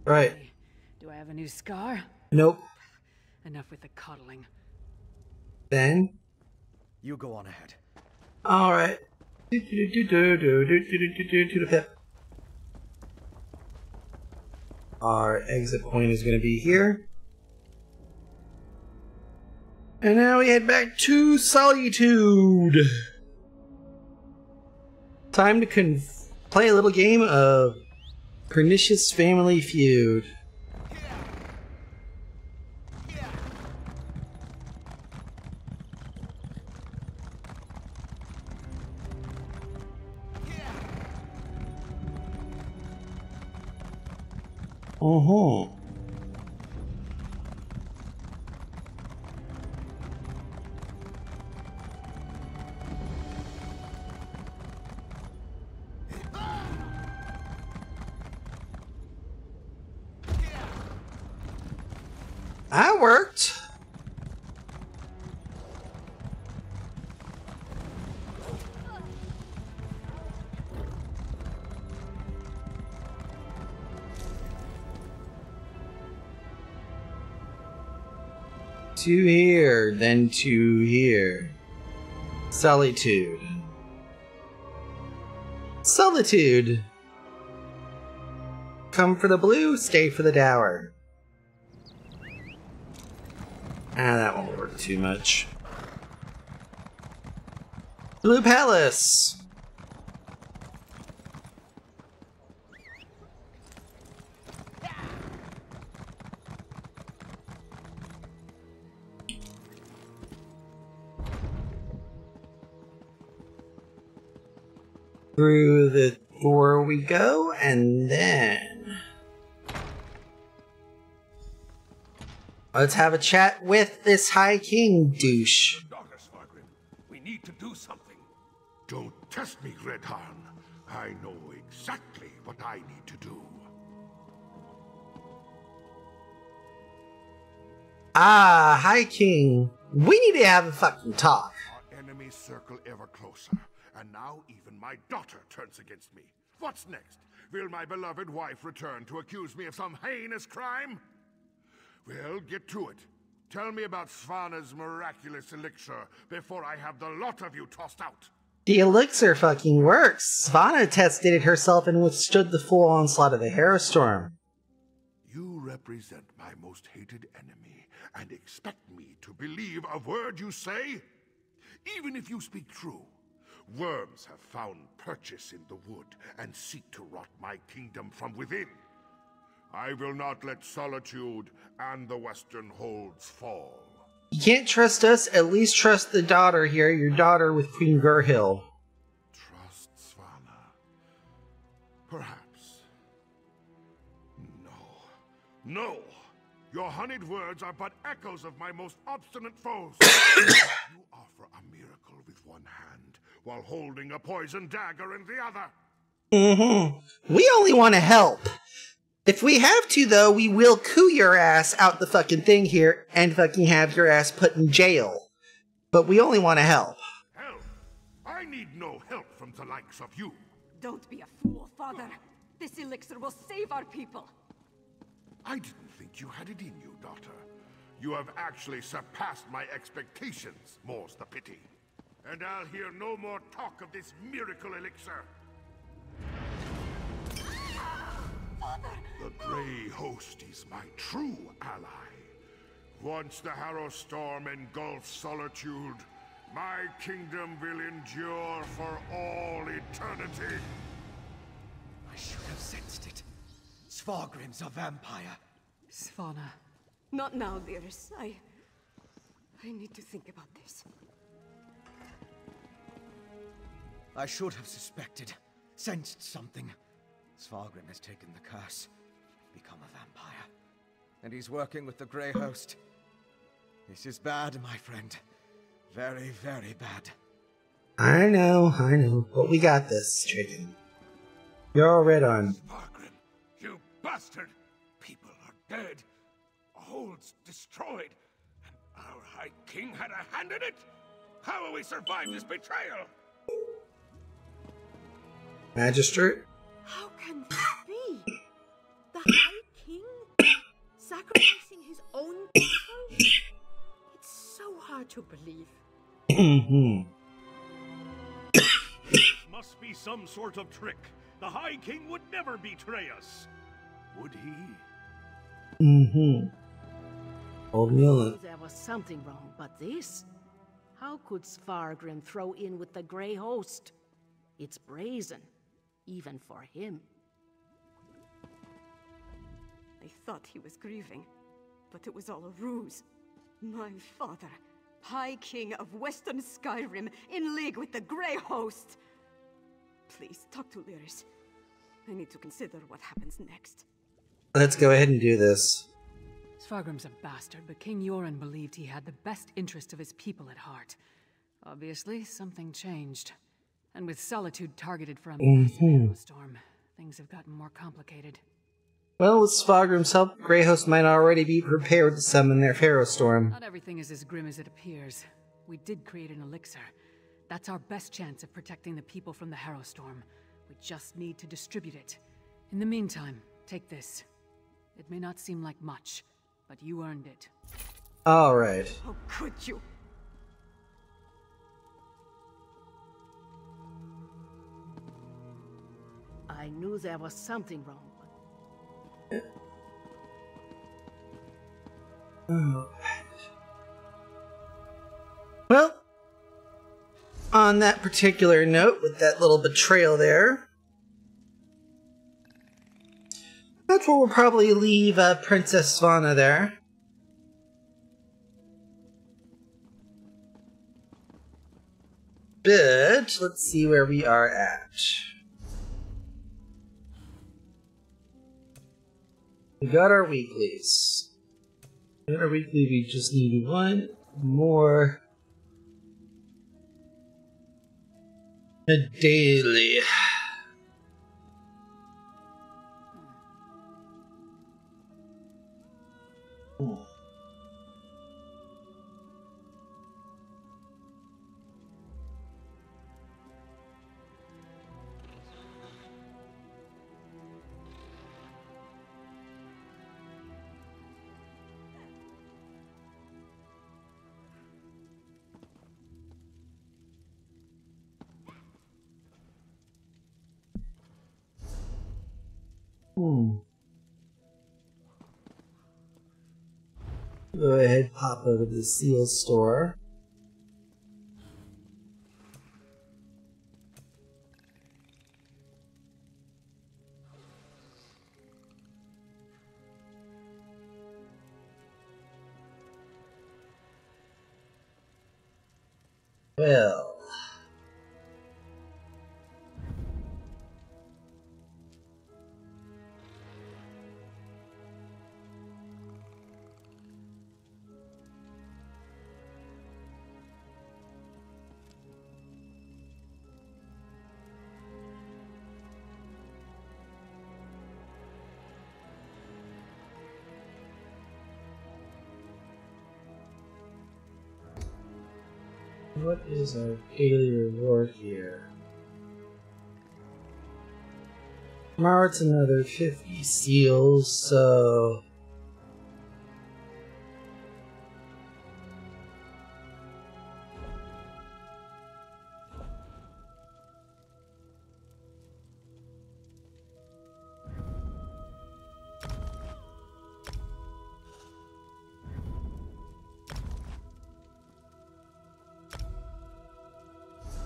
Right. Do I have a new scar? Nope. Enough with the coddling. Then? You go on ahead. Alright. To the pip. Our exit point is going to be here. And now we head back to Solitude. Time to play a little game of Pernicious Family Feud. Uh-huh. That worked. Two here, then two here. Solitude. Solitude. Come for the blue, stay for the dower. Ah, that won't work too much. Blue Palace. Through the door we go, and then let's have a chat with this High King douche. Daughter Svargrim, we need to do something. Don't test me, Redharn. I know exactly what I need to do. Ah, High King, we need to have a fucking talk. Our enemies circle ever closer, and now even my daughter turns against me. What's next? Will my beloved wife return to accuse me of some heinous crime? Well, get to it. Tell me about Svanna's miraculous elixir before I have the lot of you tossed out. The elixir fucking works. Svanna tested it herself and withstood the full onslaught of the Harrowstorm. You represent my most hated enemy and expect me to believe a word you say? Even if you speak true, worms have found purchase in the wood and seek to rot my kingdom from within. I will not let Solitude and the Western Holds fall. You can't trust us, at least trust the daughter here, your daughter with Queen Gurhill. Trust Svanna? Perhaps. No! Your honeyed words are but echoes of my most obstinate foes. You offer a miracle with one hand, while holding a poison dagger in the other. Mm-hmm. We only want to help. If we have to, though, we will coup your ass out the fucking thing here and fucking have your ass put in jail. But we only want to help. Help? I need no help from the likes of you. Don't be a fool, Father. This elixir will save our people. I didn't think you had it in you, daughter. You have actually surpassed my expectations, more's the pity. And I'll hear no more talk of this miracle elixir. Father! The Grey Host is my true ally. Once the Harrowstorm engulfs Solitude, my kingdom will endure for all eternity. I should have sensed it. Svargrim's a vampire. Svanna. Not now, Lyris. I need to think about this. I should have suspected, sensed something. Svargrim has taken the curse, become a vampire. And he's working with the Grey Host. This is bad, my friend. Very, very bad. I know. But we got this, chicken. You're all red on. Svargrim, you bastard! People are dead. Holds destroyed. And our High King had a hand in it? How will we survive this betrayal? Magistrate? How can this be? The High King? Sacrificing his own people? It's so hard to believe. Must be some sort of trick. The High King would never betray us. Would he? Old Mullen. There was something wrong, but this? How could Svargrim throw in with the Grey Host? It's brazen, even for him. I thought he was grieving, but it was all a ruse. My father, High King of Western Skyrim, in league with the Grey Host! Please, talk to Lyris. I need to consider what happens next. Let's go ahead and do this. Svargrim's a bastard, but King Yoren believed he had the best interests of his people at heart. Obviously, something changed. And with Solitude targeted for a massive storm, things have gotten more complicated. Well, with Svargrim's help, Greyhost might already be prepared to summon their Pharaoh Storm. Not everything is as grim as it appears. We did create an elixir. That's our best chance of protecting the people from the Harrow Storm. We just need to distribute it. In the meantime, take this. It may not seem like much, but you earned it. Alright. How could you? I knew there was something wrong. Oh. Well, on that particular note, with that little betrayal there, that's where we'll probably leave Princess Svanna there. But let's see where we are at. We got our weeklies. We just need one more. A daily. Go ahead, pop over to the seal store. Well. What is our daily reward here? Tomorrow it's another 50 seals, so...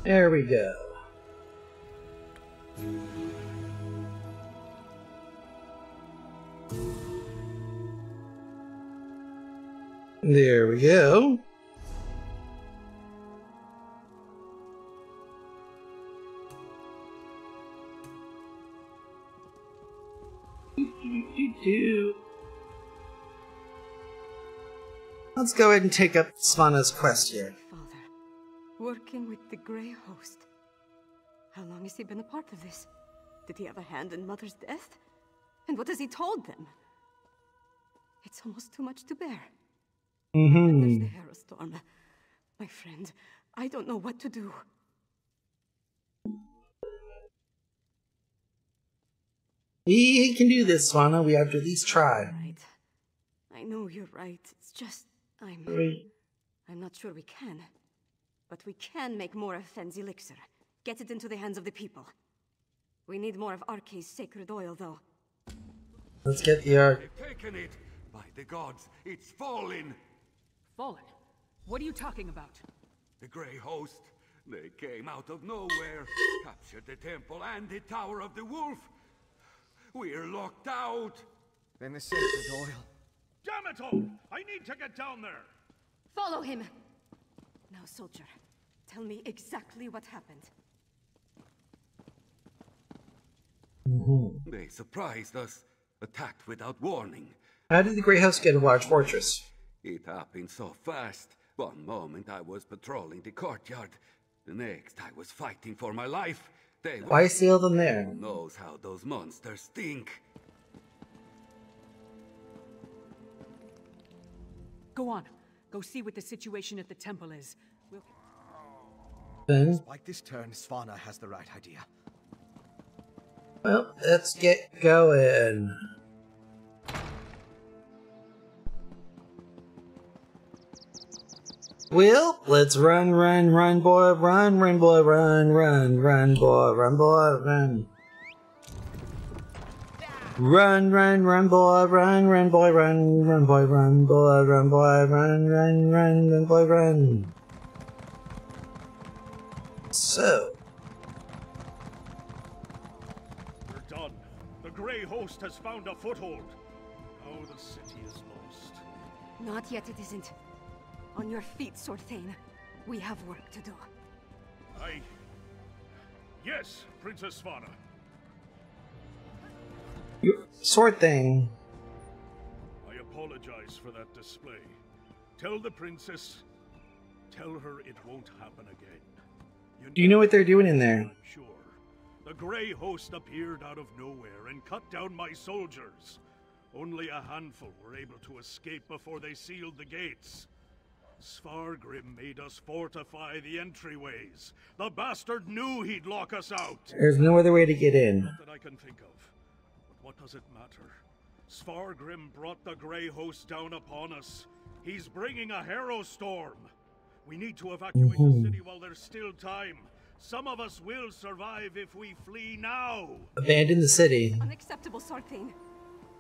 There we go. There we go. Let's go ahead and take up Svanna's quest here. Working with the Grey Host. How long has he been a part of this? Did he have a hand in Mother's death? And what has he told them? It's almost too much to bear. And there's the Harrow Storm. My friend, I don't know what to do. We can do this, Svanna. We have to at least try. Right. I know you're right. It's just, I'm not sure we can. But we can make more of Fenn's elixir. Get it into the hands of the people. We need more of Arkay's sacred oil, though. Let's get the Ark. They've taken it! By the gods, it's fallen! Fallen? What are you talking about? The Grey Host. They came out of nowhere, captured the temple and the Tower of the Wolf. We're locked out! Then the sacred oil. Damn it all! I need to get down there! Follow him! Now, soldier, tell me exactly what happened. They surprised us. attacked without warning. How did the Grey Host get a large fortress? It happened so fast. One moment I was patrolling the courtyard. The next I was fighting for my life. Why seal them there? Who knows how those monsters stink? Go on. Go see what the situation at the temple is. Despite this turn, Svanna has the right idea. Well, let's get going. Well, let's run, boy, run, boy, run, boy, run, boy, run. Run, boy, run, boy, run. So. We're done. The Grey Host has found a foothold. Now the city is lost. Not yet, it isn't. On your feet, Sword Thane. We have work to do. Yes, Princess Svanna. Sword Thane. I apologize for that display. Tell the princess. Tell her it won't happen again. Do you know what they're doing in there? Sure. The Grey Host appeared out of nowhere and cut down my soldiers. Only a handful were able to escape before they sealed the gates. Svargrim made us fortify the entryways. The bastard knew he'd lock us out. There's no other way to get in. Not that I can think of. But what does it matter? Svargrim brought the Grey Host down upon us. He's bringing a Harrow Storm. We need to evacuate the city while there's still time. Some of us will survive if we flee now. Abandon the city. Unacceptable, Sword Thane.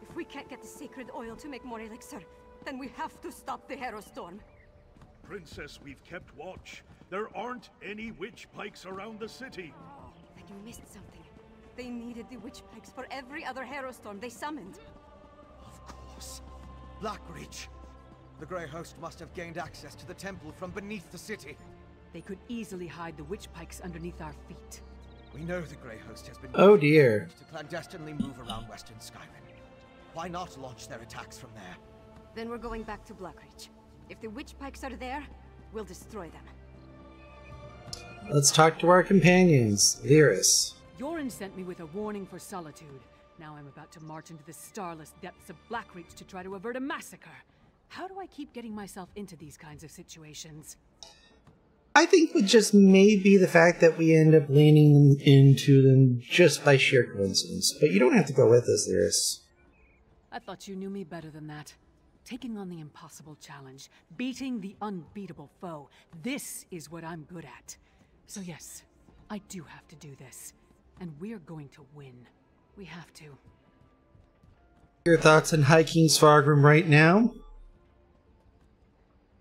If we can't get the sacred oil to make more elixir, then we have to stop the Harrow Storm. Princess, we've kept watch. There aren't any witch pikes around the city. Then you missed something. They needed the witch pikes for every other Harrow Storm they summoned. Of course. Blackreach. The Grey Host must have gained access to the temple from beneath the city. They could easily hide the witch pikes underneath our feet. We know the Grey Host has been oh dear to clandestinely move around Western Skyrim. Why not launch their attacks from there? Then we're going back to Blackreach. If the witch pikes are there, we'll destroy them. Let's talk to our companions. Lyris. Yoren sent me with a warning for Solitude. Now I'm about to march into the starless depths of Blackreach to try to avert a massacre. How do I keep getting myself into these kinds of situations? I think it just may be the fact that we end up leaning into them just by sheer coincidence. But you don't have to go with us, Lyris. I thought you knew me better than that. Taking on the impossible challenge, beating the unbeatable foe, this is what I'm good at. So yes, I do have to do this. And we're going to win. We have to. Your thoughts on hiking Svargrim right now?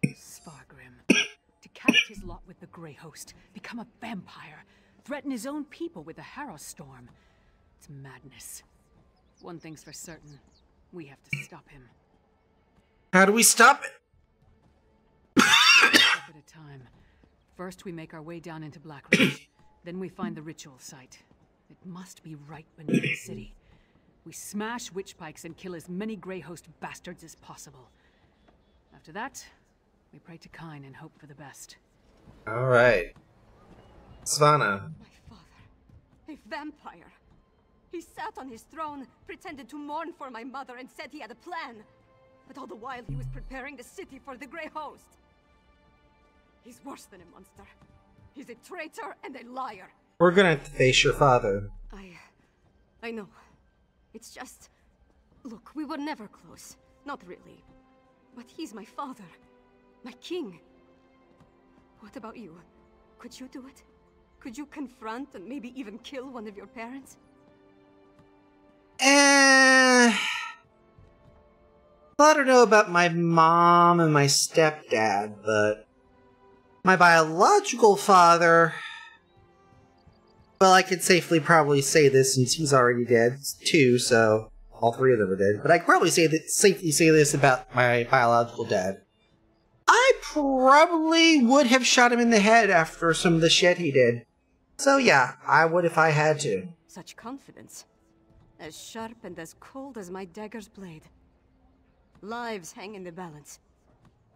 Svargrim. To cast his lot with the Grey Host, become a vampire, threaten his own people with the Harrow Storm. It's madness. One thing's for certain. We have to stop him. How do we stop it? One step at a time. First, we make our way down into Blackreach. Then we find the ritual site. It must be right beneath the city. We smash witch pikes and kill as many Grey Host bastards as possible. After that, we pray to Kyne and hope for the best. Alright. Svanna. My father. A vampire. He sat on his throne, pretended to mourn for my mother, and said he had a plan. But all the while he was preparing the city for the Grey Host. He's worse than a monster. He's a traitor and a liar. We're gonna have to face your father. I know. It's just... Look, we were never close. Not really. But he's my father. My king. What about you? Could you do it? Could you confront and maybe even kill one of your parents? I don't know about my mom and my stepdad, but my biological father... Well, I could safely probably say this since he's already dead, too, so all three of them are dead. But I could probably safely say this about my biological dad. I probably would have shot him in the head after some of the shit he did. So yeah, I would if I had to. Such confidence. as sharp and as cold as my dagger's blade. Lives hang in the balance,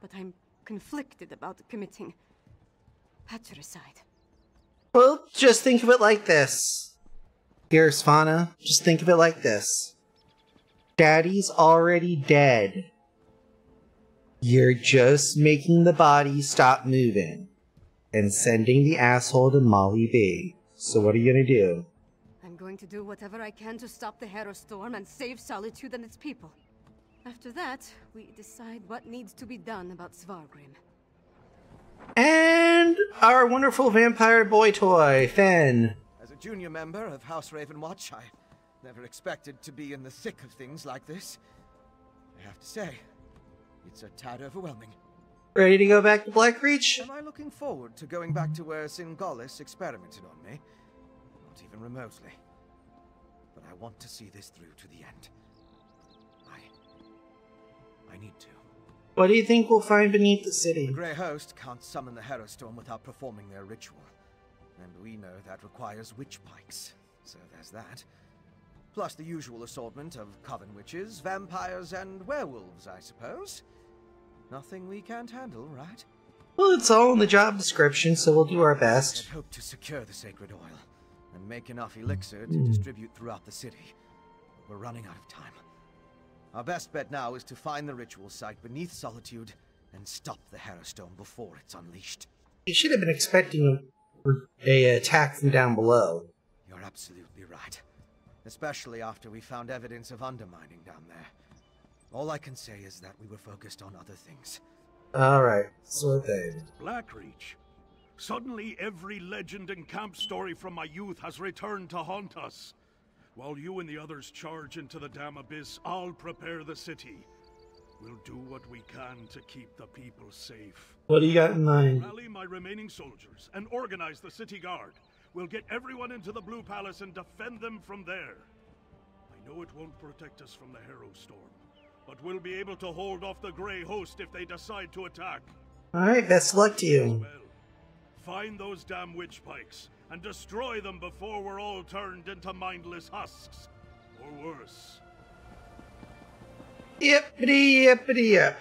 but I'm conflicted about committing patricide. Well, just think of it like this. Here, Svanna, just think of it like this. Daddy's already dead. You're just making the body stop moving and sending the asshole to Molly B. So what are you gonna do? I'm going to do whatever I can to stop the Harrow Storm and save Solitude and its people. After that, we decide what needs to be done about Svargrim. And our wonderful vampire boy toy, Fen. As a junior member of House Ravenwatch, I never expected to be in the thick of things like this. I have to say, it's a tad overwhelming. Ready to go back to Blackreach? Am I looking forward to going back to where Singalis experimented on me? Not even remotely. But I want to see this through to the end. I need to. What do you think we'll find beneath the city? The Grey Host can't summon the Harrow Storm without performing their ritual. And we know that requires witch pikes, so there's that. Plus the usual assortment of coven witches, vampires, and werewolves, I suppose. Nothing we can't handle, right? Well, it's all in the job description, so we'll do our best. I'd hoped to secure the sacred oil and make enough elixir to distribute throughout the city. But we're running out of time. Our best bet now is to find the ritual site beneath Solitude and stop the Harrow Storm before it's unleashed. You should have been expecting a attack from down below. You're absolutely right. Especially after we found evidence of undermining down there. All I can say is that we were focused on other things. Alright, sort of thing. Blackreach. Suddenly every legend and camp story from my youth has returned to haunt us. While you and the others charge into the damn abyss, I'll prepare the city. We'll do what we can to keep the people safe. What do you got in mind? Rally my remaining soldiers and organize the city guard. We'll get everyone into the Blue Palace and defend them from there. I know it won't protect us from the Harrow Storm, but we'll be able to hold off the Grey Host if they decide to attack. Alright, best of luck to you. Find those damn witch pikes and destroy them before we're all turned into mindless husks. Or worse. Yippity yippity yip.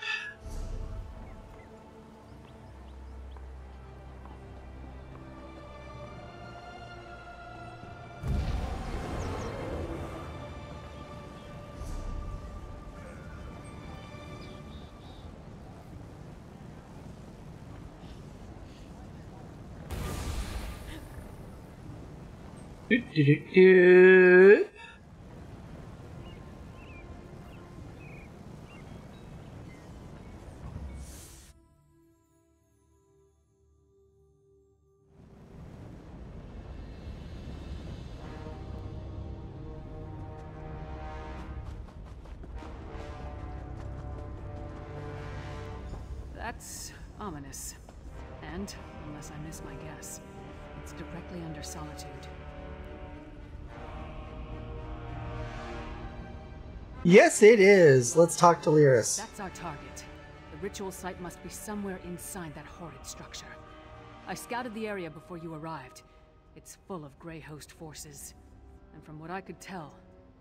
That's ominous. And, unless I miss my guess, it's directly under Solitude. Yes, it is. Let's talk to Lyris. That's our target. The ritual site must be somewhere inside that horrid structure. I scouted the area before you arrived. It's full of Grey Host forces. And from what I could tell,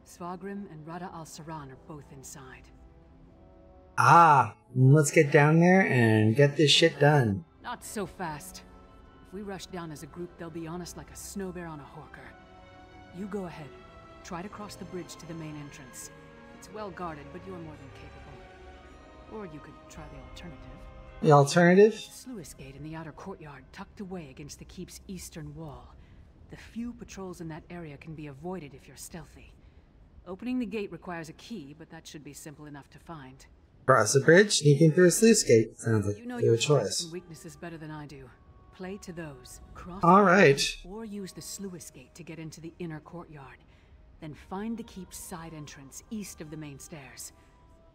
Svargrim and Rada al-Saran are both inside. Ah, let's get down there and get this shit done. Not so fast. If we rush down as a group, they'll be on us like a snow bear on a horker. You go ahead. Try to cross the bridge to the main entrance. It's well guarded, but you're more than capable. Or you could try the alternative. The alternative? Sluice Gate in the outer courtyard, tucked away against the keep's eastern wall. The few patrols in that area can be avoided if you're stealthy. Opening the gate requires a key, but that should be simple enough to find. Cross the bridge, sneaking through a sluice gate. Sounds like You know a your good strengths choice. and weaknesses better than I do. Play to those. Cross All the right. bridge, or use the sluice gate to get into the inner courtyard. Then find the keep's side entrance east of the main stairs.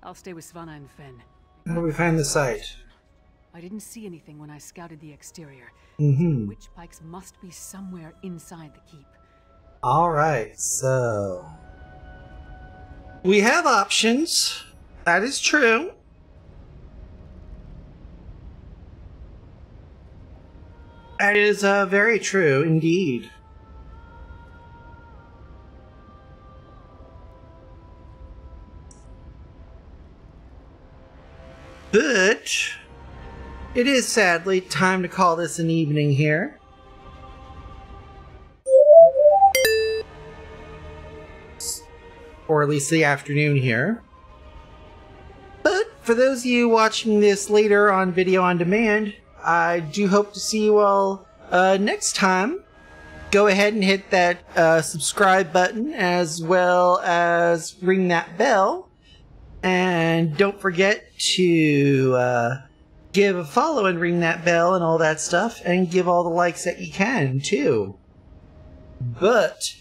I'll stay with Svanna and Fen. How do we find the site? I didn't see anything when I scouted the exterior. Mm-hmm. The witch pikes must be somewhere inside the keep. Alright, so... we have options. That is true. That is very true indeed. But it is sadly time to call this an evening here. Or at least the afternoon here. But for those of you watching this later on video on demand, I do hope to see you all next time. Go ahead and hit that subscribe button as well as ring that bell. And don't forget to give a follow and ring that bell and all that stuff. And give all the likes that you can too. But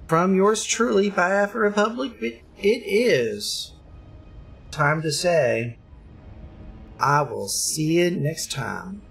from yours truly, Biafra Republic, it is time to say, I will see you next time.